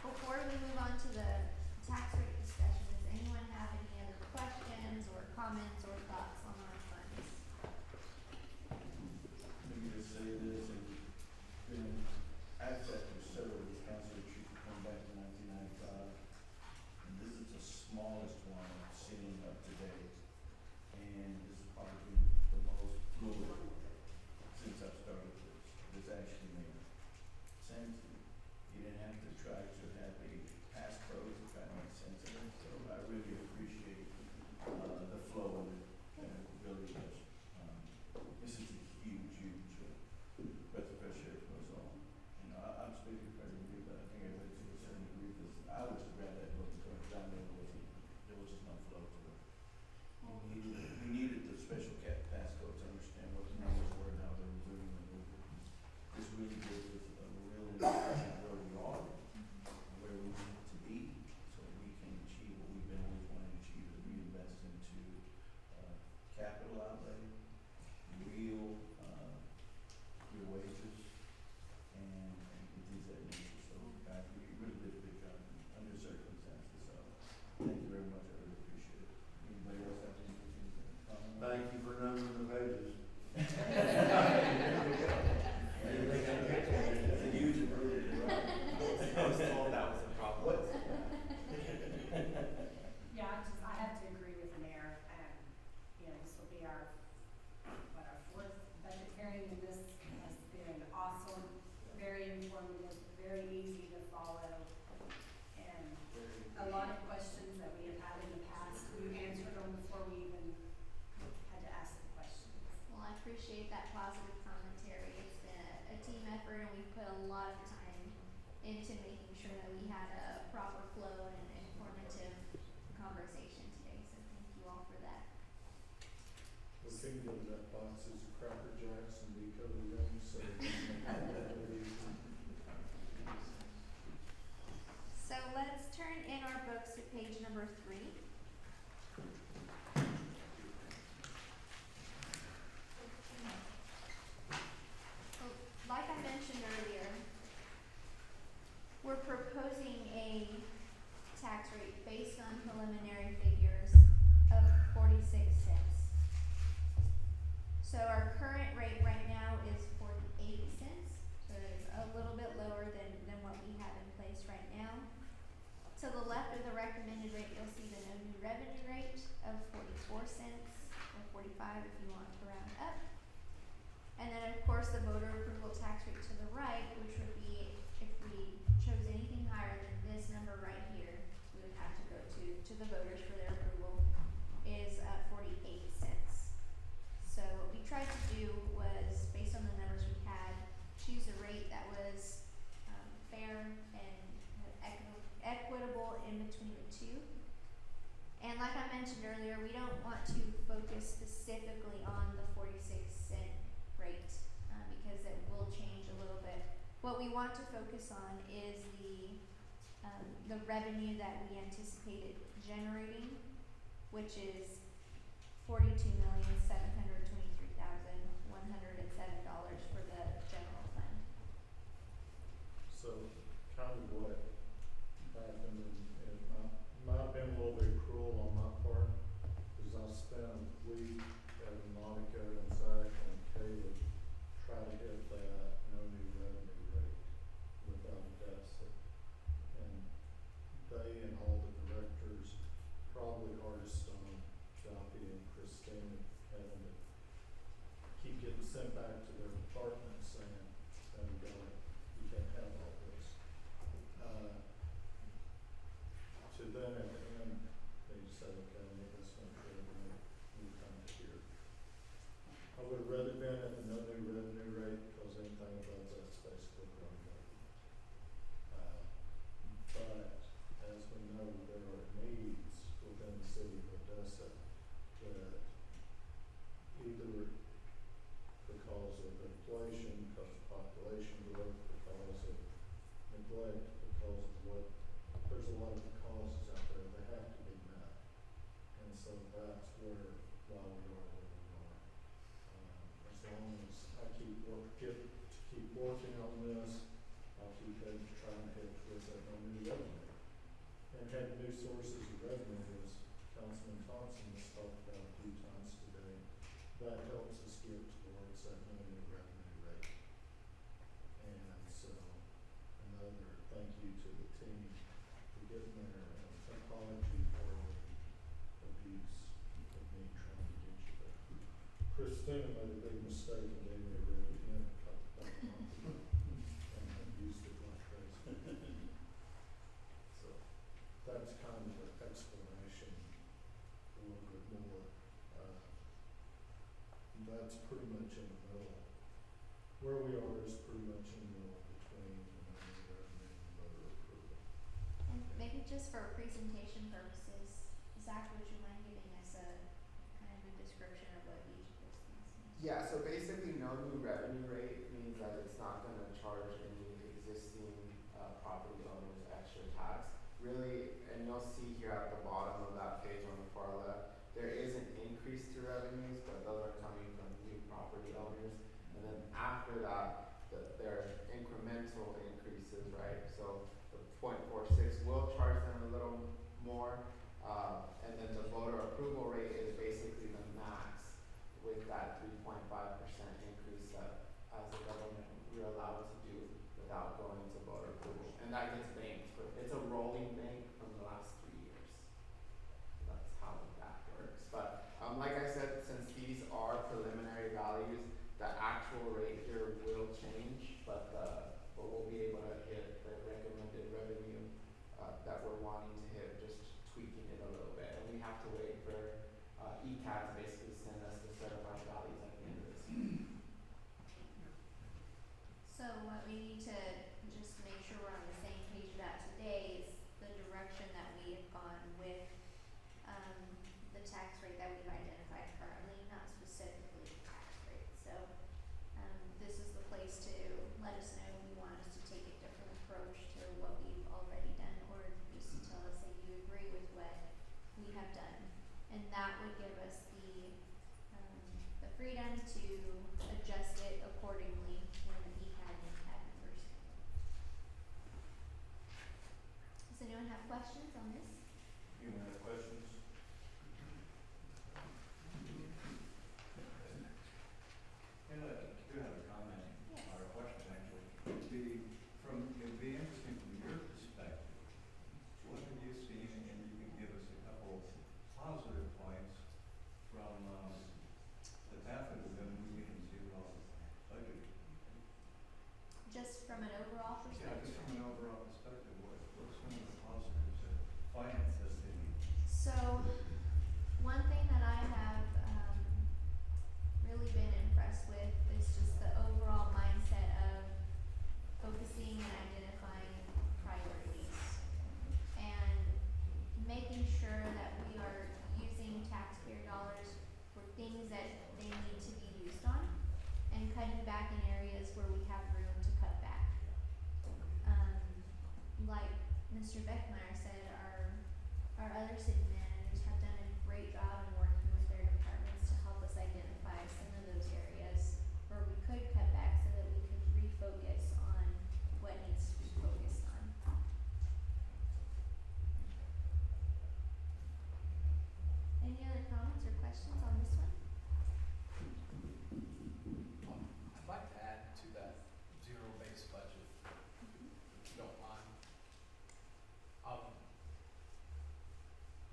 Before we move on to the tax rate discussion, does anyone have any other questions or comments or thoughts on our funds? Let me just say this, and been access to several of these council retreats going back to 1995, and this is the smallest one I've seen up to date, and this has probably been the most fluid since I've started this. This actually made sense. You didn't have to try to have a passcode to try to make sense of it, so I really appreciate the flow of it, and it really does. This is a huge breath of fresh air for us all. You know, I'm speaking for everybody, but I think everybody to a certain degree, because I was glad that book because I know there was just no flow to it. We needed the special passcode to understand what the numbers were and how they were moving and moving. This really gives us a real indication of where we are, and where we need to be, so we can achieve what we've been always wanting to achieve, is reinvest into capital outlay, real wages, and things that nature. So guys, we really did a good job under circumstances, so thank you very much, I really appreciate it. Anybody else have anything to comment? Thank you for numbering the pages. It's a huge improvement, right? I was told that was a problem. What? Yeah, I have to agree with the mayor, and, this will be our fourth budget hearing, and this has been awesome, very informative, very easy to follow, and a lot of questions that we have had in the past, we answered them before we even had to ask the questions. Well, I appreciate that positive commentary. It's been a team effort, and we've put a lot of time into making sure that we had a proper flow and an informative conversation today, so thank you all for that. We can go to that boxes of Cracker Jacks and decoded them, so. So let's turn in our books to page number 3. So, like I mentioned earlier, we're proposing a tax rate based on preliminary figures of 46 cents. So our current rate right now is 48 cents, so mentioned earlier, we don't want to focus specifically on the 46-cent rate, because it will change a little bit. What we want to focus on is the revenue that we anticipated generating, which is $42,723,107 for the general fund. So kind of what happened, and it might have been a little bit cruel on my part, is I spent a week having Monica and Zach and Caleb try to hit that no new revenue rate without a deficit. And they and all the directors, probably hardest on Joppy and Christine, having to keep getting sent back to their department saying, no, you can't have all this. To then at the end, they said, okay, that's not good, we come to here. I would have rather been at the no new revenue rate, because anything above that's basically growing rate. But as we know, there are needs within the city of Odessa that either because of inflation, because of population growth, because of neglect, because of what, there's a lot of causes out there that have to be met. And so that's why we are where we are. As long as I keep working on this, I'll keep trying to hit with that new revenue. And have new sources of revenue, as Councilman Thompson has talked about a few times today, that helps us get towards that new revenue rate. And so, another thank you to the team for getting there, and apology for the abuse of me trying to get you there. Christina made a big mistake and gave me a red pen, cut the back off, and I used it like crazy. So, that's kind of an explanation, a little bit more. That's pretty much in the middle. Where we are is pretty much in the middle between the money revenue and voter approval. And maybe just for presentation purposes, Zach, would you mind giving us a kind of a description of what each of those things means? Yeah, so basically no new revenue rate means that it's not gonna charge any existing property owners extra tax. Really, and you'll see here at the bottom of that page on the far left, there is an increase to revenues, but those are coming from new property owners. And then after that, there are incremental increases, right? So the 0.46 will charge them a little more, and then the voter approval rate is basically the max with that 3.5% increase that as a government we're allowed to do without going to voter approval. And that gets banked, it's a rolling bank from the last 3 years. That's how that works. But like I said, since these are preliminary values, the actual rate here will change, but we'll be able to hit the recommended revenue that we're wanting to hit, just tweaking it a little bit. And we have to wait for ECAT to basically send us the certified values at the end of this year. So what we need to just make sure we're on the same page about today is the direction that we have gone with the tax rate that we've identified currently, not specifically the tax rate. So this is the place to let us know if you want us to take a different approach to what we've already done, or just to tell us that you agree with what we have done. And that would give us the freedom to adjust it accordingly when the ECAD and CAD numbers. Does anyone have questions on this? Anyone have questions? And I do have a comment, Yes. or a question actually. It'd be interesting from your perspective, what have you seen, and you can give us a couple positive points from the path that we've been moving into budget. Just from an overall Yeah, perspective? just from an overall perspective, what's some of the positives that finance has been? So, one thing that I have really been impressed with is just the overall mindset of focusing and identifying priorities and making sure that we are using Mr. Beckmeyer said, our other city managers have done a great job in working with their departments to help us identify some of those areas where we could cut back so that we could refocus on what needs to be focused on. Any other comments or questions on this one? I'd like to add to that zero-based budget, if you don't mind.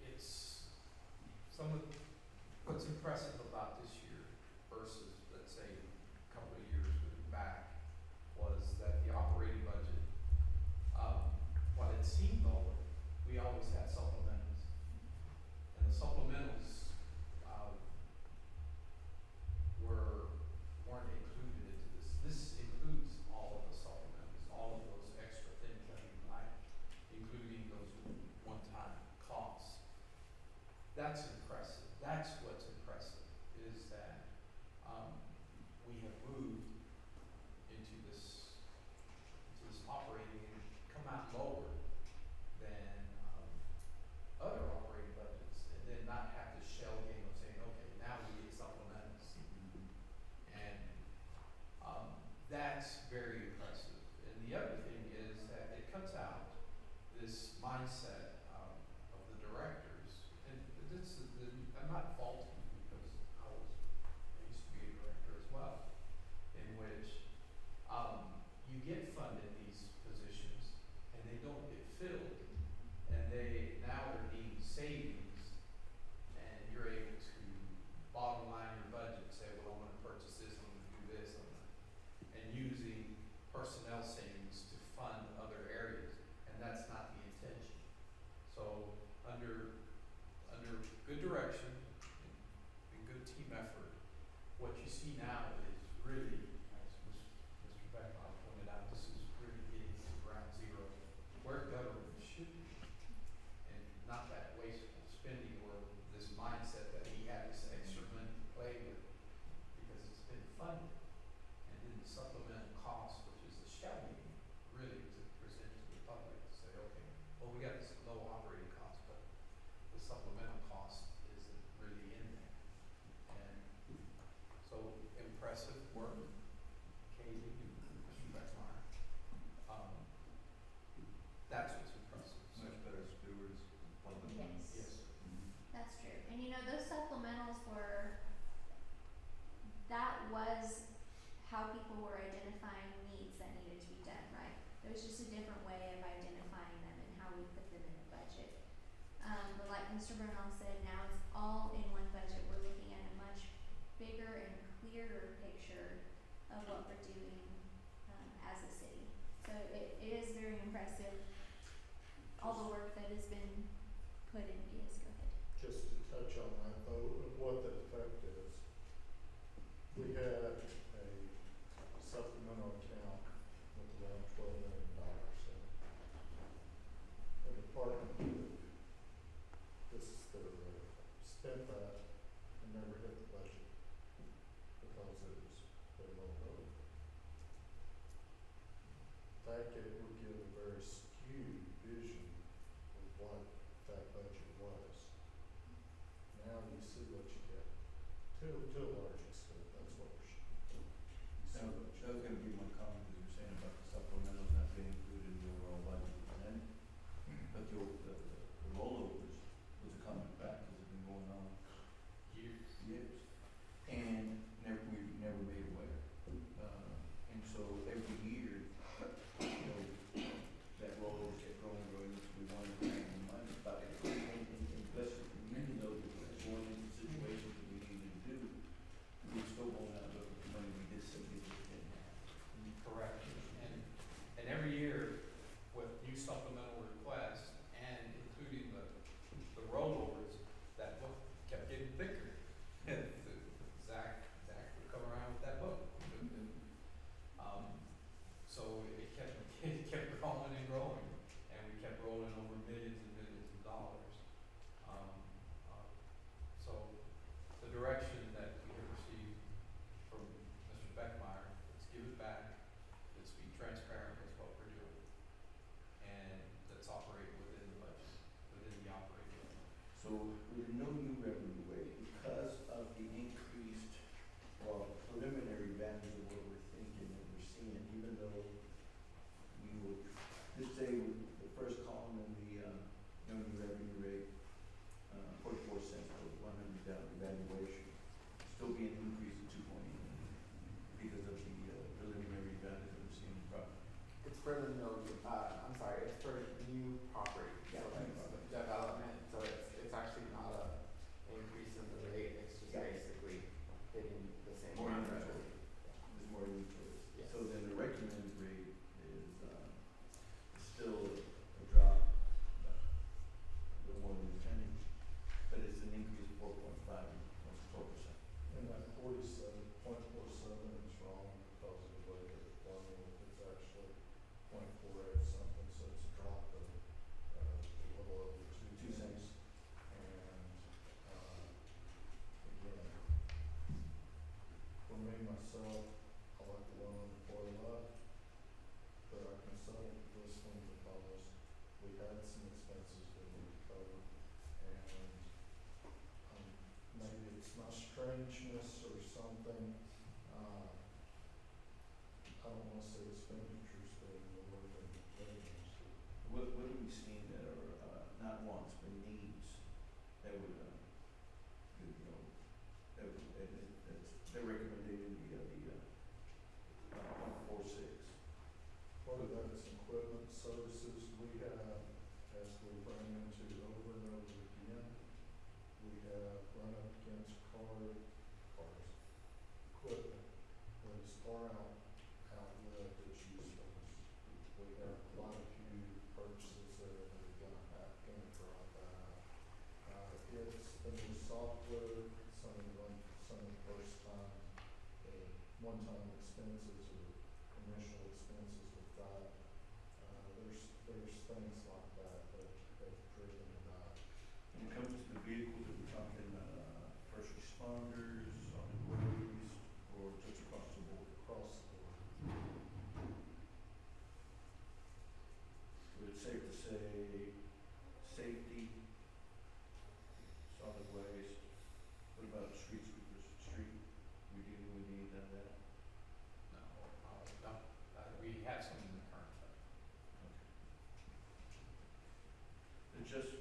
It's some of what's impressive about this year versus, let's say, a couple of years back, was that the operating budget, while it seemed lower, we always had supplementals. And the supplementals, weren't included into this. This includes all of the supplementals, all of those extra things that we like, including those one-time costs. That's impressive. That's what's impressive, is that, we have moved into this operating and come out lower than, other operating budgets, and then not have this shell game of saying, okay, now we get supplementals. And that's very impressive. And the other thing is that it cuts out this mindset of the directors. And this is I'm not faulting because I used to be a director as well, in which you get funded these positions and they don't get filled, and now they're deemed savings, and you're able to bottom line your budget and say, well, I'm gonna purchase this, I'm gonna do this, and using personnel savings to fund other areas, and that's not the intention. So under good direction and good team effort, what you see now is really, as Mr. Beckman pointed out, this is really getting to ground zero, where government should be, and not that wasteful spending or this mindset that we have this extra money to play with because it's been funded. And then the supplemental cost, which is a shell game, really to present to the public to say, okay, well, we got this low operating cost, but the supplemental cost isn't really in there. And so impressive work, Katie and Mr. Beckmeyer. That's what's impressive. So, Much better stewards of public money. Yes. yes. That's true. And those supplementals that was how people were identifying needs that needed to be done, right? It was just a different way of identifying them and how we put them in the budget. But like Mr. Bernal said, now it's all in one budget. We're looking at a much bigger and clearer picture of what we're doing, as a city. So it is very impressive, all the work that has been put in. Yes, go ahead. Just to touch on that though, of what the effect is. We had a supplemental account with around $12 million in it. The department this is their, spent that and never hit the budget because it was, they rolled over. That would give a very skewed vision of what that budget was. Now you see what you get, to a large extent, that's what we're showing. That was gonna be my comment, as you're saying about the supplementals not being included in the overall budget. And, but the rollovers was a coming back, because it's been going on years. And we never made aware. And so every year, that rollover kept growing, so we wanted to have the money, but and bless you, many of those going into situations that we needed to do, we still won't have the money we did simply just didn't have. for the no, I'm sorry, it's for new property, so Yeah, like new property. development, so it's actually not a increase in the rate, it's just Yeah. basically hitting the same. More amount. inventory. There's more inventory. Yes. So then the recommended rate is, still a drop, a little more than 10, but it's an increase of 4.5, almost 12%. And that 47.47 is wrong because of the way that the formula, it's actually 0.48 something, so it's a drop of, a little over 2 cents. And, again, for me, myself, I like the one on the foil up, but I can settle for this one because we had some expenses we need to cover. And, maybe it's my strangeness or something, I don't wanna say expenditures being more than revenues. What have we seen that are, not wants, but needs, that would, you know, they're recommending the 0.46. Part of that is equipment services we have, as we run into over and over again. We have run up against equipment that is far outlived its usefulness. We have quite a few purchases there that are gonna drop out. It's the new software, some of the first time, one-time expenses or initial expenses with that. There's things like that have driven it up. When it comes to the vehicles, are we talking, first responders, on the roads, or just across the board? Across the board. So it's safe to say safety, solid waste, what about street sweepers, we dealing with any of that? No, no, we have some in the current budget. It just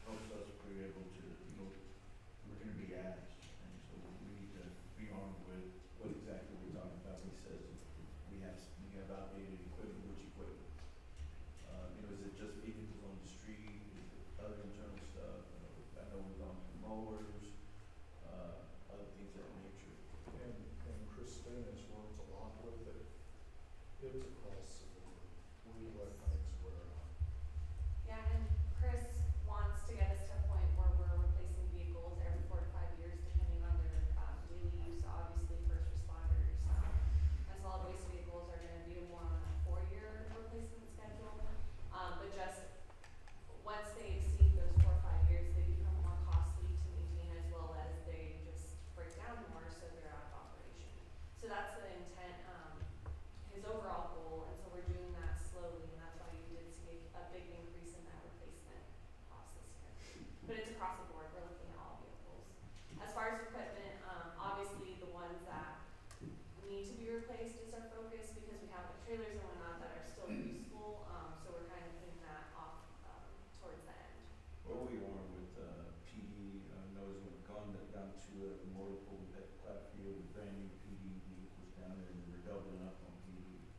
helps us be able to, you know, we're gonna be asked, and so we need to be armed with what exactly we're talking about. He says we have outdated equipment, which equipment? You know, is it just vehicles on the street, is it other internal stuff? I know we've gone through mowers, other things of that nature. And Christina's worked a lot with it. It's across the board. We let things wear out. Yeah, and Chris wants to get us to a point where we're replacing vehicles every 4 to 5 years, depending on their daily use. So obviously, first responders and solid waste vehicles are going to be more on a 4-year replacement schedule. But just once they exceed those 4 or 5 years, they become more costly to maintain, as well as they just break down more, so they're out of operation. So that's the intent, his overall goal, and so we're doing that slowly, and that's why you did see a big increase in that replacement cost this year. But it's across the board, we're looking at all vehicles. As far as equipment, obviously the ones that need to be replaced is our focus, because we have the trailers and whatnot that are still useful, so we're kind of putting that off, towards the end. Where we are with, PD, knows we've gone down to a memorial pool at Clapfield with brand new PD vehicles down there, and we're doubling up on PD.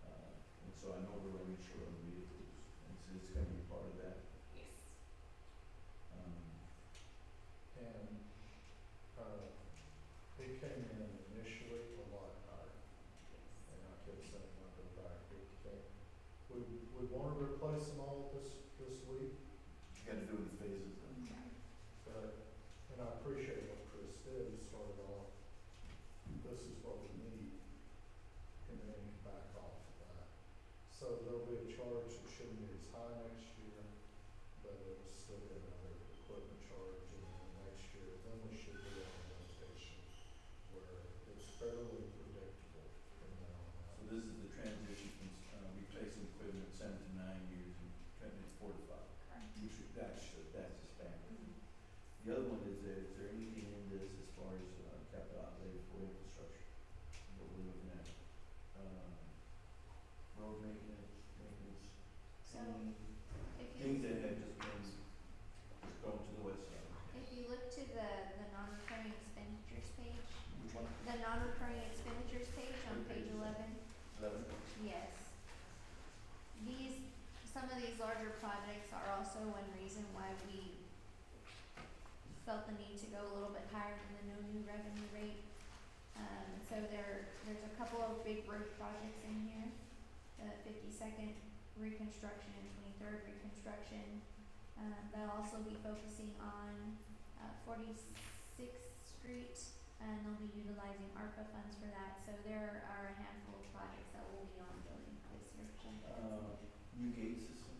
And so I know we're running short on vehicles, and so it's gonna be part of that. Yes. And, it came in initially a lot higher. And I kept saying, I'll go back, we wanna replace them all this week. You gotta do it in phases then. But, and I appreciate what Chris did, he started off, this is what we need, and then he back off of that. So there'll be a charge that shouldn't be as high next year, but it'll still be another equipment charge, and then next year, then we should be on a rotation where it's fairly predictable from now on So out. this is the transition from, replacing equipment 7 to 9 years and cutting it 4 to 5. Correct. That's the standard. Mhm. The other one is there anything in this as far as, capital outlay for infrastructure? What we're looking at, road maintenance, So, any if things you, that have just been thrown to the west side. if you look to the non-recurring expenditures page, Which one? the non-recurring expenditures page on page 11, 11? projects are also one reason why we felt the need to go a little bit higher than the no new revenue rate. So there's a couple of big road projects in here, the 52nd reconstruction and 23rd reconstruction. They'll also be focusing on 46th Street, and they'll be utilizing ARPA funds for that. So there are a handful of projects that will be ongoing this year. New gate system.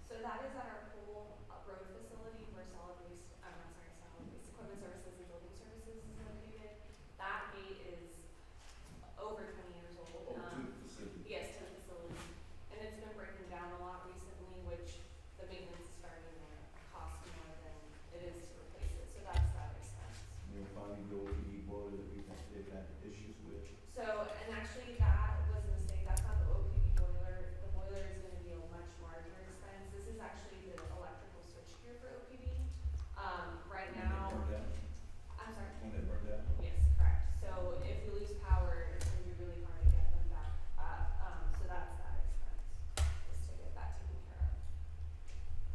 So that is at our pool road facility where solid waste, equipment services and building services is located. That gate is over 20 years old. Oh, to the facility. Yes, to the facility. And it's been breaking down a lot recently, which the maintenance is starting to cost more than it is to replace it. So that's that expense. We're finding the OPD boiler that they've had issues with. So, and actually that was a mistake. That's not the OPD boiler. The boiler is gonna be a much larger expense. This is actually the electrical switchgear for OPD. Right now, When they burned out. I'm sorry. When they burned out. Yes, correct. So if we lose power, it's gonna be really hard to get them back up. So that's that expense, is to get that taken care of.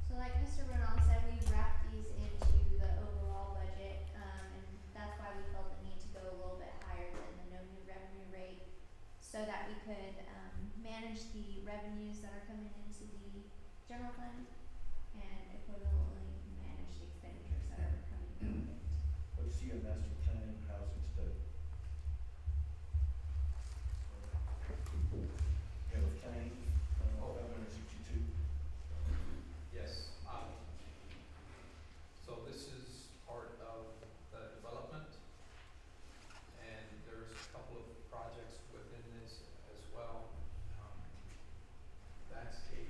So like Mr. Brunel said, we wrapped these into the overall budget, and that's why we felt the need to go a little bit higher than the no new revenue rate, so that we could, manage the revenues that are coming into the general fund and equivalently manage the expenditures that are coming in. What's your master plan housing study? You have a claim, 562. Yes, so this is part of the development, and there's a couple of projects within this as well. That's a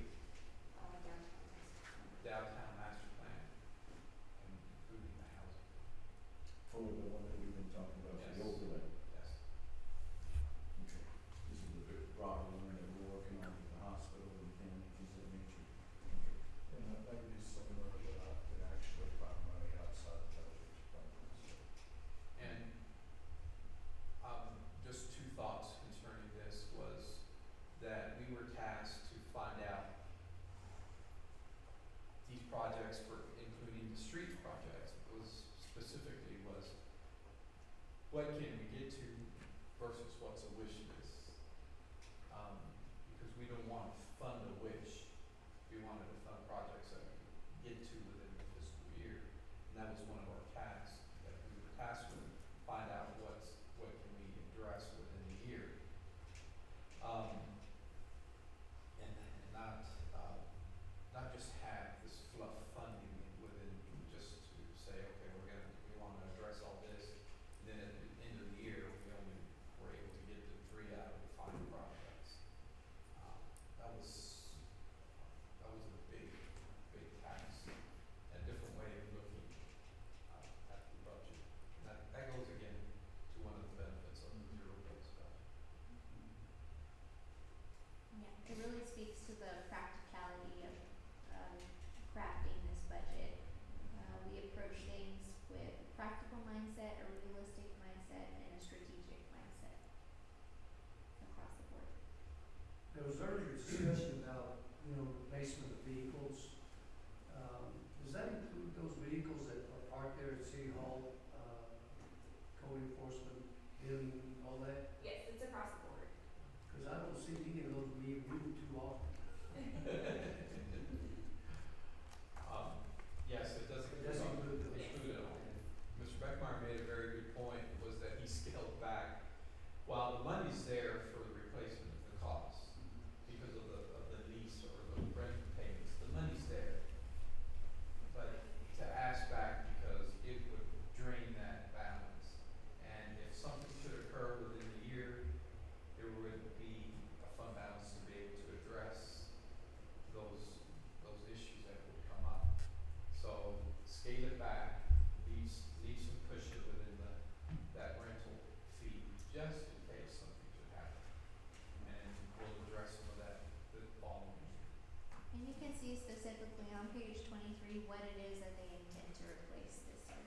downtown master plan, including the housing. For the one that we've been talking about, Yes. the overlay. Yes. Okay. This is a bit broader one that we're working on with the hospital and things of that nature. Okay. And that may be similar, but I could actually find money outside the budget to fund this. And, just two thoughts concerning this was that we were tasked to find out these projects for, including the street projects, specifically was what can we get to versus what's a wish list? Because we don't want to fund a wish, we wanted to fund projects that we could get to within the fiscal year. And that was one of our tasks, that we were tasked with, find out what can we address within the year. And not just have this fluff funding within, just to say, okay, we wanna address all this, and then at the end of the year, we only were able to get to 3 out of the 5 projects. That was a big task, a different way of looking, at the budget. And that goes again to one of the benefits of the zero-based budget. Yeah, it really speaks to the practicality of, crafting this budget. We approach things with a practical mindset, a realistic mindset, and a strategic mindset across the board. There was earlier discussion about, replacement of vehicles. Does that include those vehicles that are parked there at City Hall, code enforcement, building, all that? Yes, it's across the board. Cause I don't see any of those being used too often. Yes, it does It does include those. include it all. Mr. Beckmeyer made a very good point, was that he scaled back. While the money's there for the replacement of the costs, because of the lease or the rent payments, the money's there. But to ask back because it would drain that balance. And if something should occur within the year, there would be a fund balance to be able to address those issues that would come up. So scale it back, leave some cushion within that rental fee, just in case something should happen. And we'll address some of that the following year. And you can see specifically on page 23 what it is that they intend to replace this year.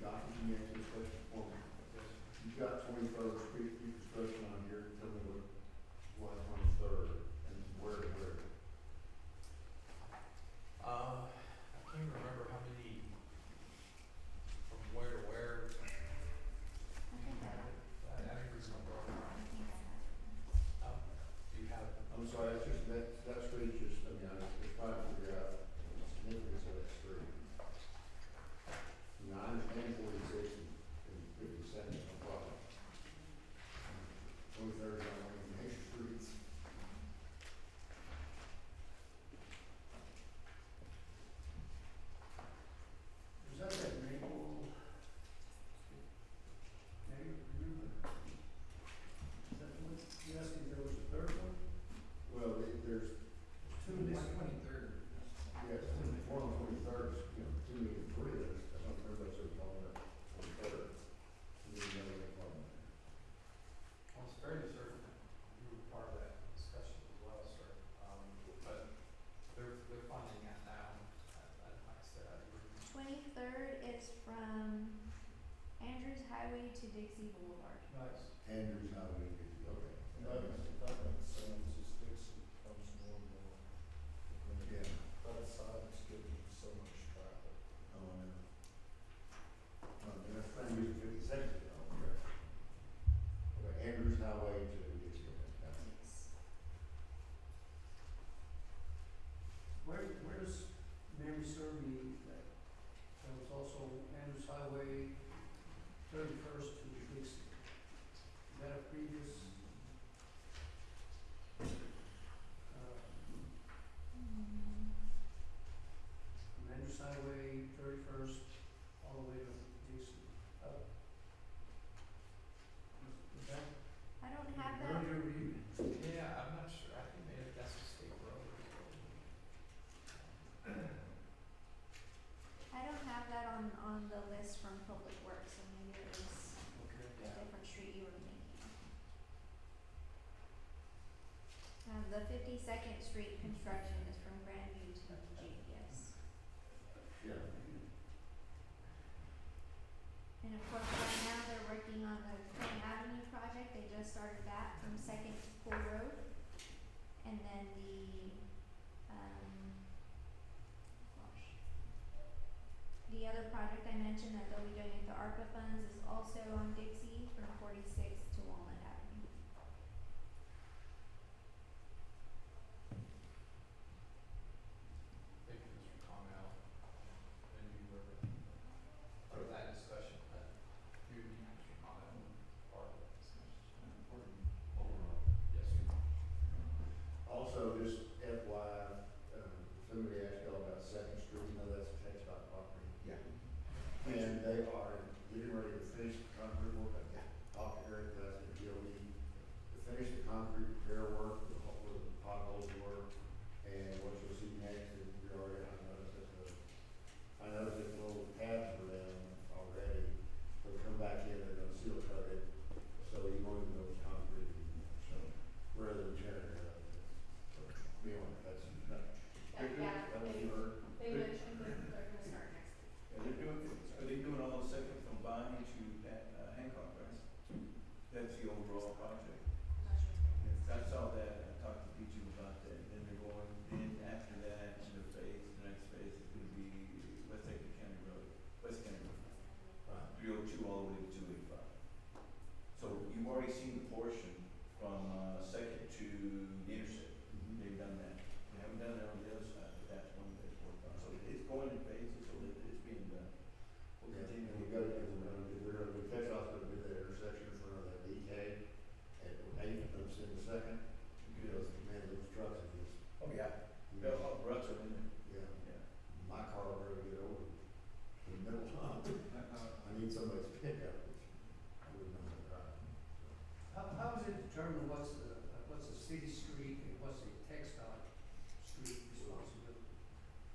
Documents, 23rd is from Andrews Highway to Dixie Boulevard. Nice. Andrews Highway, okay. That makes sense, it's Dixie comes more and more. Yeah. That side's getting so much traffic. Oh, no. That's trying to use 52nd, correct? Okay, Andrews Highway to Dixie, okay, got it. Yes. Where does memory serve me that there was also Andrews Highway 31st to Dixie? Is that a previous? From Andrews Highway 31st all the way to Dixie. Is that? I don't have that. Earlier read. Yeah, I'm not sure, I think maybe that's a state road. I don't have that on the list from Public Works, so maybe it was Okay. a different street you were thinking of. The 52nd Street construction is from Grandview to GPS. Yeah. And of course, right now they're working on the Crane Avenue project, they just started that from Second to Pool Road. And then the other project I mentioned that they'll be doing with the ARPA funds is also on Dixie from 46 to Walnut Avenue. Thank you, Mr. Connell. And you were part of that discussion, you, Mr. Connell, part of that discussion. Important overall. Yes, sir. Also, just FYI, somebody asked y'all about Second Street, you know that's a tax dot property. Yeah. And they are getting ready to finish the concrete work, I talked to Eric, I said, DOE, to finish the concrete repair work, where the potholes were, and what you'll see next is we already, I noticed that the little tabs were down already, they'll come back in, they're gonna seal cut it, so you won't even know it's concrete anymore, so, rather than tearing it up. So, beyond, that's, Yeah, that was they- your. They mentioned that they're gonna start next week. Yeah, are they doing all the second from Bonnie to Hancock, right? That's the overall project. I'm not sure. Yes, I saw that, I talked to PG about that, and then they're going, then after that, the next phase is gonna be West Aiken County Road, West County Road. 302 all the way to 285. So you've already seen the portion from Second to the intersect. They've done that. They haven't done it on the other side, but that's one that's worked on. So it's going in phases, so it's being done. We'll Yeah, continue. and we got it, we're gonna do, catch off, gonna do that intersection in front of that DK at 8th, I'm seeing the second, because, man, those trucks are just, Oh, yeah. Yeah, oh, ruts are in there. yeah, Yeah. my car will never get over the middle hump. I need somebody's pickup, which I wouldn't know how to drive. How is it determined what's a city street and what's a textile street responsibility?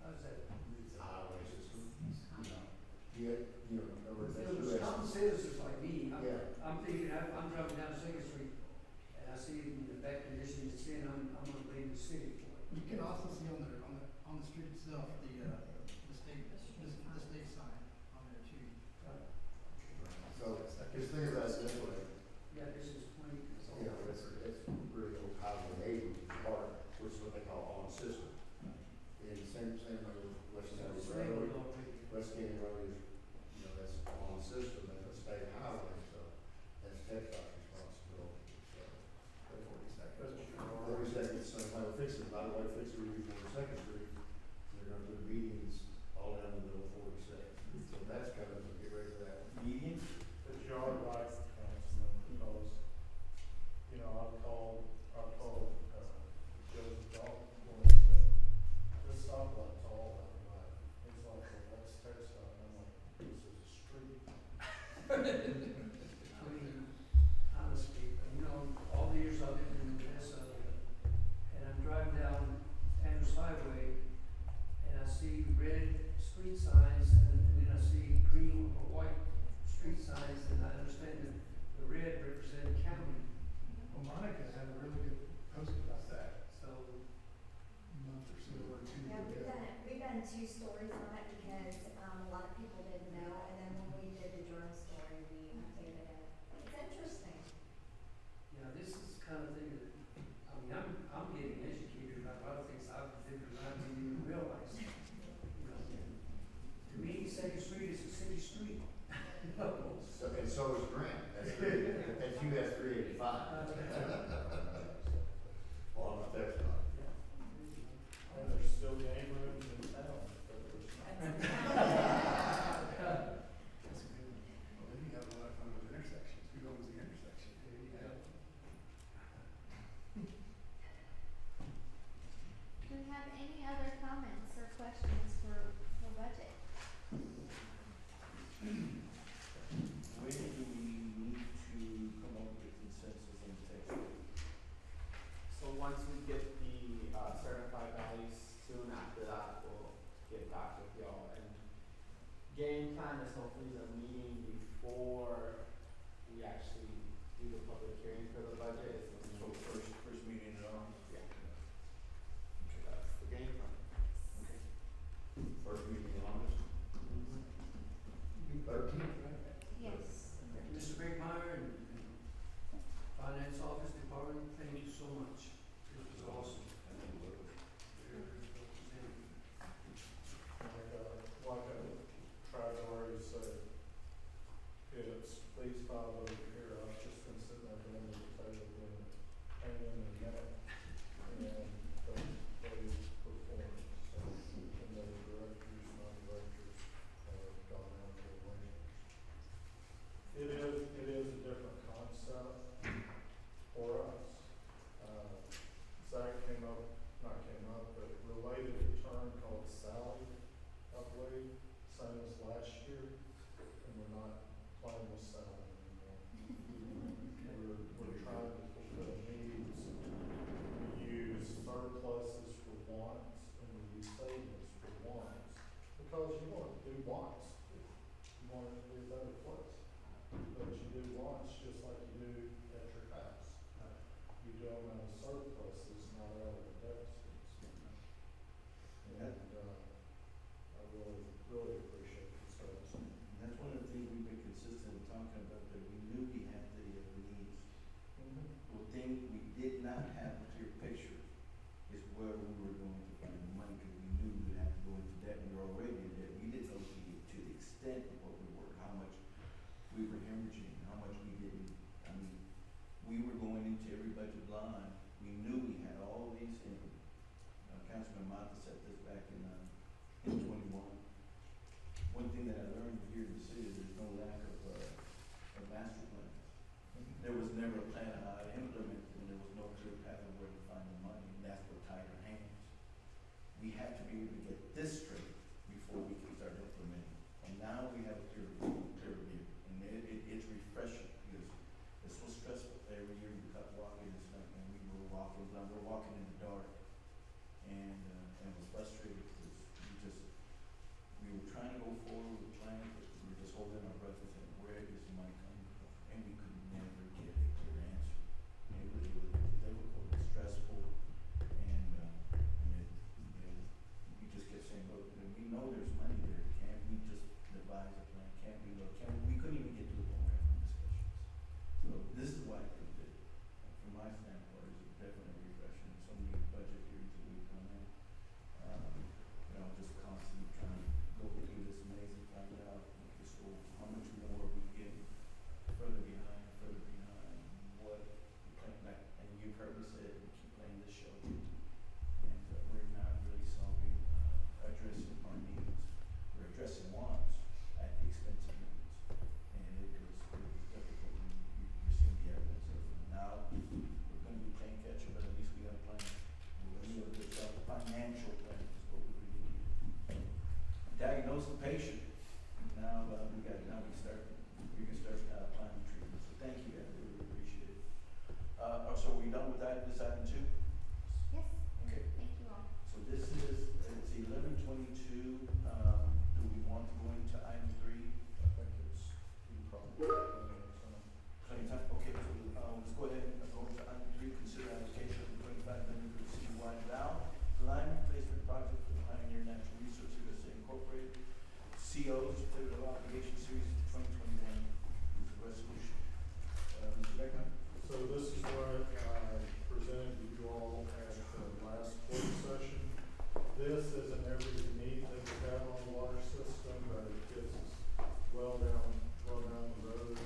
How is that? It's a highway system, you know, over that's You know, US. common citizens like me, Yeah. I'm thinking, I'm driving down Second Street and I see it in the bad condition it's in, I'm gonna blame the city for it. You can also see on the street itself, the state sign on there too. So, just think about it this way, Yeah, this is 20. you know, it's really old highway 80 part, which is what they call on system. And same way with West County Road, West County Road is, you know, that's on system, that's a state highway, so that's TechDOT's responsibility, so. That's 40 seconds, so if I fix it, by the way, fix the review for Second Street, they're gonna put medians all down the middle of 42nd. So that's coming, so get ready for that. Median? But you are right, Councilman, because, you know, I've called, Joseph Dalton, and said, this stoplight's all out of line. He's like, well, that's textile, and I'm like, this is a street. I mean, honestly, you know, all the years I've lived in Odessa, and I'm driving down Andrews Highway, and I see red street signs, and then I see green or white street signs, and I understand that the red represent county, Well, Monica had a really good post about that so. a month or so or two Yeah, ago. we've done 2 stories on it because, a lot of people Well, I'm not that side. And there's still game rooms in town, but there's Well, then you have a lot of fun with intersections. Who owns the intersection? There you go. Do we have any other comments or questions for budget? When do we need to come up with consensus on text? So once we get the, certified values, soon after that, we'll get back with y'all. And game plan is hopefully the meeting before we actually do the public hearing for the budget. So first meeting in August? Yeah. Okay. That's the game plan. Okay. First meeting in August. 13th, right? Yes. Mr. Bickmeyer and Finance Office Department, thank you so much. This was awesome. like I tried to already say, it's these five over here, I've just been sitting at the end of the table doing it, hanging in the net, and they performed, so, and the directors, non-directors, gone out to the winners. It is a different concept for us. Zach not came up, but related a term called Sally, I believe, same as last year, and we're not playing with Sally anymore. We're trying to fulfill needs. We use surpluses for wants, and we use savings for wants, because you want to do wants. You want it to be a better place, but you do wants just like you do at your house. You do them out of surpluses, not out of deficits. And, I really appreciate this, guys. And that's one of the things we've been consistent in talking about, that we knew we had the needs. The thing we did not have a clear picture is where we were going to find the money, because we knew we'd have to go into debt, we were already in debt. We didn't know to the extent of what we were, how much we were hemorrhaging, how much we didn't, we were going into every budget line, we knew we had all these things. Councilman Mata said this back in 21. One thing that I learned here in the city, there's no lack of master plan. There was never a plan of how to implement it, and there was no clear path of where to find the money, and that's what tied our hands. We have to be able to get this straight before we can start implementing. And now we have a clear view, and it's refreshing, because it's so stressful. Every year we kept walking, it's like, and we were walking in the dark, and it was frustrating, because we were trying to go forward with planning, but we were just holding our breath and saying, where is the money coming from? And we could never get a clear answer. And it was difficult, and stressful, and we just kept saying, look, we know there's money there, can't we just devise a plan? We couldn't even get to the point of having discussions. So this is why I think that, from my standpoint, it's definitely refreshing. So many budget hearings that we come in, just constantly trying to go through this maze and find out, okay, so how much more are we getting further behind, what we plan back, and you've heard me say it, we keep playing this show, and we're not really solving, addressing our needs. We're addressing wants at the expense of needs, and it was difficult, and you're seeing the evidence of it. Now, we're gonna be playing catch up, but at least we got a plan. We're gonna do a good job. Financial plan is what we really need. Diagnose the patient. Now, we can start planning treatment. So thank you, guys, I really appreciate it. So are we done with that, this item 2? Yes. Okay. Thank you all. So this is, it's 11:22, do we want to go into item 3? I think it's, you probably, Plenty of time, okay, so, let's go ahead and go to item 3, consider allocation of $25 million for the citywide line replacement project for the Pioneer Natural Resources USA Incorporated. CO, Certificate of Obligation Series 2021, is the resolution. Mr. Beckman? So this is what I presented to you all at the last work session. This isn't every need that we have on the water system, but it gets us well down the road.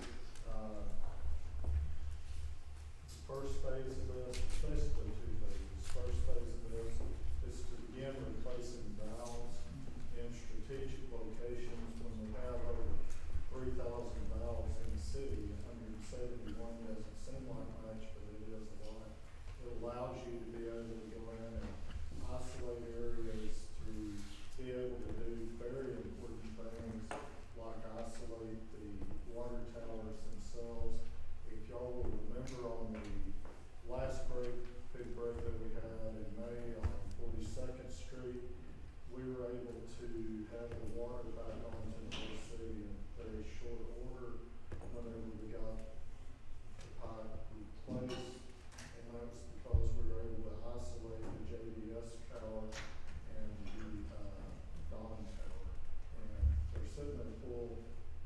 full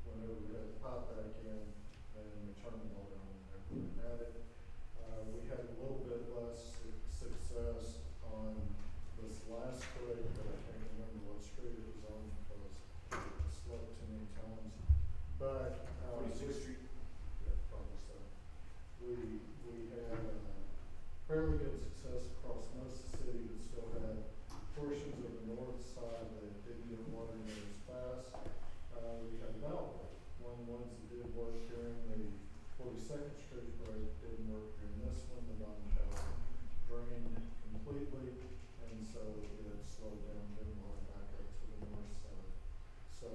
whenever we had the pipe back in, and we turned the water on whenever we had it. We had a little bit less success on this last break, but I can't remember what street it was on because I slept too many times. But, 46th Street. yeah, probably so. We had, fairly good success across most of the city, but still had portions of the north side that didn't get water near as fast. We had about ones that did work during the 42nd Street break, didn't work during this one. The bottom tower drained completely, and so it slowed down getting water back up to the north side. So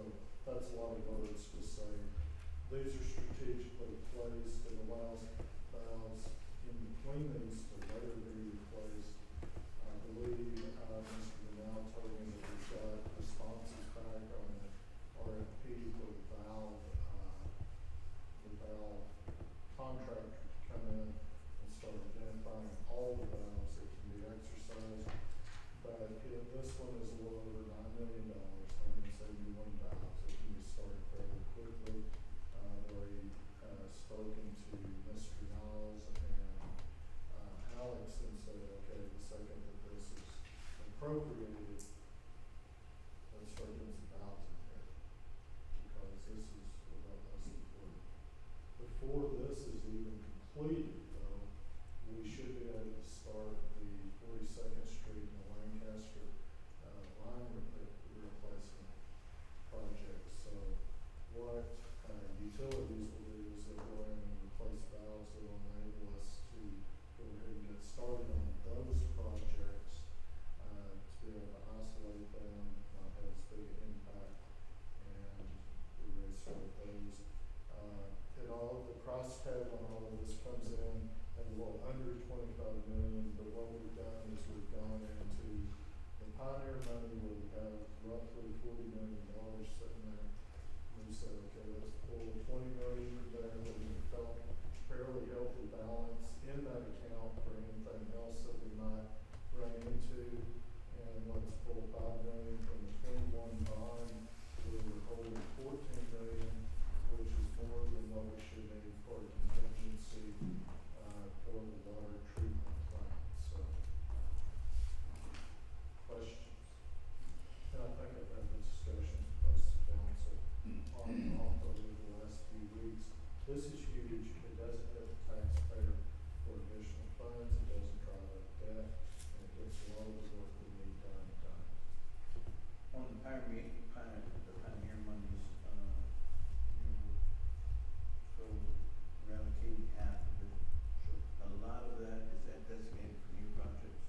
that's a lot of words to say. These are strategically placed. It allows valves in between these to later be replaced. I believe, Mr. Canal told me that we've got responses back on the RFP for the valve contractor to come in and start identifying all the valves that can be exercised. But this one is a little over $9 million, 171 valves that can be started fairly quickly. I've already spoken to Mr. Niles and Alex and said, okay, the second that this is appropriated, let's start doing some valves in here, because this is about less important. Before this is even completed, though, we should be able to start the 42nd Street and the Lancaster line replacement project. So what utilities will do is they'll go in and replace valves that will enable us to go ahead and get started on those projects, to be able to isolate them, not have as big an impact, and we restart those. The price tag on all of this comes in at a little under $25 million, but what we've done is we've gone into the Pioneer money where we have roughly $40 million sitting there. We said, okay, let's pull $20 million from there, that we felt fairly healthy balance in that account for anything else that we might run into, and let's pull $5 million from the 21 bond, where we're holding $14 million, which is more than what we should need for a contingency for the water treatment plant. So, questions? And I think I've had this discussion with most of the council on and off over the last few weeks. This is huge. It doesn't hit the taxpayer for additional funds. It doesn't drive up debt, and it gets a lot of the work we need done. On the Pioneer monies, so we're allocating half of it. Sure. A lot of that, is that designated for new projects?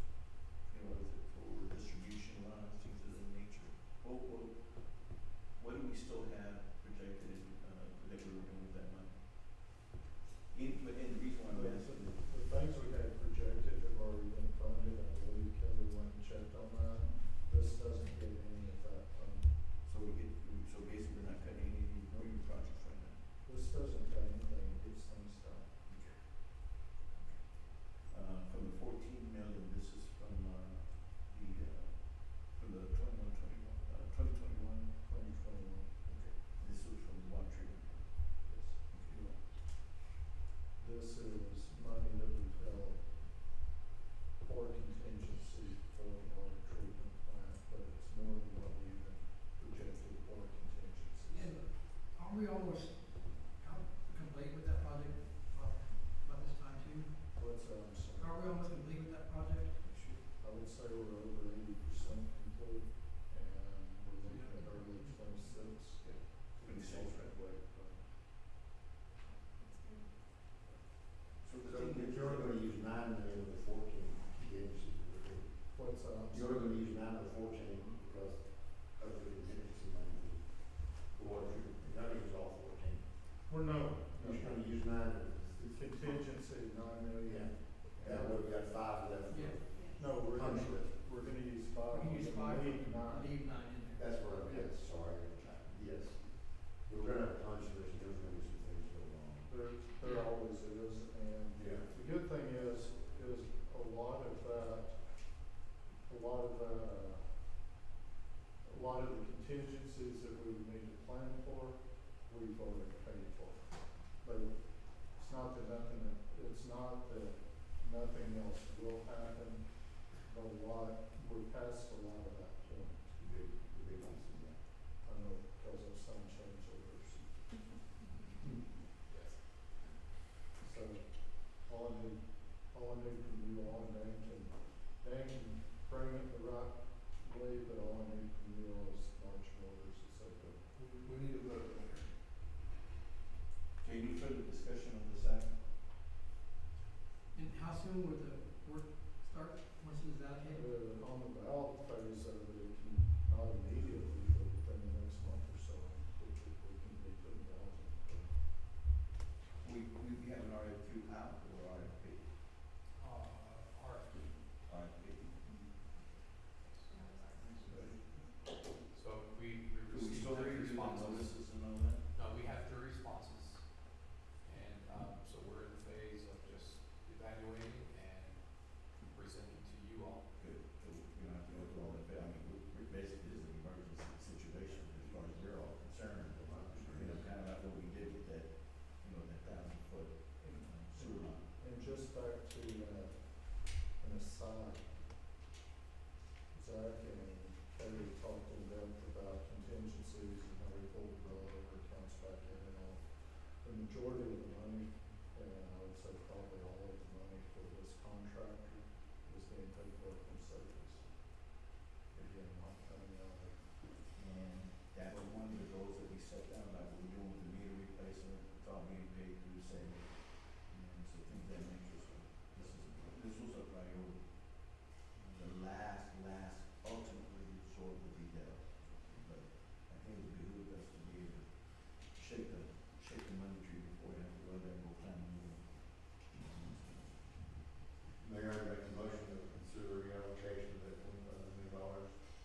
Is it for distribution lines, things of that nature? What do we still have projected, that we were doing with that money? But the reason why I'm asking is, The things we had projected have already been funded. I believe Kelly went and checked on that. This doesn't get any of that funding. so basically we're not cutting any new projects right now. This doesn't cut anything, it gets things done. From the 14 million, this is from the 2021. 2021. Okay. This was from the water treatment. Yes. This is money that we've held for contingency for the water treatment plant, but it's more than what we even projected for contingency. And are we almost complete with that project by this time too? What's that, I'm sorry? Are we almost complete with that project? I would say we're over 80% complete, and we're looking at early 26. Yeah. 26, right. So the So thing is, you're gonna use 9 million of the 14 contingency. What's that? I'm You're sorry. gonna use 9 of the 14 because of the contingency money. The water treatment, you're gonna use all 14. We're no, You're just gonna use 9 of the contingency, 9 million. That way we got 5 left. Yeah. No, we're Punch gonna, list. we're gonna use 5. We can use We're gonna 5, leave 9. leave 9 in there. That's what I'm, yes, sorry. Yes. We're gonna have a punch list, there's gonna be some things go wrong. There always is, and Yeah. the good thing is a lot of the contingencies that we would need to plan for we've already paid for. But it's not that nothing else will happen, but we're past a lot of that point. I know, because of some change orders. So, all I need from you all, Dan can frame it the right way, but all I need from you all is marching orders, et cetera. We need a vote on it. Okay, any further discussion on this item? And how soon would the work start, once it's allocated? On the ballot phase of it, it can, not immediately, but within the next month or so, we can be putting ballots in. We have an RFQ out or RFP? RFP. RFP. So we Do we received still have to three do the responses. notices and all that? No, we have 3 responses. And, so we're in the phase of just evaluating and presenting to you all. Good, so we don't have to go through all that, but I mean, we're basically, this is an emergency situation as far as we're all concerned. You know, kind of like what we did with that, you know, that 1,000-foot sewer line. And just back to, an aside, Zach and Katie talked in depth about contingencies and how we pulled the over accounts back in and all. The majority of the money, and I would say probably all of the money for this contractor is being paid for from savings. Again, not coming out of. And that was one of the goals that we set down, like we're doing with the meter replacement, it's all being paid through savings. And so things of that nature, so this was a priority. The last, ultimately, sort of the details. But I think it behooves us to be able to shake the money tree before we have to go there and go find a new one. Mayor, I make a motion to consider reallocation of that $25 million.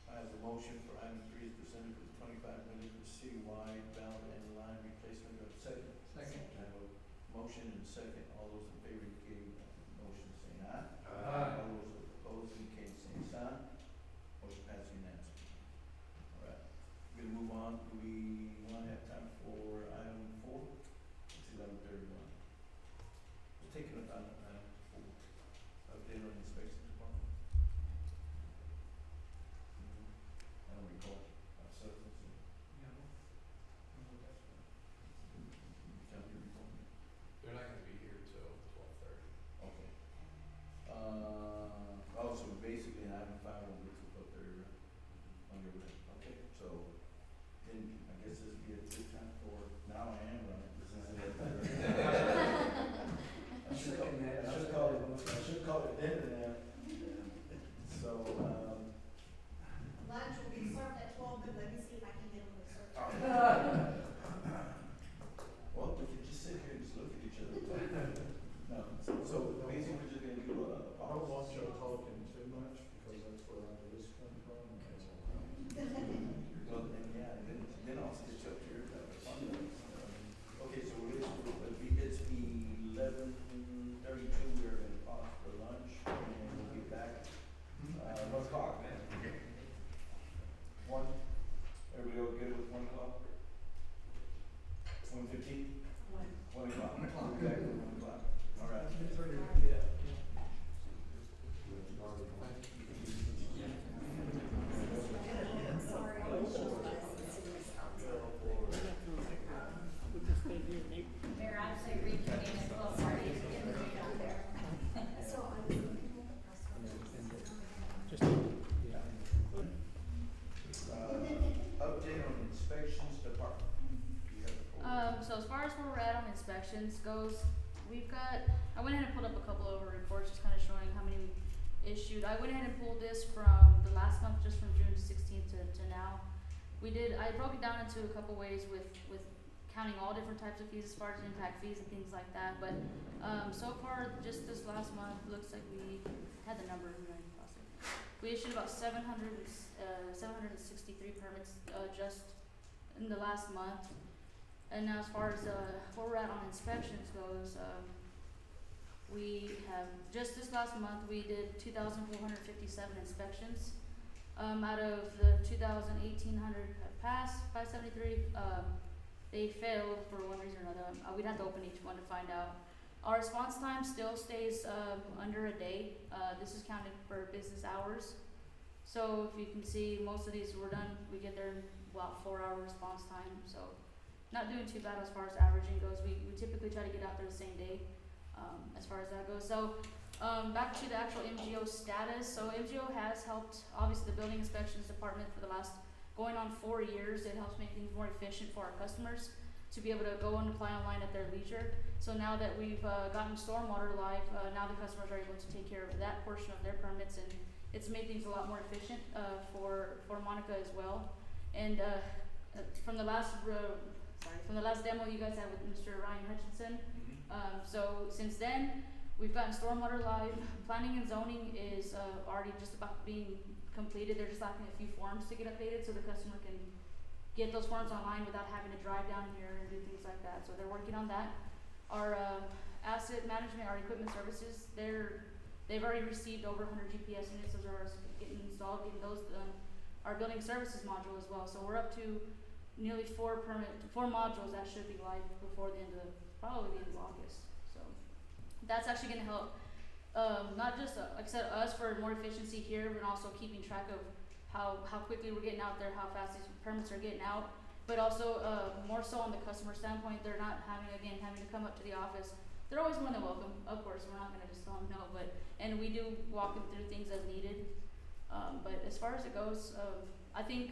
I have a motion for item 3 is presented for the 25 million for the citywide valve and line replacement. Do I have a second? Second. I have a motion and a second. All those in favor indicating motion saying aye. Aye. All those opposed indicating same sign. Motion passes unanimously. All right. We're gonna move on. Do we want to have time for item 4? It's 11:31. We're taking up item 4. Update on inspection department. I don't recall. Substance. Yeah. Tell me your report. They're not gonna be here till 12:30. Okay. So basically, item 5 will be to put their, on your list. Okay, so then I guess this would be a good time for, now I am running. This is it. I should call it dinner now. So, Lunch will be served at 12, but let me see if I can get them to serve. well, we could just sit here and just look at each other. No, so basically, we're just gonna do a I don't want pause. you talking too much, because that's where ideas come from. Well, then, yeah, then I'll stitch up here. Okay, so it's 11:32, we're gonna pause for lunch, and we'll be back. 1 o'clock, man. 1? Everybody all good with 1 o'clock? 1:15? 1 o'clock. We'll be back at 1 o'clock. All right. Yeah. Mayor, I'd say reconvene at 12:30 and get the meeting out there. Update on inspections department. Do you have the floor? So as far as where we're at on inspections goes, we've got, I went ahead and pulled up a couple of reports just kind of showing how many we issued. I went ahead and pulled this from the last month, just from June 16th to now. I broke it down into a couple ways with counting all different types of fees as far as impact fees and things like that. But so far, just this last month, looks like we had the number in there. We issued about 763 permits just in the last month. And now as far as where we're at on inspections goes, we have, just this last month, we did 2,457 inspections. Out of the 1,800 have passed, 573, they failed for one reason or another. We'd have to open each one to find out. Our response time still stays under a day. This is counted for business hours. So if you can see, most of these were done, we get there in about 4-hour response time. So not doing too bad as far as averaging goes. We typically try to get out there the same day as far as that goes. So back to the actual MGO status. So MGO has helped, obviously, the building inspections department for the last going on 4 years. It helps make things more efficient for our customers to be able to go and apply online at their leisure. So now that we've gotten stormwater live, now the customers are able to take care of that portion of their permits, and it's made things a lot more efficient for Monica as well. And from the last demo you guys had with Mr. Ryan Hutchinson, so since then we've gotten stormwater live. Planning and zoning is already just about being completed. They're just lacking a few forms to get updated so the customer can get those forms online without having to drive down here and do things like that. So they're working on that. Our asset management, our equipment services, they've already received over 100 GPS units. Those are getting installed, getting those done. Our building services module as well. So we're up to nearly 4 modules that should be live before the end of probably the end of August. So that's actually going to help not just like I said, us for more efficiency here, but also keeping track of how quickly we're getting out there, how fast these permits are getting out, but also more so on the customer standpoint. They're not having to come up to the office. They're always more than welcome, of course. We're not going to just tell them no, and we do walk them through things as needed. But as far as it goes, I think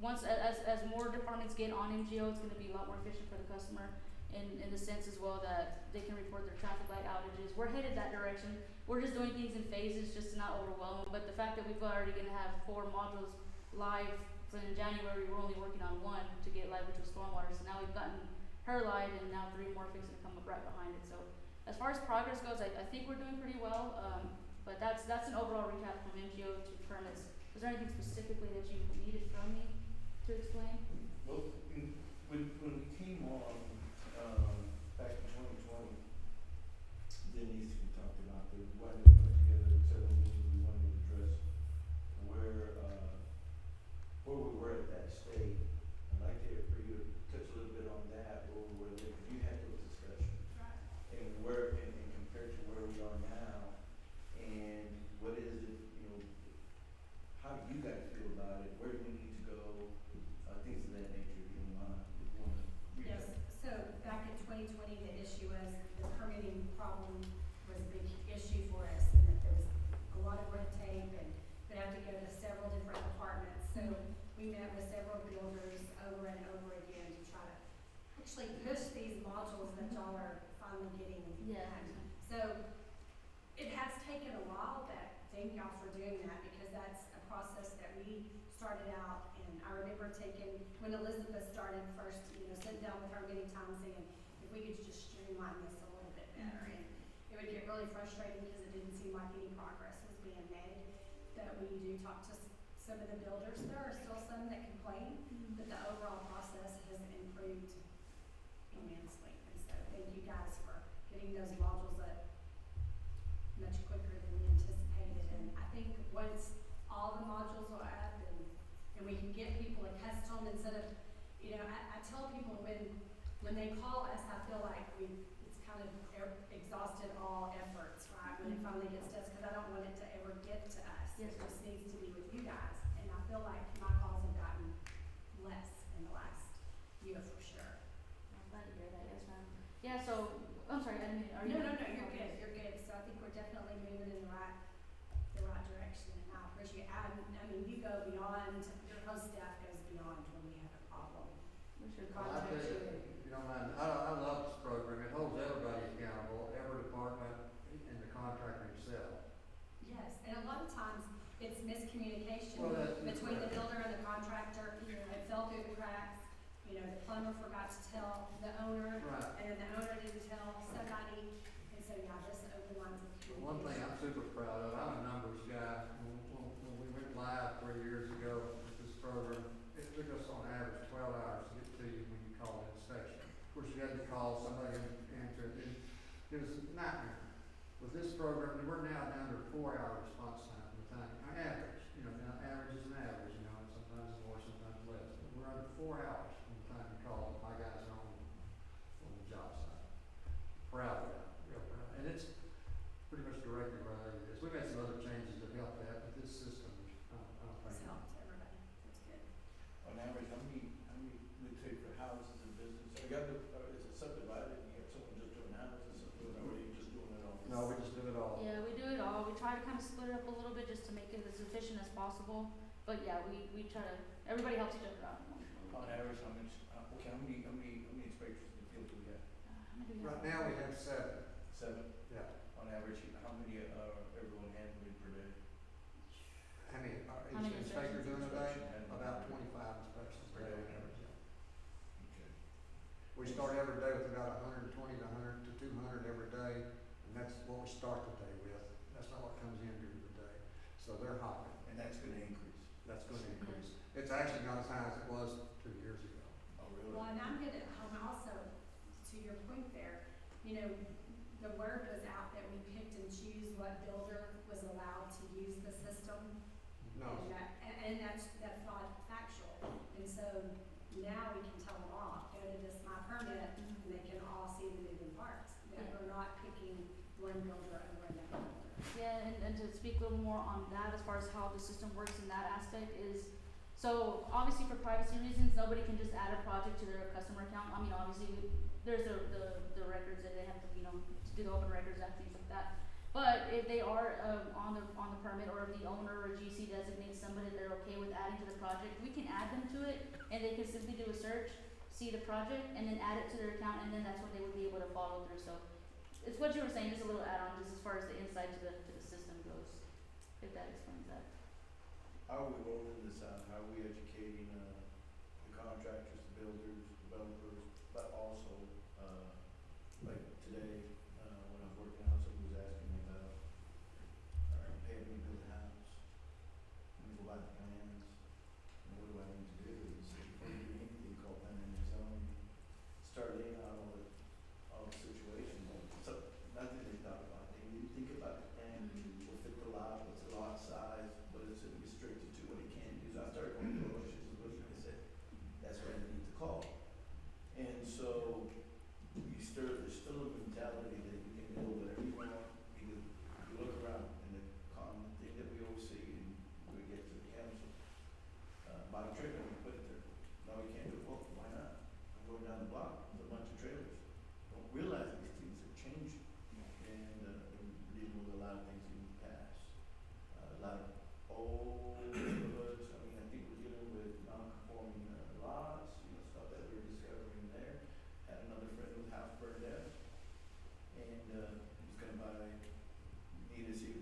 once as more departments get on MGO, it's going to be a lot more efficient for the customer in the sense as well that they can report their traffic light outages. We're headed that direction. We're just doing things in phases just to not overwhelm them. But the fact that we've already going to have 4 modules live, so in January we're only working on 1 to get live, which was stormwater. So now we've gotten her live, and now 3 more fixing to come up right behind it. So as far as progress goes, I think we're doing pretty well. But that's an overall recap from MGO to permits. Was there anything specifically that you needed from me to explain? Well, when we came on, back in 2020, Denise, we talked about that we wanted to put together several meetings. We wanted to address where we were at that state. I'd like for you to touch a little bit on that, where we were there, because you had those discussions. Right. And compared to where we are now, and what is it, how do you guys feel about it? Where do we need to go? Things of that nature, if you don't mind. If you want to Yes, so back in 2020, the issue was the permitting problem was a big issue for us, and that there was a lot of red tape, and we'd have to go to several different departments. So we met with several builders over and over again to try to actually push these modules that y'all are finally getting. Yeah. So it has taken a while, but thank y'all for doing that, because that's a process that we started out. And I remember when Elizabeth started first, sitting down with her many times saying, if we could just streamline this a little bit better. And it would get really frustrating because it didn't seem like any progress was being made. But we do talk to some of the builders. There are still some that complain, but the overall process has improved immensely. And so thank you guys for getting those modules up much quicker than we anticipated. And I think once all the modules are up and we can get people accustomed, instead of, I tell people when they call us, I feel like it's kind of exhausted all efforts, right? When it finally gets to us, because I don't want it to ever get to us. Yes. It just needs to be with you guys. And I feel like my calls have gotten less in the last year for sure. I'm glad to hear that. Yes, ma'am. Yeah. So I'm sorry. I didn't mean. Are you? No, you're good. You're good. So I think we're definitely moving in the right direction, and I appreciate. I mean, you go beyond. Your whole staff goes beyond when we have a problem. We should Well, I tell you, if you don't mind, I love this program. It holds everybody accountable, every department and the contractor himself. Yes, and a lot of times it's miscommunication Well, between the builder and the contractor. It fell through the cracks. The plumber forgot to tell the owner, Right. and then the owner didn't tell somebody. And so yeah, this open lines of But one thing I'm super proud of, I'm a numbers guy. When we went live 3 years ago with this program, it took us on average 12 hours to get to you when you called an inspection. Of course, you had to call somebody and answer it. It was a nightmare. With this program, we're now down to 4-hour response time from the time, on average. Now average is an average, and sometimes more, sometimes less. But we're under 4 hours from the time you call my guy just to make it as efficient as possible. But yeah, we try to, everybody helps each other out. On average, how much, okay, how many inspectors in the field do we have? How many do we Right have? now, we have 7. 7? Yeah. On average, how many are everyone handling per day? How many, How many each inspector doing a day? Inspection. About 25 inspections per day on average. Okay. We start every day with about 120 to 100 to 200 every day, and that's what we start the day with. That's not what comes in during the day. So they're hopping. And that's gonna increase? That's going to increase. It's actually not as high as it was 2 years ago. Oh, really? Well, and I'm gonna, also, to your point there, you know, the word was out that we picked and choose what builder was allowed to use the system. No. And that's not factual. And so now we can tell them all, go to this My Permit, and they can all see the moving parts. That Yeah. we're not picking one builder over another builder. Yeah, and to speak a little more on that as far as how the system works in that aspect is, so obviously for privacy reasons, nobody can just add a project to their customer account. I mean, obviously, there's the records that they have to, you know, to do the open records and things like that. But if they are, on the permit, or if the owner or GC designates somebody that they're okay with adding to the project, we can add them to it, and they can simply do a search, see the project, and then add it to their account, and then that's when they would be able to follow through. So it's what you were saying, just a little add-on, just as far as the insight to the system goes, if that explains that. How are we rolling this out? How are we educating, the contractors, the builders, developers, but also, like today, when I was working out, somebody was asking me about, hey, I'm gonna build a house. I'm gonna go buy the plans. And what do I need to do? He said, before you do anything, call planning and zoning, start laying out all the situations. So, nothing they thought about. They didn't think about the plan, what fit the lot, what's the lot size, what is it restricted to, what it can't do. So I started going through all those issues, what I said, that's what I need to call. And so, there's still a mentality that you can build whatever you want, because you look around, and the common thing that we always see, and we get to the council, buy a trailer and put it there. No, you can't do it. Well, why not? I'm going down the block, there's a bunch of trailers. Don't realize these things are changing, and dealing with a lot of things in the past. A lot of old neighborhoods, I mean, I think we're dealing with non-conforming lots, you know, stuff that we're discovering there. Had another friend whose house burned down, and he's gonna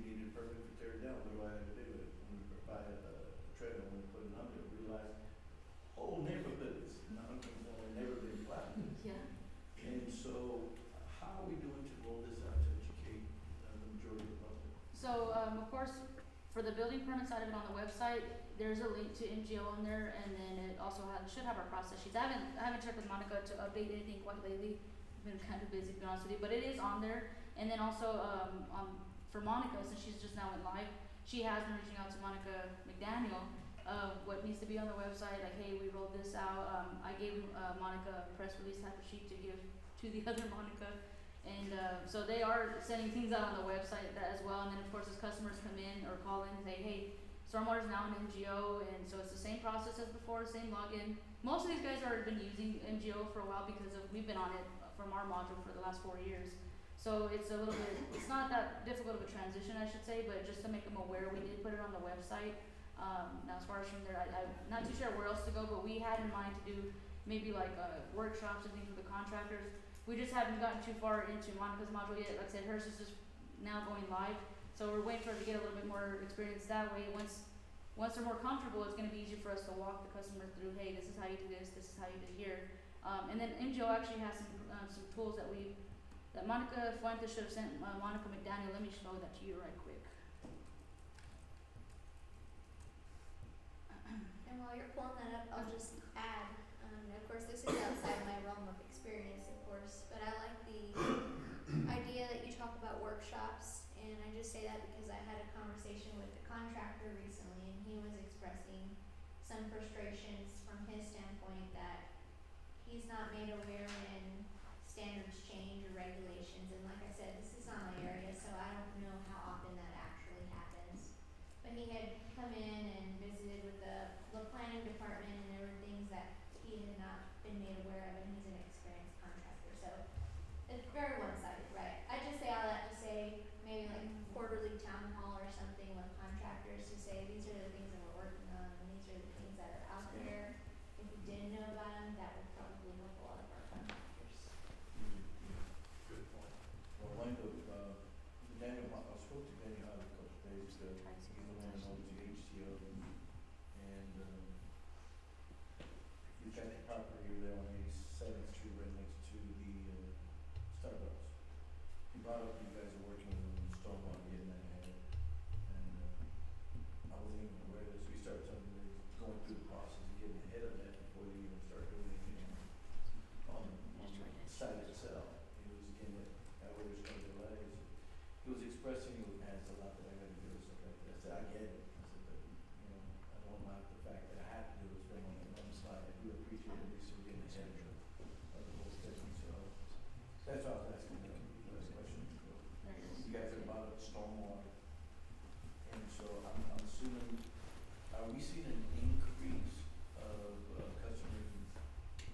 needed a permit to tear it down. What do I have to do? I'm gonna buy a trailer, I'm gonna put it under, realize whole neighborhood is non-conforming, never been platted. Yeah. And so, how are we doing to roll this out to educate the majority of the public? So, of course, for the building permit side of it on the website, there's a link to MGO on there, and then it also should have our process sheets. I haven't checked with Monica to update anything quite lately. I've been kind of busy, to be honest with you, but it is on there. And then also, for Monica, since she's just now in live, she has been reaching out to Monica McDaniel, what needs to be on the website, like, hey, we rolled this out. I gave Monica a press release type of sheet to give to the other Monica. And so they are sending things out on the website as well. And then of course as customers come in or call in and say, hey, stormwater is now an MGO, and so it's the same process as before, same login. Most of these guys have been using MGO for a while because we've been on it from our module for the last 4 years. So it's a little bit, it's not that difficult of a transition, I should say, but just to make them aware, we did put it on the website. Now as far as from there, I'm not too sure where else to go, but we had in mind to do maybe like workshops and things with the contractors. We just haven't gotten too far into Monica's module yet. Like I said, hers is just now going live. So we're waiting for her to get a little bit more experience that way. Once they're more comfortable, it's going to be easier for us to walk the customer through, hey, this is how you do this is how you do here. And then MGO actually has some tools that Monica Fuentes should have sent Monica McDaniel. Let me show that to you right quick. And while you're pulling that up, I'll just add, of course this is outside my realm of experience, of course, but I like the idea that you talk about workshops, and I just say that because I had a conversation with the contractor recently, and he was expressing some frustrations from his standpoint that he's not made aware when standards change or regulations, and like I said, this is not my area, so I don't know how often that actually happens. But he had come in and visited with the planning department, and there were things that he had not been made aware of, and expressing it has a lot that I gotta do, stuff like that. I said, I get it. I said, but, you know, I don't like the fact that I have to do it, spend on one side. I do appreciate at least we're getting ahead of the whole thing, so that's why I was asking the question. There it is. You guys are about stormwater, and so I'm assuming, are we seeing an increase of customers and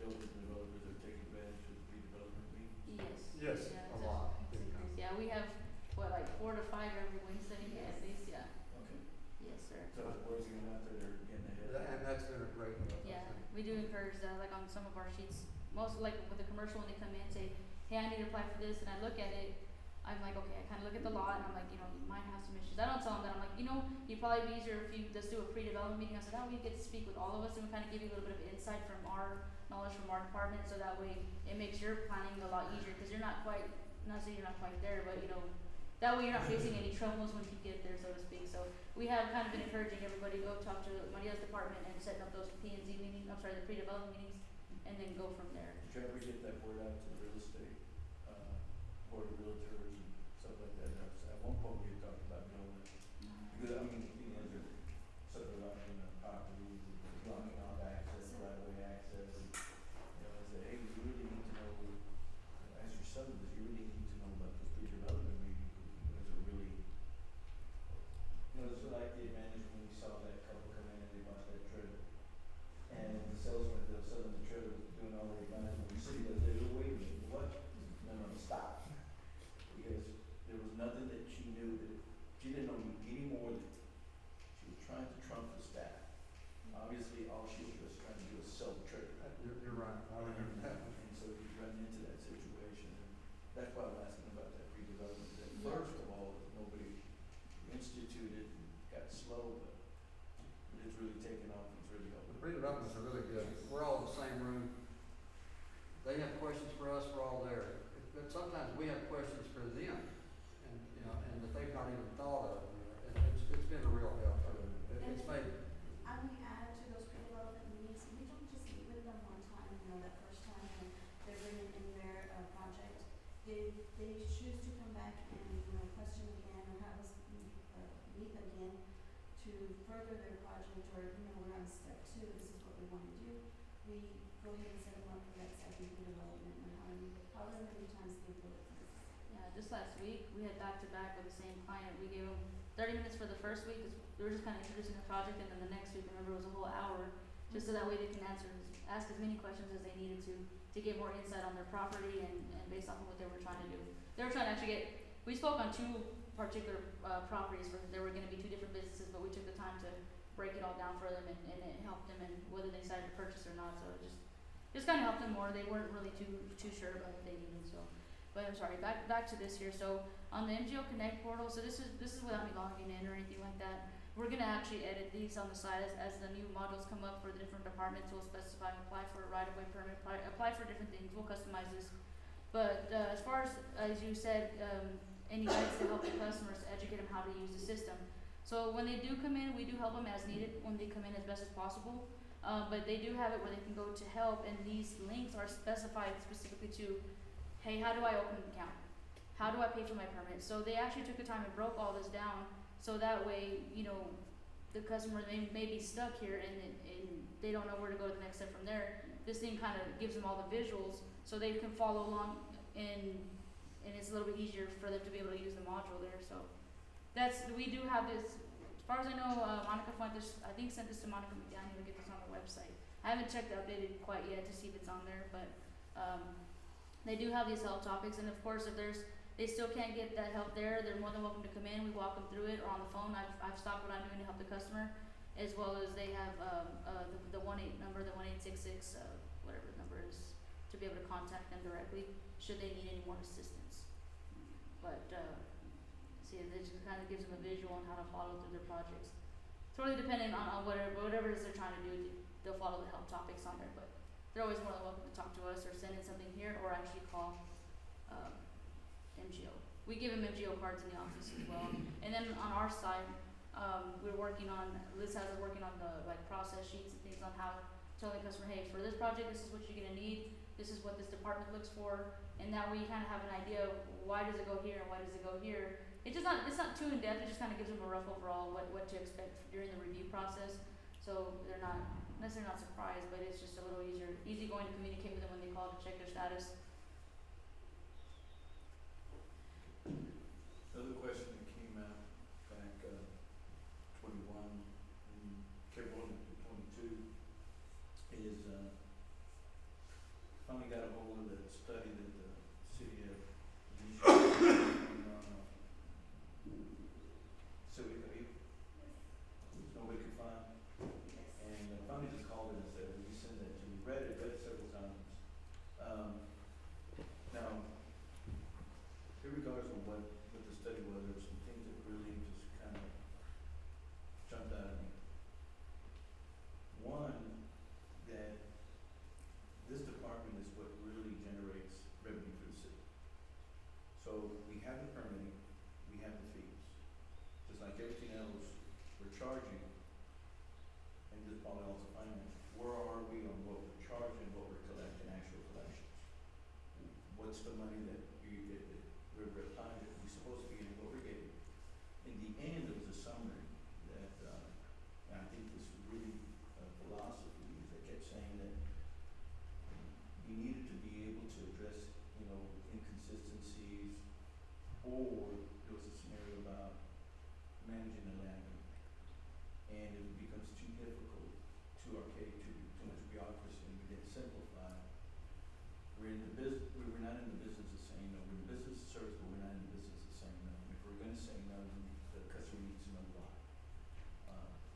builders and developers that are taking advantage of the redevelopment fee? Yes. Yes, Yeah, a it's lot. it's increased. Yeah, we have, what, like 4 to 5 every Wednesday at least, yeah. Okay, Yes, sir. so the boys are out there, they're getting ahead. And that's been a great help, I Yeah, think. we do encourage that, like on some of our sheets, most like with the commercial, when they come in, say, hey, I need to apply for this, and I look at it, I'm like, okay, I kinda look at the law, and I'm like, you know, you might have some issues. I don't tell them that, I'm like, you know, it'd probably be easier if you just do a pre-development meeting. I said, that way you get to speak with all of us, and we kinda give you a little bit of insight from our knowledge from our department, so that way it makes your planning a lot easier, cause you're not quite, not saying you're not quite there, but you know, that way you're not facing any troubles when you get there, so to speak. So we have kind of been encouraging everybody to go talk to Maria's department and setting up those P and Z meetings, I'm sorry, the pre-development meetings, and then go from there. Did you ever get that word out to real estate, board of realtors and stuff like that? At one point we had talked about doing it. Because, I mean, you know, they're subdividing the properties, and blocking off access, right of way access, and, you know, I said, hey, you really need to know, as your son does, you really need to know about this pre-development meeting, because you guys are really, You know, it's like the advantage when we saw that couple come in and they bought that trailer. And the salesman that was selling the trailer was doing all the advantage, when the city was there, wait a minute, what? No, stop. because there was nothing that she knew that, she didn't know any more than, she was trying to trump the staff. Obviously, all she was just trying to do was sell the trailer. You're right, I remember that one. And so you run into that situation, and that's why I'm asking about that redevelopment, that Yeah. first of all, nobody instituted, and got slow, but it's really taken off, it's really helping. The redevelopments are really good. We're all in the same room. They have questions for us, we're all there. But sometimes we have questions for them, and, you know, and that they've not even thought of. And it's been a real help. It's made, I would add to those pre-development meetings, we don't just meet with them one time, you know, that first time when they're bringing in their, project. They choose to come back and, you know, question again or have us, meet again to further their project, or, you know, we're on step 2, this is what we wanna do. We go ahead and set them up for that second pre-development, or however many times they do it. Yeah, just last week, we had back to back with the same client. We gave them 30 minutes for the first week, 'cause we were just kinda introducing the project, and then the next week, remember, it was a whole hour, just so that way they can ask as many questions as they needed to get more insight on their property and based off of what they were trying to do. They were trying to actually we spoke on 2 particular, properties where there were gonna be 2 different businesses, but we took the time to break it all down for them, and it helped them in whether they decided to purchase or not, so it just kinda helped them more. They weren't really too sure about what they needed, so. But I'm sorry, back to this here. So on the MGO Connect portal, so this is without me logging in or anything like that. We're gonna actually edit these on the side as the new modules come up for the different departments. We'll specify, apply for a right-of-way permit, apply for different things. We'll customize this. But as far as you said, any guides to help the customers to educate them how to use the system. So when they do come in, we do help them as needed when they come in as best as possible. But they do have it where they can go to help, and these links are specified specifically to, hey, how do I open an account? How do I pay for my permit? So they actually took the time and broke all this down, so that way, you know, the customer may be stuck here and they don't know where to go to the next step from there. This thing kind of gives them all the visuals, so they can follow along, and it's a little bit easier for them to be able to use the module there. So we do have this. As far as I know, Monica Fuentes, I think, sent this to Monica McDaniel to get this on the website. I haven't checked the updated quite yet to see if it's on there, but they do have these help topics, and of course, if they still can't get that help there, they're more than welcome to come in. We walk them through it, or on the phone. I've stopped what I'm doing to help the customer, as well as they have the 1-8 number, the 1866, whatever the number is, to be able to contact them directly should they need any more assistance. But see, it just kind of gives them a visual on how to follow through their projects. Totally depending on whatever it is they're trying to do, they'll follow the help topics on there. But they're always more than welcome to talk to us or send in something here, or actually call MGO. We give them MGO cards in the office as well. And then on our side, we're working on, Liz has us working on the process sheets and things on how telling the customer, hey, for this project, this is what you're gonna need, this is what this department looks for, and that way you kind of have an idea of why does it go here and why does it go here, it's not too in-depth, it just kinda gives them a rough overall what to expect during the review process. So they're not necessarily not surprised, but it's just a little easy going to communicate with them when they call to check their status. Another question that came out back, 21 and kept on to 22 is, finally got a hold of the study that the city had initiated on, Civic Aid, which nobody could find. And finally just called in and said, "Will you send that to me?" Read it several times. Now, irregardless of what the study was, there were some things that really just kind of jumped out at me. One, that this department is what really generates revenue for the city. So we have the permitting, we have the fees. Just like everything else, we're charging, and this probably also finance, where are we on what we're charging, what we're collecting, actual collections? What's the money that we're applying, that we're supposed to be getting, what we're getting? In the end, there was a summary that, and I think this was really a philosophy, that kept saying that you needed to be able to address, inconsistencies, or there was a scenario about managing the land bank. And if it becomes too difficult, too archaic, too much bureaucracy, and we didn't simplify, we're not in the business of saying no. We're in the business of service, but we're not in the business of saying no. If we're gonna say no, then the customer needs to know why.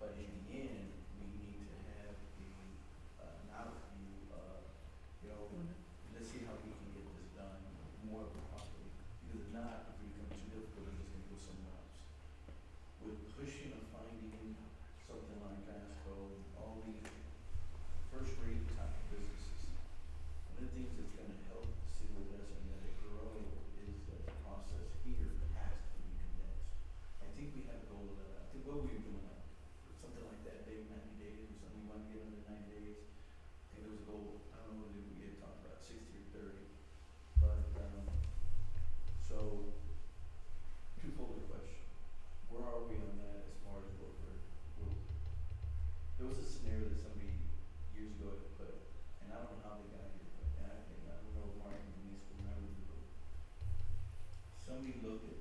But in the end, we need to have an overview of, let's see how we can get this done more properly. Because if not, if we become too difficult, we're just gonna go somewhere else. With pushing or finding something like Gasco, all these first-rate type of businesses, one of the things that's gonna help the city of Odessa and let it grow is that the process here has to be condensed. I think we have a goal of that. I think what we were doing, something like that, maybe 90 days or something, we want to get under 90 days. I think there was a goal, I don't know whether we had talked about 60 or 30. But, so, twofold question. Where are we on that as far as what there was a scenario that somebody years ago had put, and I don't know how they got here, but I don't know if Mark and Denise will remember, but somebody looked at,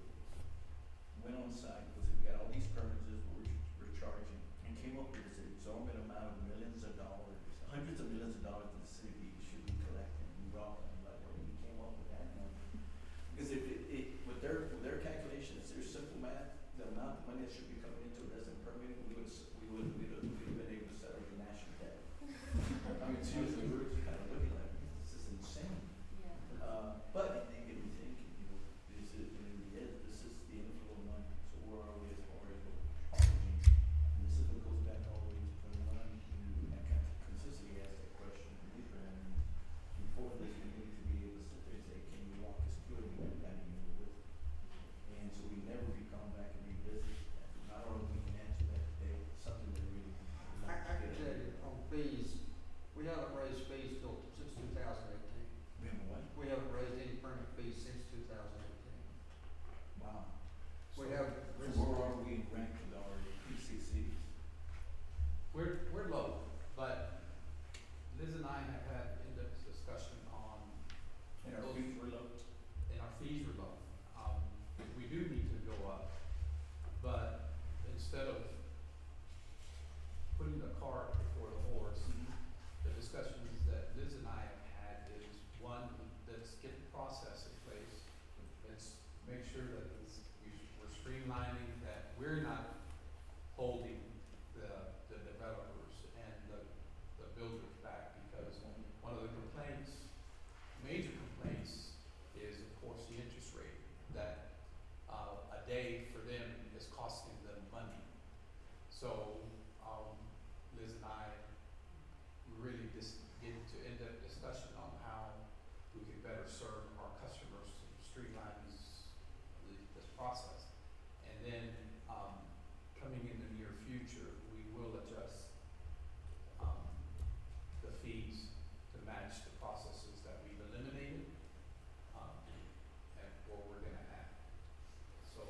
went on site, was we got all these permits, we're charging, and came up with this exorbitant amount of millions of dollars, hundreds of millions of dollars that the city should be collecting, and we're all kind of like, well, we came up with that number. Because if with their calculations, their simple math, the amount of money that should be coming into it as a permitting, we would have been able to settle the national debt. I mean, seriously, we were just kind of looking like, this is insane. Yeah. But it get me thinking, is it, this is the inflow of money, so where are we as far as what we're charging? And this is what goes back all the way to 21, and I kind of consistently ask that question to Abraham, and before this, we need to be able to sit there and say, can you walk us through it, we never got anywhere with it. And so we never come back and revisit that. I don't know if we can answer that today, something that really. I can tell you, on fees, we haven't raised fees since 2018. We haven't what? We haven't raised any permit fees since 2018. Wow. We So have. where are we ranked with our PCCs? We're low, but Liz and I have had in-depth discussion on And our those- fees were low? and our fees are low. We do need to go up, but instead of putting the cart before the horse, the discussions that Liz and I have had is, one, let's get the process in place. Let's make sure that we're streamlining, that we're not holding the developers and the builders back, because one of the complaints, major complaints, is of course the interest rate, that a day for them is costing them money. So, Liz and I really just get into in-depth discussion on how we can better serve our customers to streamline this process. And then, coming in the near future, we will adjust the fees to match the processes that we've eliminated, and what we're gonna have. So,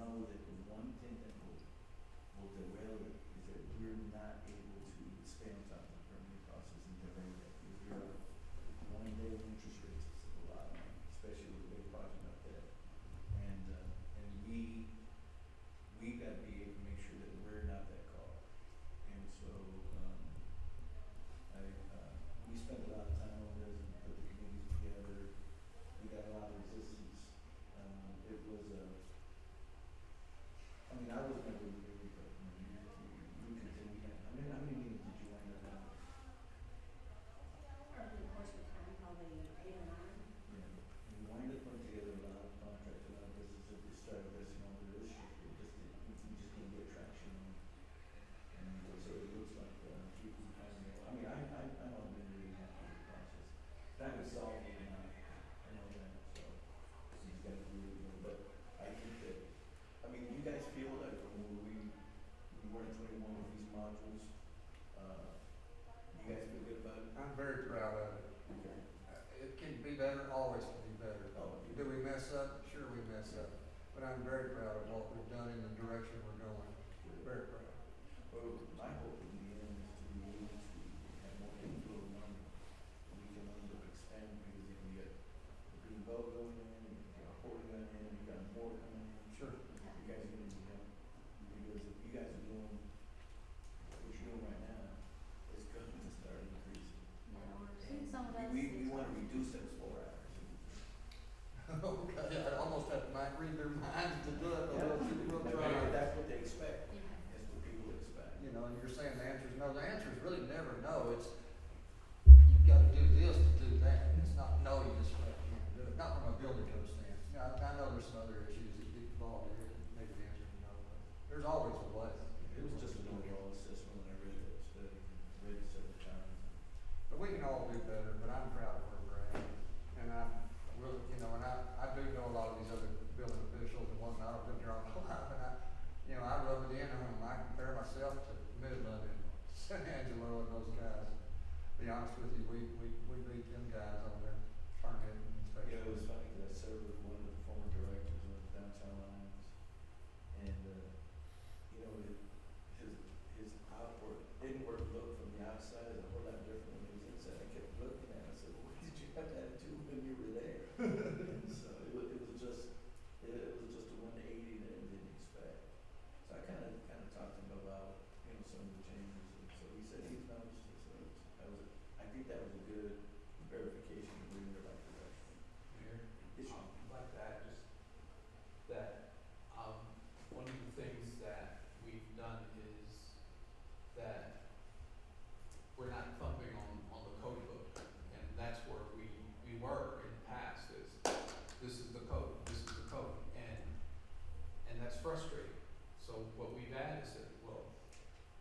know that the one thing that will derail it is that we're not able to stay on top of the permitting process and delay that. If you're 1 day interest rates is a lot of money, especially with a big project like that. And we've got to be able to make sure that we're not that call. And so, we spent a lot of time on this and put the committees together. We got a lot of resistance. It was I mean, I was never really, but you continue. How many meetings did you wind up having? Over the course of time, probably 8 or 9. Yeah, and we wind up putting together a lot of contracts, a lot of businesses that started investing over this shit, we just didn't get traction on it. And so it looks like, people finally, I mean, I know I've been really happy with the process. That was solved or not, I know that, so you just gotta do it, but I think that, I mean, you guys feel like when we weren't 21 with these modules, you guys feel good about it? I'm very proud of it. Okay. It can be better, always can be better. Oh, Do we mess up? Sure we mess up. But I'm very proud of what we've done in the direction we're going. Very proud. Well, my hope in the end is to be able to have more inflow of money. We can end up expanding because if we got the green belt going in, you got Portland in, you got more coming in. Sure. You guys are gonna be because if you guys are doing what you're doing right now, it's going to start increasing. Yeah, we're seeing some of that. We wanna reduce those 4 hours. Okay, I almost have to read their minds to do it, but we'll But try. that's what they expect. Yeah. That's what people expect. You know, and you're saying the answer is no. The answer is really never no. It's, you've got to do this to do that. It's not no, you just can't do it. Not from a building code stance. You know, I know there's some other issues that get involved in it, maybe the answer is no, but there's always a way. It was just an overall assessment when I read that study, read it several times. But we can all do better, but I'm proud of where we're at. And I'm really, you know, and I do know a lot of these other building officials and whatnot. I've been here all my life, and I rub it in on them. I compare myself to Midland and San Angelo and those guys. To be honest with you, we beat them guys on their permit and inspection. Yeah, it was funny because I served with one of the former directors of Downtown Lions. And, you know, his outward, inward look from the outside is a whole lot different when he was inside. I kept looking at him, I said, well, did you have that attitude when you were there? And so it was just a 180 that I didn't expect. So I kind of talked to him about, you know, some of the changes. And so he said he acknowledged it. So I think that was a good verification to bring in the right direction. Mayor, Yes, sir. like that, just that, one of the things that we've done is that we're not thumping on the code book, and that's where we were in the past, is this is the code, and that's frustrating. So what we've added is that, well,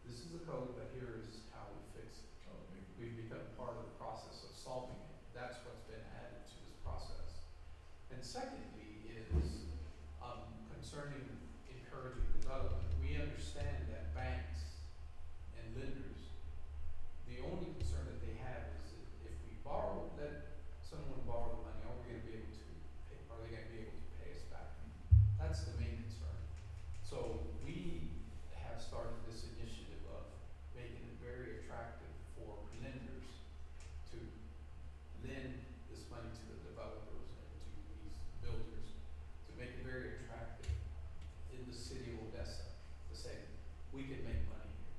this is the code, but here is how we fix it. Oh, maybe. We've become part of the process of solving it. That's what's been added to this process. And secondly is, concerning encouraging development. We understand that banks and lenders, the only concern that they have is that if we let someone borrow the money, are they gonna be able to pay us back? That's the main concern. So we have started this initiative of making it very attractive for lenders to lend this money to the developers and to these builders, to make it very attractive in the city of Odessa, to say, we can make money here.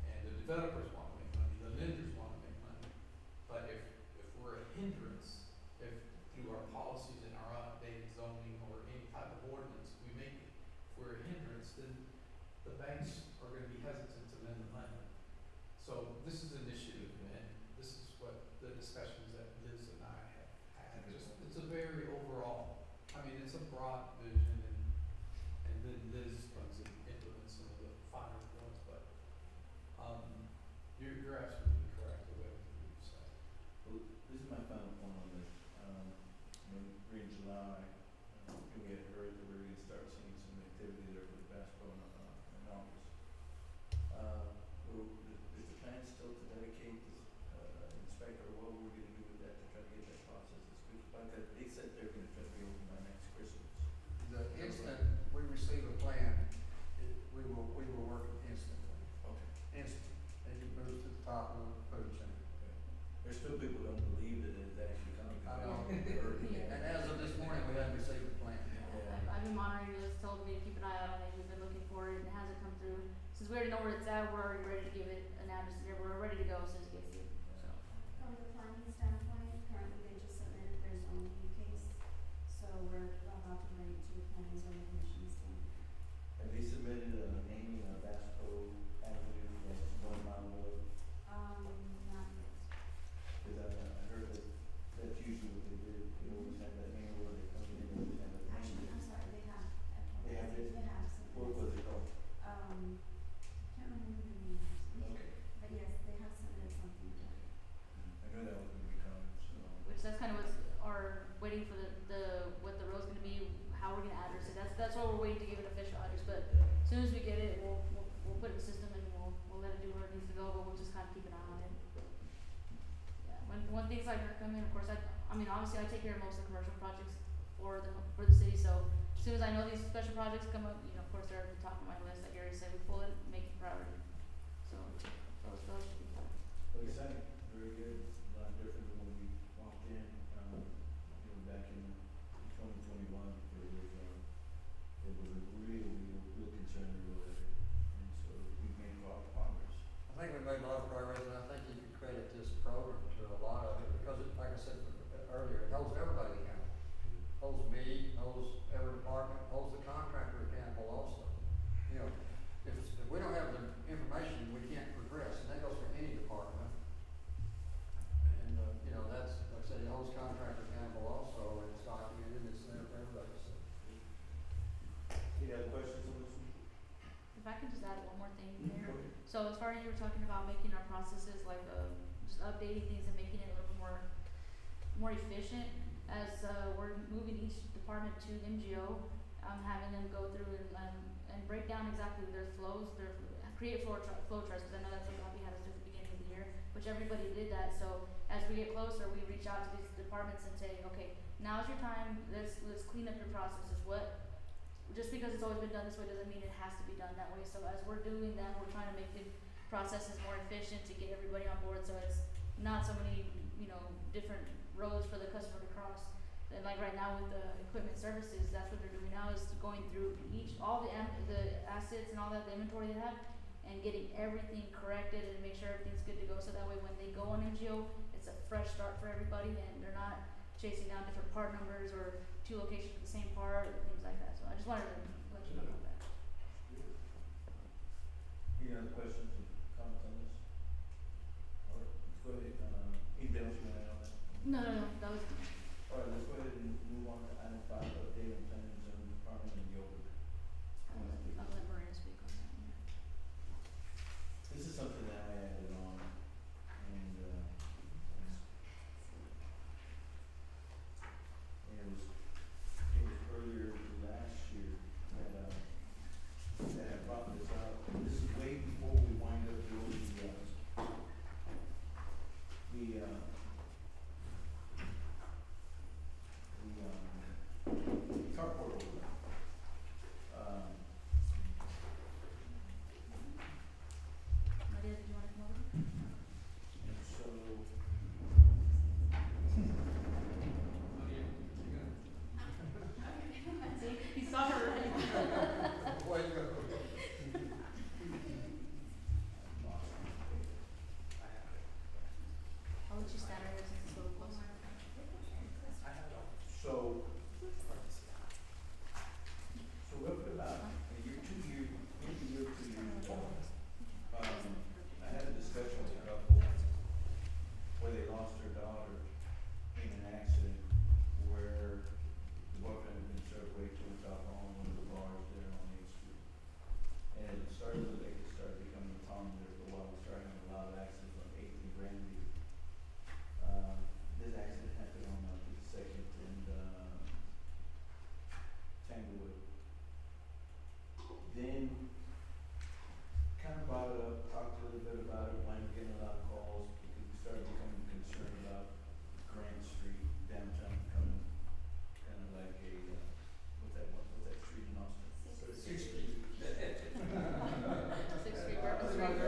And the developers wanna make money, the lenders wanna make money. But if we're a hindrance, if through our policies and our updated zoning or any type of ordinance, we make it, if we're a hindrance, then the banks are gonna be hesitant to lend the money. So this is an initiative, and this is what the discussions that Liz and I have had. It's a very overall, I mean, it's a broad vision, and then Liz comes and implements some of the finer points, but, you're absolutely correct with everything you've said. Well, this is my final point on this. When we're in July, we had heard that we were gonna start seeing some activity there for the basketball in August. Is the plan still to dedicate this inspector, or what we're gonna do with that to try to get that process as quick? Like they said they're gonna try to be open by next Christmas. The instant we since we already know where it's at, we're already ready to give it an address, and we're ready to go as soon as it gets here, so. From the planning standpoint, currently they just submitted their zoning case, so we're about to bring it to the planning and zoning commission standpoint. Have they submitted a naming of Vasco Avenue as 1 mile away? Not yet. Cause I heard that that's usually what they do, they always have that name where they come in, they always have that name. Actually, I'm sorry, they have. They have it? They have submitted. What was it called? Can't remember the name actually. Okay. But yes, they have submitted something already. I knew that was gonna be coming, so. Which that's kind of what's our, waiting for what the road's gonna be, how we're gonna address it, that's why we're waiting to give it official address, but as soon as we get it, we'll put it in the system and we'll let it do where it needs to go, but we'll just kind of keep an eye on it. Yeah, when things like that come in, of course, I mean, obviously I take care of most of the commercial projects for the city, so as soon as I know these special projects come up, you know, of course, they're at the top of my list, like Gary said, we pull it, make it priority, so, those should be fun. Well, it sounded very good, a lot different than when we walked in, back in 2021, it was a real concern over there, and so we made a lot of progress. I think we made a lot of progress, and I think you can credit this program to a lot of it, because it, like I said earlier, it holds everybody accountable. Holds me, holds every department, holds the contractor accountable also. You know, if we don't have the information, we can't progress, and that goes for any department. And, that's, like I said, it holds contractor accountable also, and it's documented, it's there for everybody, so. Any other questions on this one? If I could just add one more thing there. Okay. So as far as you were talking about making our processes like, just updating things and making it a little more efficient, as, we're moving each department to MGO, having them go through and break down exactly their flows, create flow charts, cause I know that's what Bobby had us do at the beginning of the year, which everybody did that, so as we get closer, we reach out to these departments and say, okay, now's your time, let's clean up your processes, just because it's always been done this way doesn't mean it has to be done that way, so as we're doing that, we're trying to make the processes more efficient to get everybody on board, so it's not so many, different roads for the customer to cross. And like right now with the equipment services, that's what they're doing now, is going through all the assets and all that, the inventory they have, and getting everything corrected and make sure everything's good to go, so that way when they go on MGO, it's a fresh start for everybody, and they're not chasing down different part numbers or 2 locations for the same part, or things like that, so I just wanted to let you know about that. Any other questions or comments on this? All right, let's go ahead, anything else you want to add on that? No, that was, All right, let's go ahead and move on to item 5, update on planning and zoning department and Gilbert. I'll let Maria speak on that one. This is something that I added on, and, it was earlier last year that I brought this up. This is way before we wind up doing the carport overlay. Maria, did you wanna come over? And so, See, he saw her right. Way to go. I'll let you stand right here since it's a little closer. so roughly about a year, 2 years, maybe a year, 2 years ago, I had a discussion with a couple where they lost their daughter in an accident where the boyfriend had been served way too much alcohol in one of the bars there on 8th Street. And it started becoming a problem there for a while. We started having a lot of accidents on 8th and Grandview. This accident happened on the 2nd and Tanglewood. Then kind of brought it up, talked a little bit about it, wound up getting a lot of calls because we started becoming concerned about Grant Street downtown becoming kind of like a, what's that street in Austin? 6th Street. 6th Street, Bourbon Street.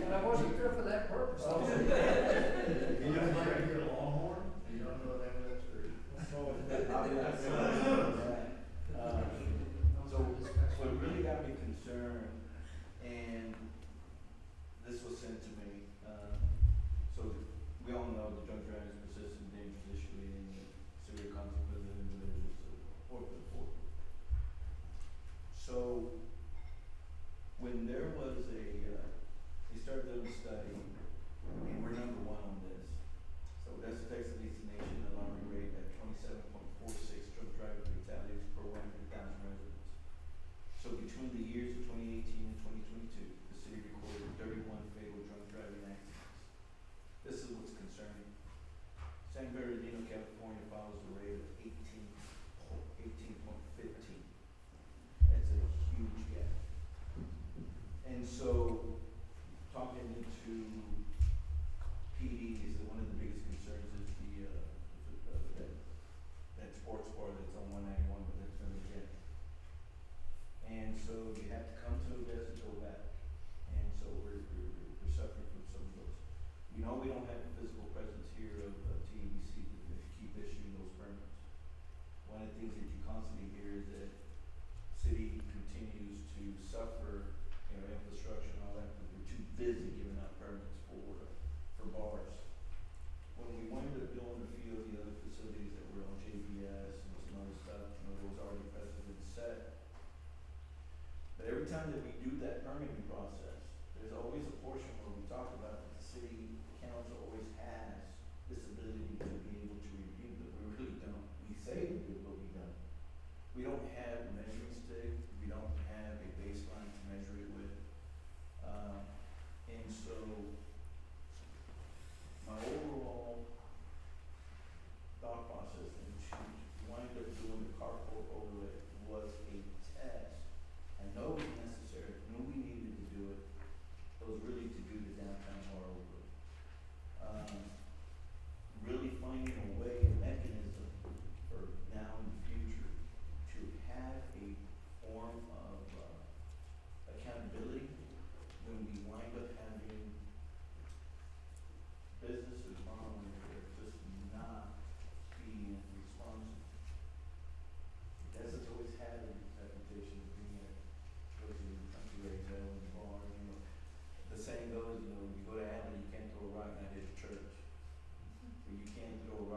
And I wasn't there for that purpose. You know, right here, Longhorn, you don't know the name of that street. So,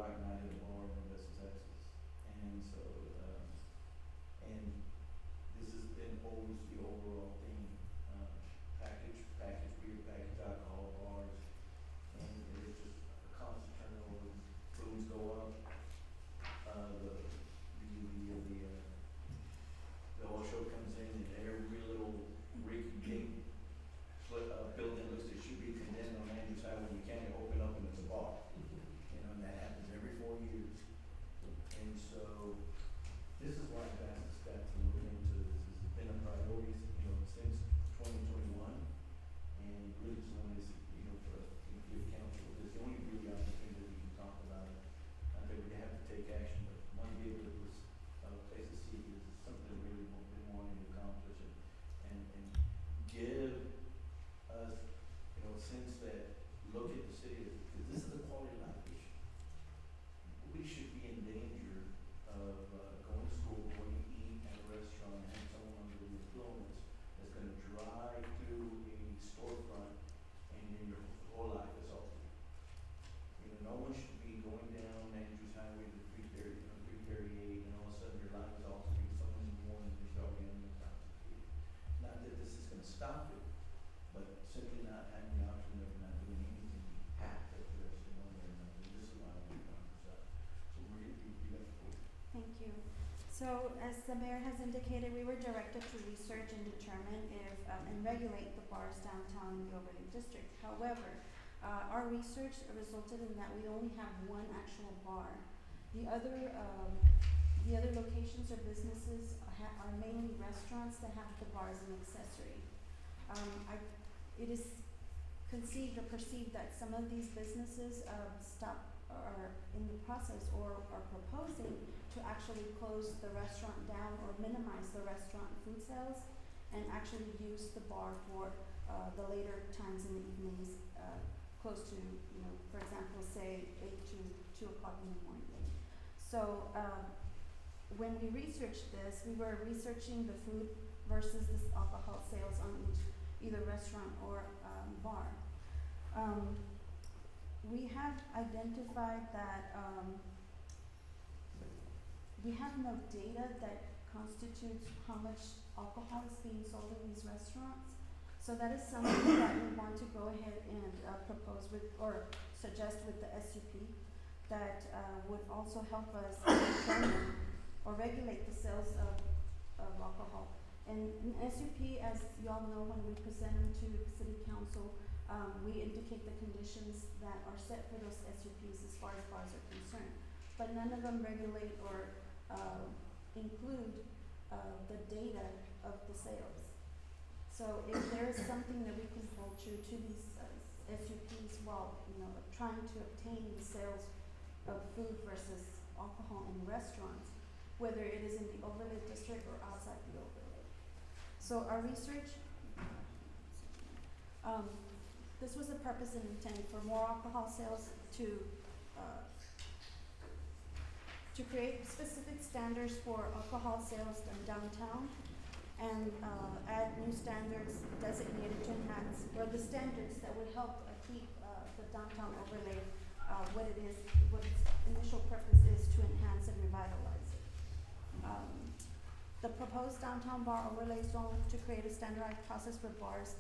Friday night at a bar in Odessa, Texas. And so, and this has been always the overall theme, package beer, package alcohol, bars, and it's just a constant turnover. Rooms go up, the oil show comes in and every little rinky dink building looks it should be condemned on Andrews Highway, you can't open up and it's a bar. You know, and that happens every 4 years. And so, this is why I've asked the staff to look into this. This has been a priority, since 2021. And really just wanted to, for us to give council this, the only really opportunity that we can talk about it. Not that we have to take action, but want to be able to, place a seat is something we really been wanting to accomplish and give us, a sense that look at the city, because this is a quality of life issue. We should be in danger of going to school, going to eat at a restaurant, and having someone under the influence that's going to drive through a storefront, and then your whole life is altered. No one should be going down Andrews Highway to 338, and all of a sudden your life is altered because someone in the morning is jogging in the town. Not that this is going to stop it, but simply not having the option of not doing anything, you have to address it one way or another. This is why I'm bringing this up. So we're going to be that for. Thank you. So as the mayor has indicated, we were directed to research and determine if, and regulate the bars downtown in the overlay district. However, our research resulted in that we only have one actual bar. The other locations or businesses are mainly restaurants that have the bar as an accessory. It is conceived or perceived that some of these businesses are in the process or are proposing to actually close the restaurant down or minimize the restaurant food sales and actually use the bar for the later times in the evenings, close to, for example, say 8 to 2 o'clock in the morning. So when we researched this, we were researching the food versus the alcohol sales on each either restaurant or bar. We have identified that we have no data that constitutes how much alcohol is being sold in these restaurants. So that is something that we want to go ahead and propose with or suggest with the SUP that would also help us determine or regulate the sales of alcohol. And in SUP, as you all know, when we present them to the city council, we indicate the conditions that are set for those SUPs as far as bars are concerned. But none of them regulate or include the data of the sales. So if there is something that we can hold true to these SUPs while trying to obtain the sales of food versus alcohol in restaurants, whether it is in the overlay district or outside the overlay. So our research, this was the purpose and intent for more alcohol sales to create specific standards for alcohol sales in downtown and add new standards designated to enhance, or the standards that would help keep the downtown overlay what its initial purpose is to enhance and revitalize it. The proposed downtown bar overlay zone to create a standardized process for bars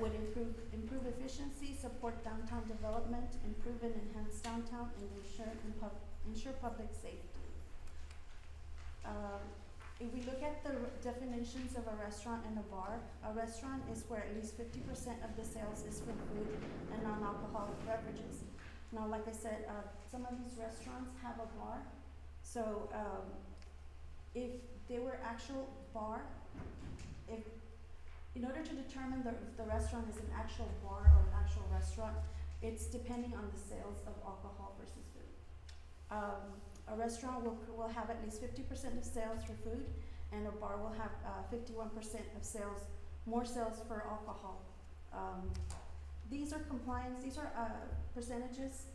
would improve efficiency, support downtown development, improve and enhance downtown, and ensure public safety. If we look at the definitions of a restaurant and a bar, a restaurant is where at least 50% of the sales is for food and non-alcoholic beverages. Now, like I said, some of these restaurants have a bar, so if they were actual bar, in order to determine if the restaurant is an actual bar or an actual restaurant, it's depending on the sales of alcohol versus food. A restaurant will have at least 50% of sales for food, and a bar will have 51% of sales, more sales for alcohol. These are percentages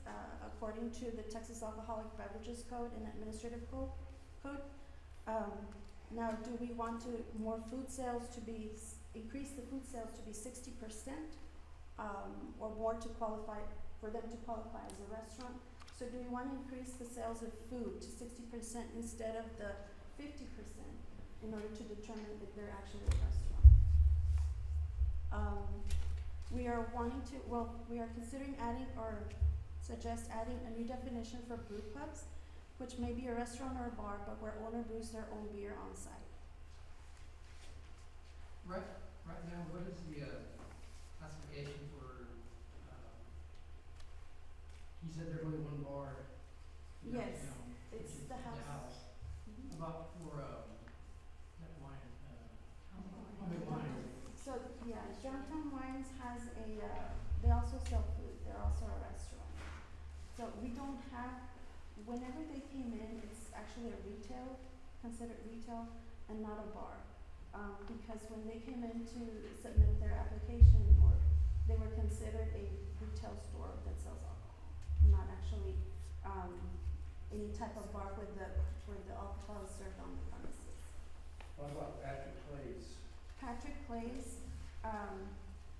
according to the Texas Alcoholic Beverages Code and Administrative Code. Now, do we want to increase the food sales to be 60% or more for them to qualify as a restaurant? So do we wanna increase the sales of food to 60% instead of the 50% in order to determine if they're actually a restaurant? We are we are considering adding or suggest adding a new definition for brew pubs, which may be a restaurant or a bar, but where owner brews their own beer on site. Right now, what is the, classification for, he said there's only one bar in Yes, downtown, which it's is the house. Mhm. About for, that wine, homemade wine. So, yeah, Downtown Wines has they also sell food, they're also a restaurant. So we don't have, whenever they came in, it's actually a retail, considered retail and not a bar. Because when they came in to submit their application, or they were considered a retail store that sells alcohol, not actually, any type of bar where the alcohol is served on the premises. What about Patrick Clay's? Patrick Clay's,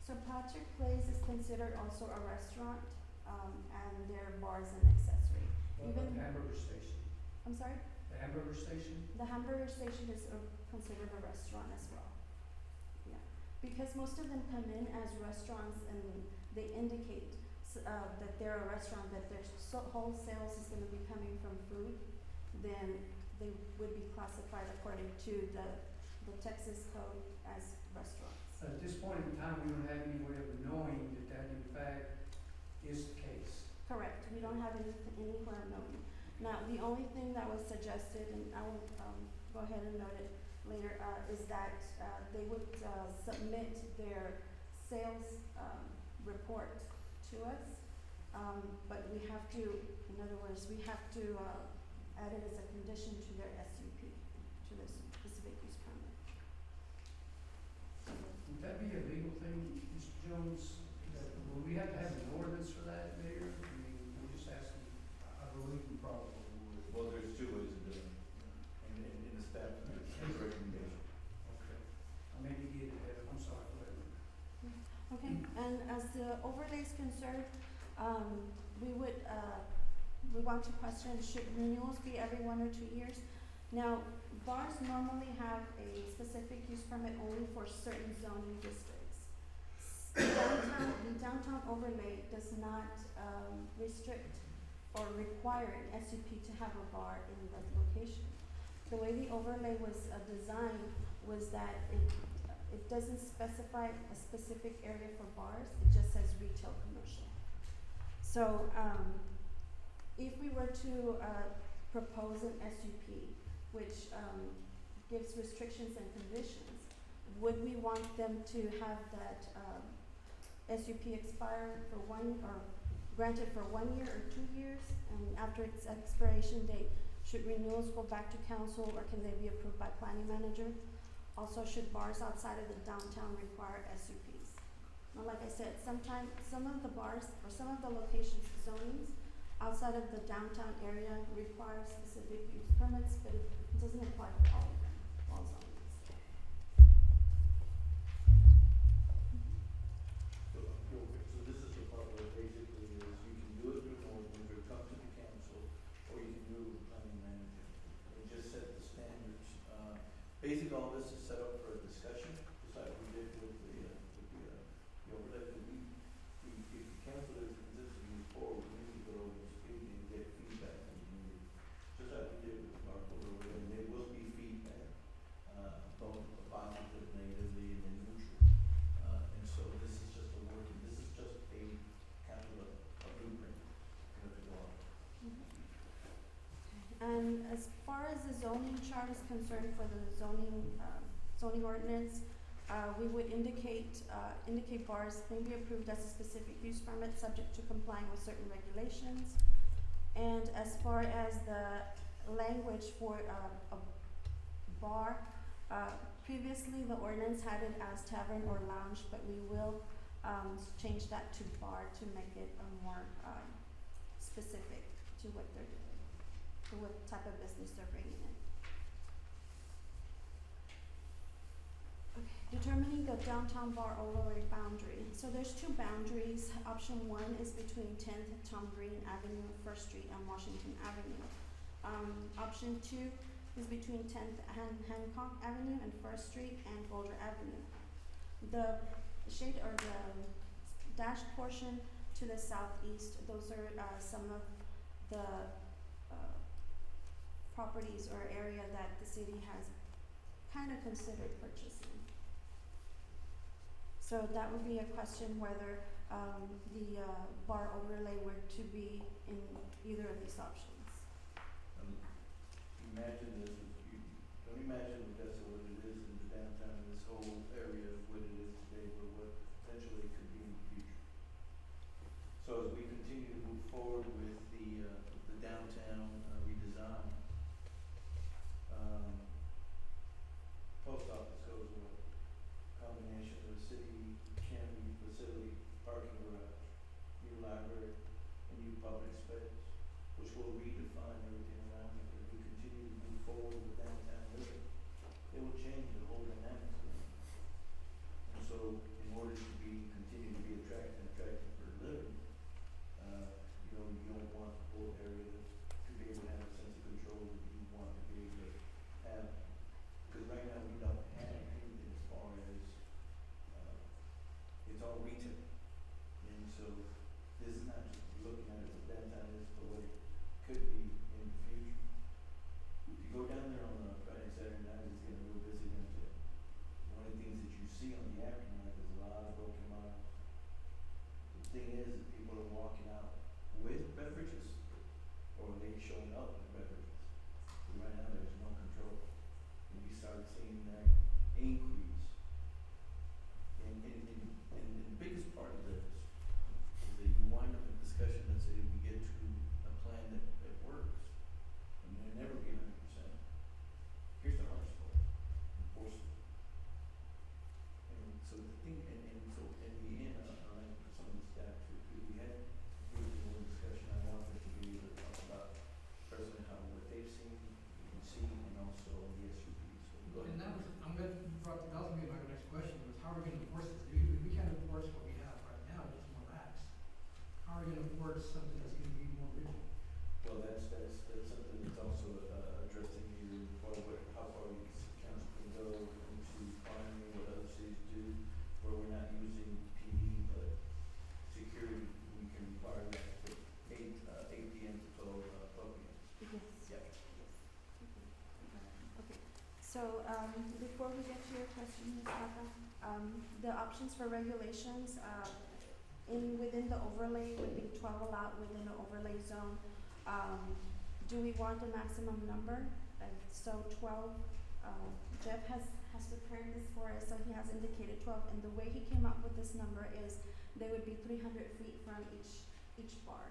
so Patrick Clay's is considered also a restaurant, and their bars and accessory. What about Even- the hamburger station? I'm sorry? The hamburger station? The hamburger station is considered a restaurant as well. Yeah, because most of them come in as restaurants and they indicate that they're a restaurant, that their whole sales is gonna be coming from food, then they would be classified according to the Texas code as restaurants. At this point in time, we don't have any way of knowing that that in fact is the case. Correct, we don't have anywhere known. Now, the only thing that was suggested, and I will, go ahead and note it later, is that, they would, submit their sales, report to us. But we have to, in other words, we have to, add it as a condition to their SUP, to their specific use permit. Would that be a legal thing, Mr. Jones? Will we have to have an ordinance for that, Mayor? I mean, we're just asking. I believe we probably would. Well, there's two ways of doing it, in the staff recommendation. Okay. I may be getting ahead, I'm sorry, whatever. Okay, and as the overlay is concerned, we want to question, should renewals be every 1 or 2 years? Now, bars normally have a specific use permit only for certain zoning districts. The downtown overlay does not, restrict or require an SUP to have a bar in the location. The way the overlay was, designed was that it doesn't specify a specific area for bars, it just says retail commercial. So, if we were to, propose an SUP, which, gives restrictions and conditions, would we want them to have that, SUP expire for granted for 1 year or 2 years? And after its expiration date, should renewals go back to council, or can they be approved by planning manager? Also, should bars outside of the downtown require SUPs? Now, like I said, sometimes, some of the bars or some of the locations, zonings, outside of the downtown area require specific use permits, but it doesn't apply for all of them, all zonings. So this is the part where basically is you can do it through an ordinance, or come to the council, or you can do it with the planning manager. And just set the standards. Basically, all this is set up for a discussion, just like we did with the overlay. If the council is resisting move forward, we need to go over this meeting and get feedback from the community. Just like we did with our overlay, and there will be feedback, both positive, negatively, and neutral. And so this is just a working, this is just a kind of a blueprint, to go on. And as far as the zoning chart is concerned for the zoning ordinance, we would indicate bars may be approved as a specific use permit subject to complying with certain regulations. And as far as the language for a bar, previously the ordinance had it as tavern or lounge, but we will change that to bar to make it more specific to what they're doing, to what type of business they're bringing in. Okay, determining the downtown bar overlay boundary. So there's two boundaries. Option one is between 10th Tom Green Avenue, First Street, and Washington Avenue. Option two is between 10th and Hancock Avenue and First Street and Boulder Avenue. The shade or the dashed portion to the southeast, those are some of the properties or area that the city has kind of considered purchasing. So that would be a question whether the bar overlay were to be in either of these options. Imagine this, don't imagine Odessa what it is in the downtown, this whole area of what it is today, but what potentially it could be in the future. So as we continue to move forward with the downtown redesign, post office goes with combination of the city candy facility, parking garage, new library, and new public space, which will redefine everything around it. As we continue to move forward with downtown living, it will change the whole dynamics of it. And so, in order to continue to be attractive for living, you don't want the whole area to be able to have a sense of control that you want to be able to have. Because right now we don't have anything as far as, it's all retail. And so, this is not just looking at it as downtown is, but what it could be in the future. If you go down there on a Friday, Saturday night, it's getting real busy downtown. One of the things that you see on the aftermath is a lot of broken miles. The thing is that people are walking out with beverages, or they showing up with beverages. So right now there's no control. And you start seeing that increase. And the biggest part of this is that you wind up in discussion that say we get to a plan that works. And they'll never be 100%. Here's the hardest part, enforcement. And so the thing, and so in the end, I like for some of the staff to, we had more discussion, I wanted to be able to talk about personally how, what they've seen, you can see, and also the SUPs. So go ahead. And that was, that was gonna be my next question, was how are we gonna enforce this? We can't enforce what we have right now, it's more lax. How are we gonna enforce something that's gonna be more rigid? Well, that's something that's also addressed in here, how far the council can go into finding what other cities do, where we're not using PD, but security, we can require that to 8 p.m. to 12 p.m. Yes. Yeah. Okay, so, before we get to your question, Ms. Baca, the options for regulations, within the overlay would be 12 allowed within the overlay zone. Do we want a maximum number? So 12, Jeff has prepared this for us, so he has indicated 12, and the way he came up with this number is they would be 300 feet from each bar,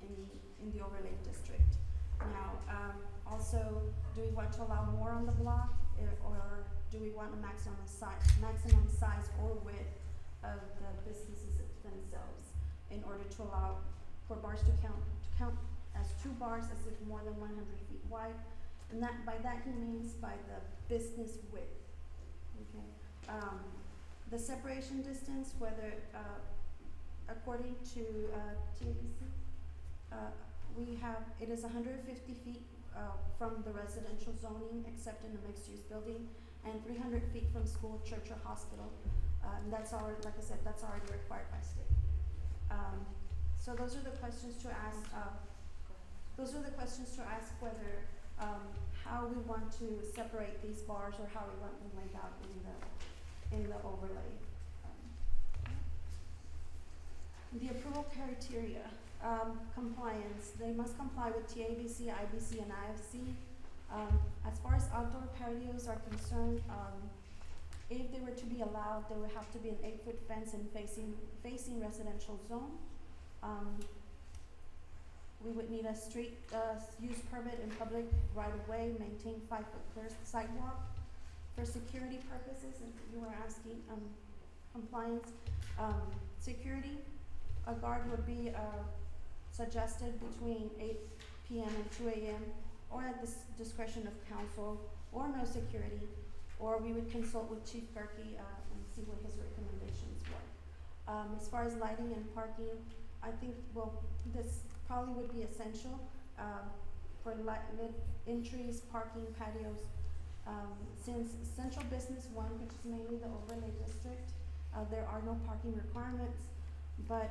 in the overlay district. Now, also, do we want to allow more on the block, or do we want a maximum size or width of the businesses themselves in order to allow for bars to count as 2 bars as if more than 100 feet wide, and by that he means by the business width. Okay. The separation distance, whether according to TABC, it is 150 feet from the residential zoning except in a mixed-use building, and 300 feet from school, church, or hospital. And that's already, like I said, that's already required by state. So those are the questions to ask. Those are the questions to ask whether how we want to separate these bars or how we want them laid out in the overlay. The approval criteria, compliance. They must comply with TABC, IBC, and IFC. As far as outdoor patios are concerned, if they were to be allowed, there would have to be an 8-foot fence and facing residential zone. We would need a street use permit in public right of way, maintain 5-foot clear sidewalk. For security purposes, and you were asking compliance, security, a guard would be suggested between 8 p.m. and 2 a.m. or at the discretion of council, or no security, or we would consult with Chief Gerke, and see what his recommendations were. As far as lighting and parking, I think, well, this probably would be essential, for lit entries, parking, patios. Since Central Business One, which is mainly the overlay district, there are no parking requirements, but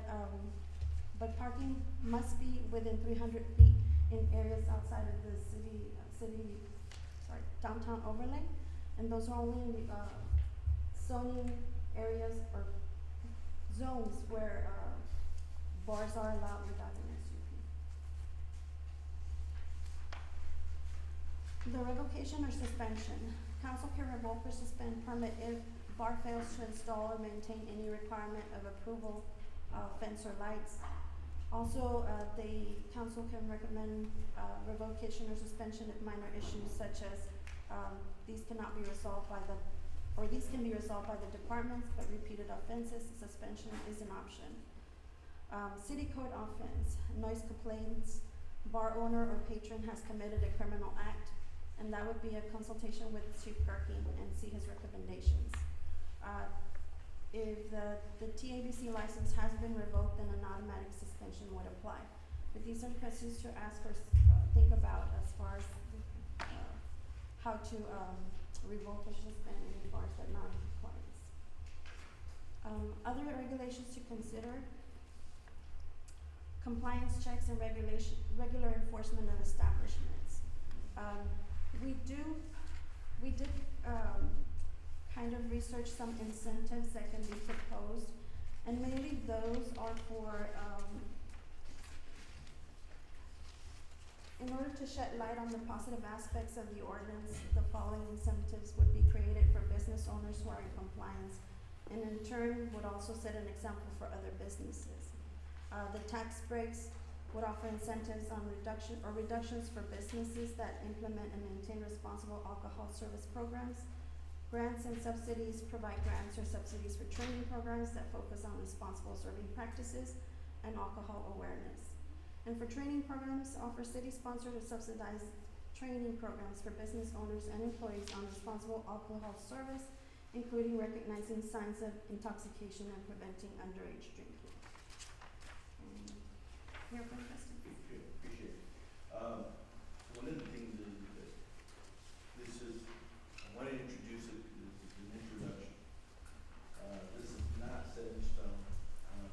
parking must be within 300 feet in areas outside of the downtown overlay, and those are only, zoning areas or zones where, bars are allowed without an SUP. The revocation or suspension. Council can revoke or suspend permit if bar fails to install or maintain any requirement of approval, fence or lights. Also, the council can recommend, revocation or suspension if minor issues such as, these can be resolved by the departments, but repeated offenses, suspension is an option. City code offense, noise complaints, bar owner or patron has committed a criminal act, and that would be a consultation with Chief Gerke and see his recommendations. If the TABC license has been revoked, then an automatic suspension would apply. But these are questions to ask or think about as far as how to revoke or suspend any bars that non-compliance. Other regulations to consider: compliance checks and regular enforcement of establishments. We did kind of research some incentives that can be proposed, and mainly those are for, in order to shed light on the positive aspects of the ordinance, the following incentives would be created for business owners who are in compliance, and in turn would also set an example for other businesses. The tax breaks would offer incentives on reductions for businesses that implement and maintain responsible alcohol service programs. Grants and subsidies provide grants or subsidies for training programs that focus on responsible serving practices and alcohol awareness. And for training programs, offer city-sponsored or subsidized training programs for business owners and employees on responsible alcohol service, including recognizing signs of intoxication and preventing underage drinking. Your question? Appreciate it. One of the things is that this is, I want to introduce it, this is an introduction. This is not set in stone, and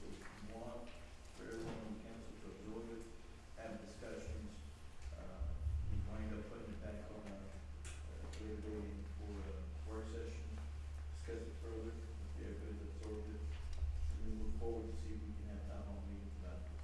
so we want for everyone on council to absorb it, have discussions. We wind up putting it back on a third day for a work session, discuss it further, if everybody's absorbed it, and then move forward to see if we can have town hall meetings about this.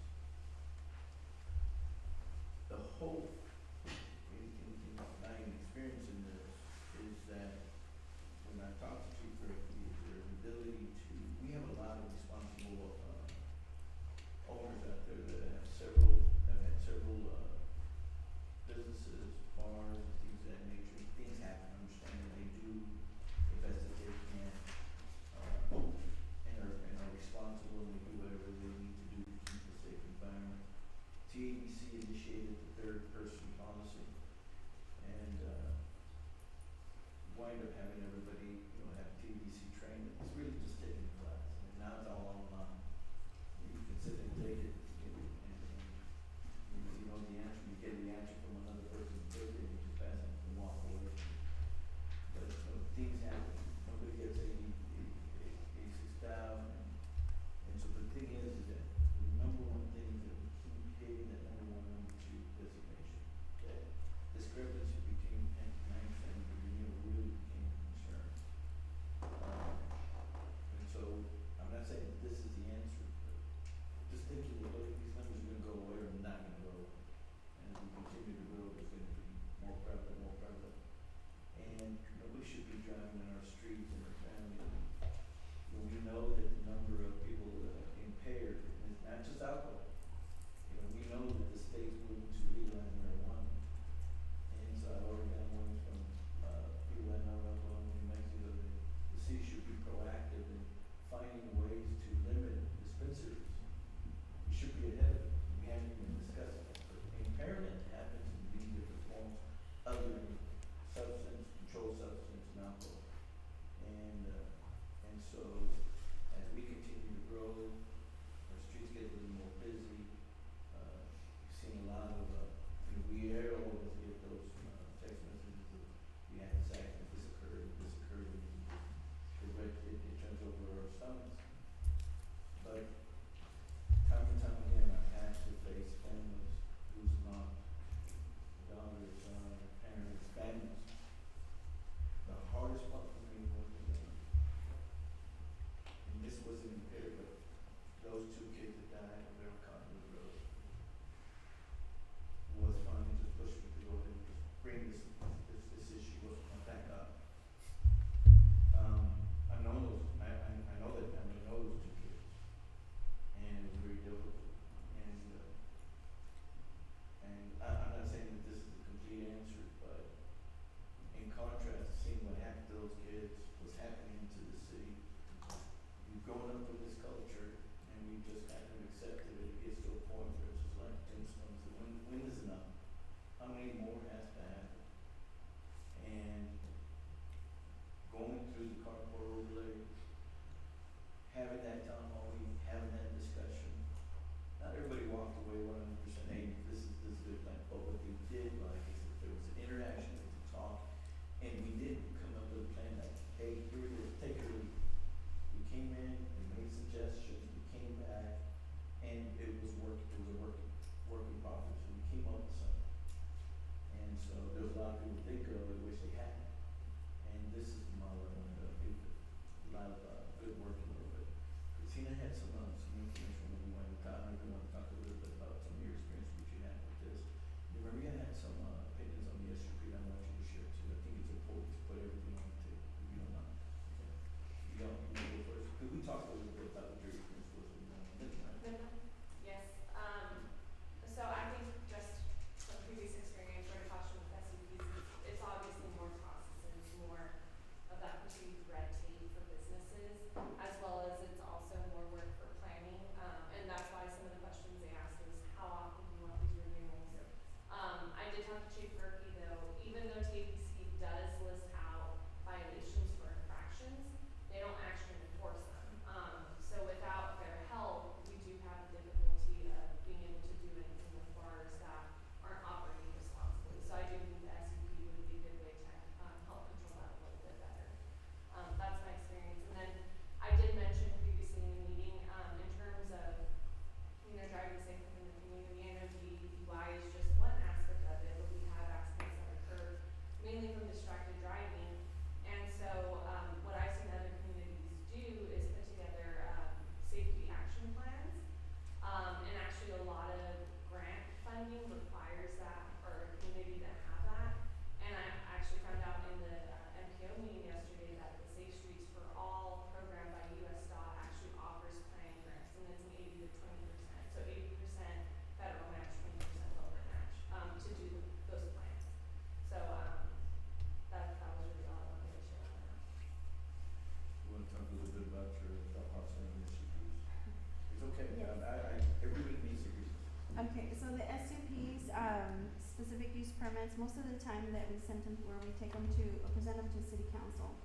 permits, most of the time that we send them, where we take them to, present them to city council,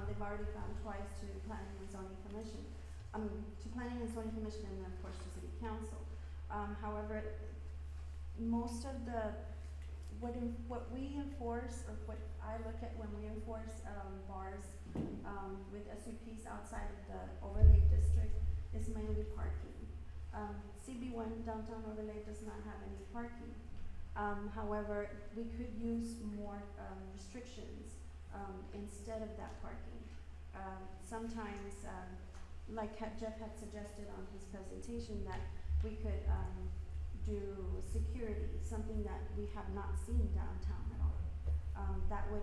they've already gone twice to planning and zoning commission. To planning and zoning commission and then of course to city council. However, most of the, what we enforce, or what I look at when we enforce, bars, with SUPs outside of the overlay district is mainly parking. CB1 downtown overlay does not have any parking. However, we could use more, restrictions, instead of that parking. Sometimes, like Jeff had suggested on his presentation, that we could, do security, something that we have not seen downtown at all. That would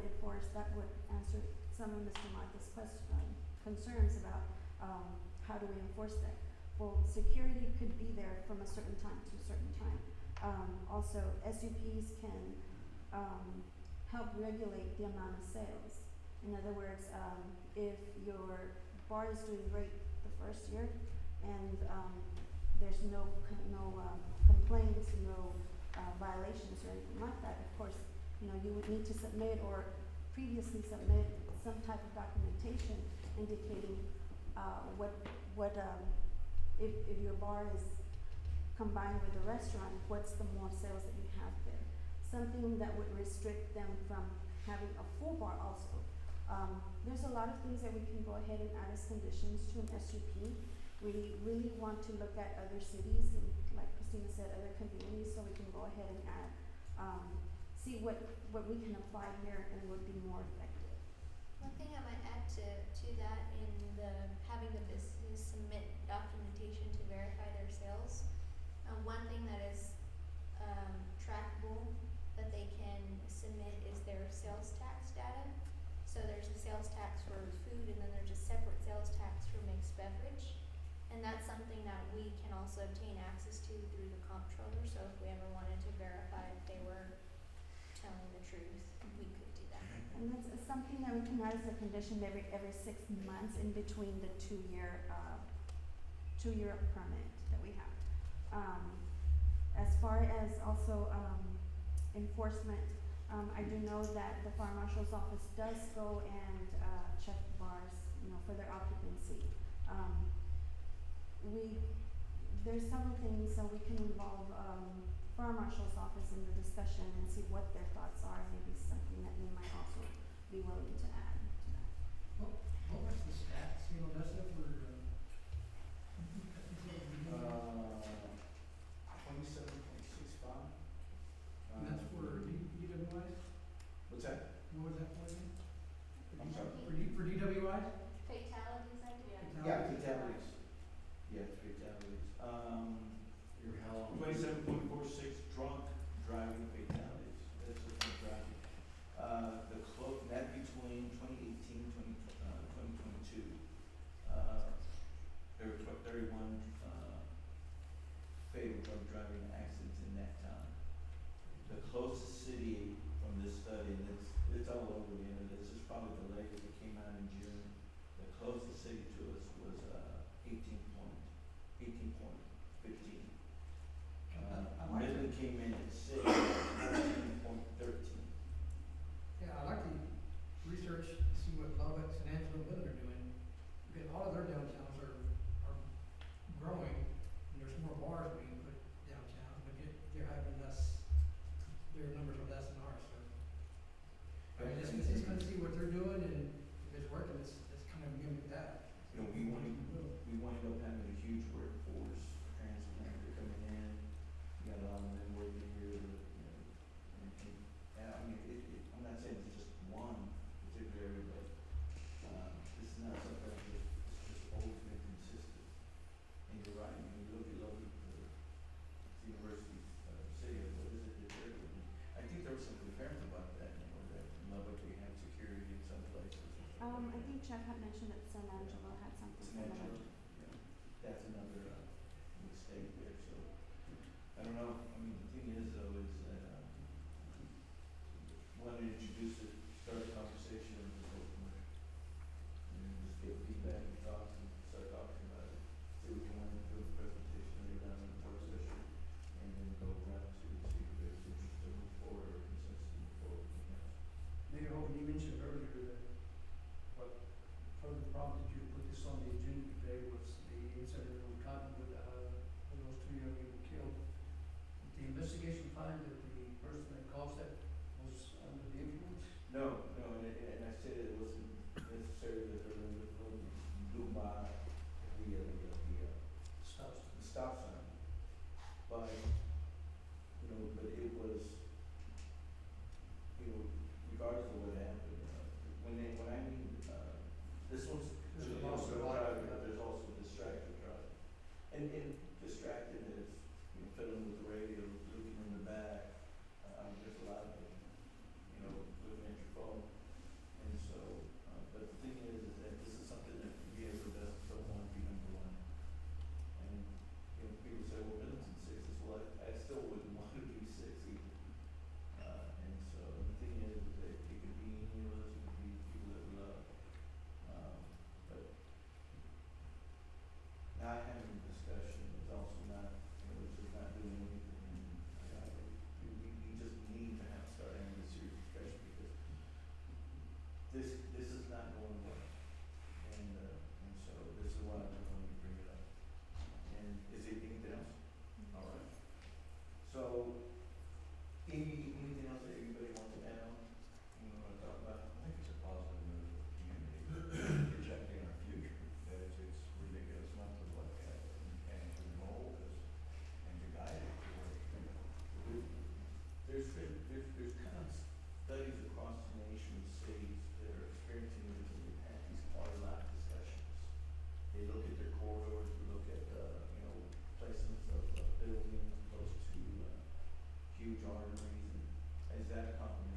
answer some of Mr. Martha's concerns about, how do we enforce that? Well, security could be there from a certain time to a certain time. Also, SUPs can, help regulate the amount of sales. In other words, if your bar is doing great the first year and, there's no complaints, no, violations or anything like that, of course, you know, you would need to submit or previously submit some type of documentation indicating, if your bar is combined with a restaurant, what's the more sales that you have there? Something that would restrict them from having a full bar also. There's a lot of things that we can go ahead and add as conditions to an SUP. We really want to look at other cities and, like Christina said, other communities, so we can go ahead and add, see what we can apply here and would be more effective. One thing I might add to that in having the business submit documentation to verify their sales. One thing that is, trackable that they can submit is their sales tax data. So there's a sales tax for food and then there's a separate sales tax for mixed beverage. And that's something that we can also obtain access to through the comptroller, so if we ever wanted to verify if they were telling the truth, we could do that. And that's something that we can add as a condition every 6 months in between the 2-year permit that we have. As far as also, enforcement, I do know that the fire marshal's office does go and, check the bars, you know, for their occupancy. There's several things, so we can involve, fire marshal's office in the discussion and see what their thoughts are, maybe something that they might also be willing to add to that. What was the stats, you know, Odessa for, 27.65. and that's for DWIs? What's that? What was that for again? I'm sorry. For DWIs? Fatalities, I do. Yeah, fatalities. Yeah, fatalities. You're how long? 27.46 drunk driving fatalities. That's just drunk driving. That between 2018 and 2022, there were 31 fatal drunk driving accidents in that time. The closest city from this study, and it's all over the internet, this is probably the latest, it came out in June. The closest city to us was 18.15. I like Midland it. came in at 14.13. Yeah, I like the research to see what Lubbock, San Angelo, and Midland are doing. Because all of their downtowns are growing, and there's more bars being put downtown, but yet they're having less, their numbers are less than ours, so. I mean, it's just kind of see what they're doing, and if it's working, it's kind of mimic that. You know, we wind up having a huge workforce, transplant, they're coming in, you got a lot of men working here, you know, and I mean, I'm not saying it's just one particular area, but, this is not something that it's just always been consistent. And you're right, when you look at Lubbock, the University, city, what is it that they're doing? I think there was some concerns about that, you know, that in Lubbock we have security in some places and stuff like I that. think Jeff had mentioned that San Angelo had something It's similar. natural, yeah, that's another, mistake there, so, I don't know, I mean, the thing is though, is that, want to introduce it, start a conversation and just go from there. And just get feedback and thoughts and start talking about it, see what we want to do with the presentation, later down in the work session, and then go around to see if there's interest to move forward or concerns. No, and I said it wasn't necessary that they're gonna do by the stop sign. But, but it was, regardless of what happened, when I mean, this one's, There's there's a loss of also life. driving, but there's also distracted driving. And distracted is, fiddling with the radio, looking in the back, there's a lot of, looking at your phone. And so, but the thing is that this is something that we as Odessa don't want to be number one. And, people say, well, Middleton's six, well, I still wouldn't want to be six either. And so the thing is that it could be any of us, it could be people that we love. But not having a discussion is also not, it's just not doing anything. We just need to start having a serious discussion because this is not going well. And so this is why I wanted to bring it up. And is there anything else? All right. So, anything else that everybody wants to add on? You want to talk about? I think it's a positive move for the community, projecting our future, that it's ridiculous not to look at it and to mold us and to guide it to where it's going. There's kind of studies across the nation, cities that are experiencing this, and they've had these quality life discussions. They look at their corridors, they look at, placements of buildings close to, huge arteries, and is that a common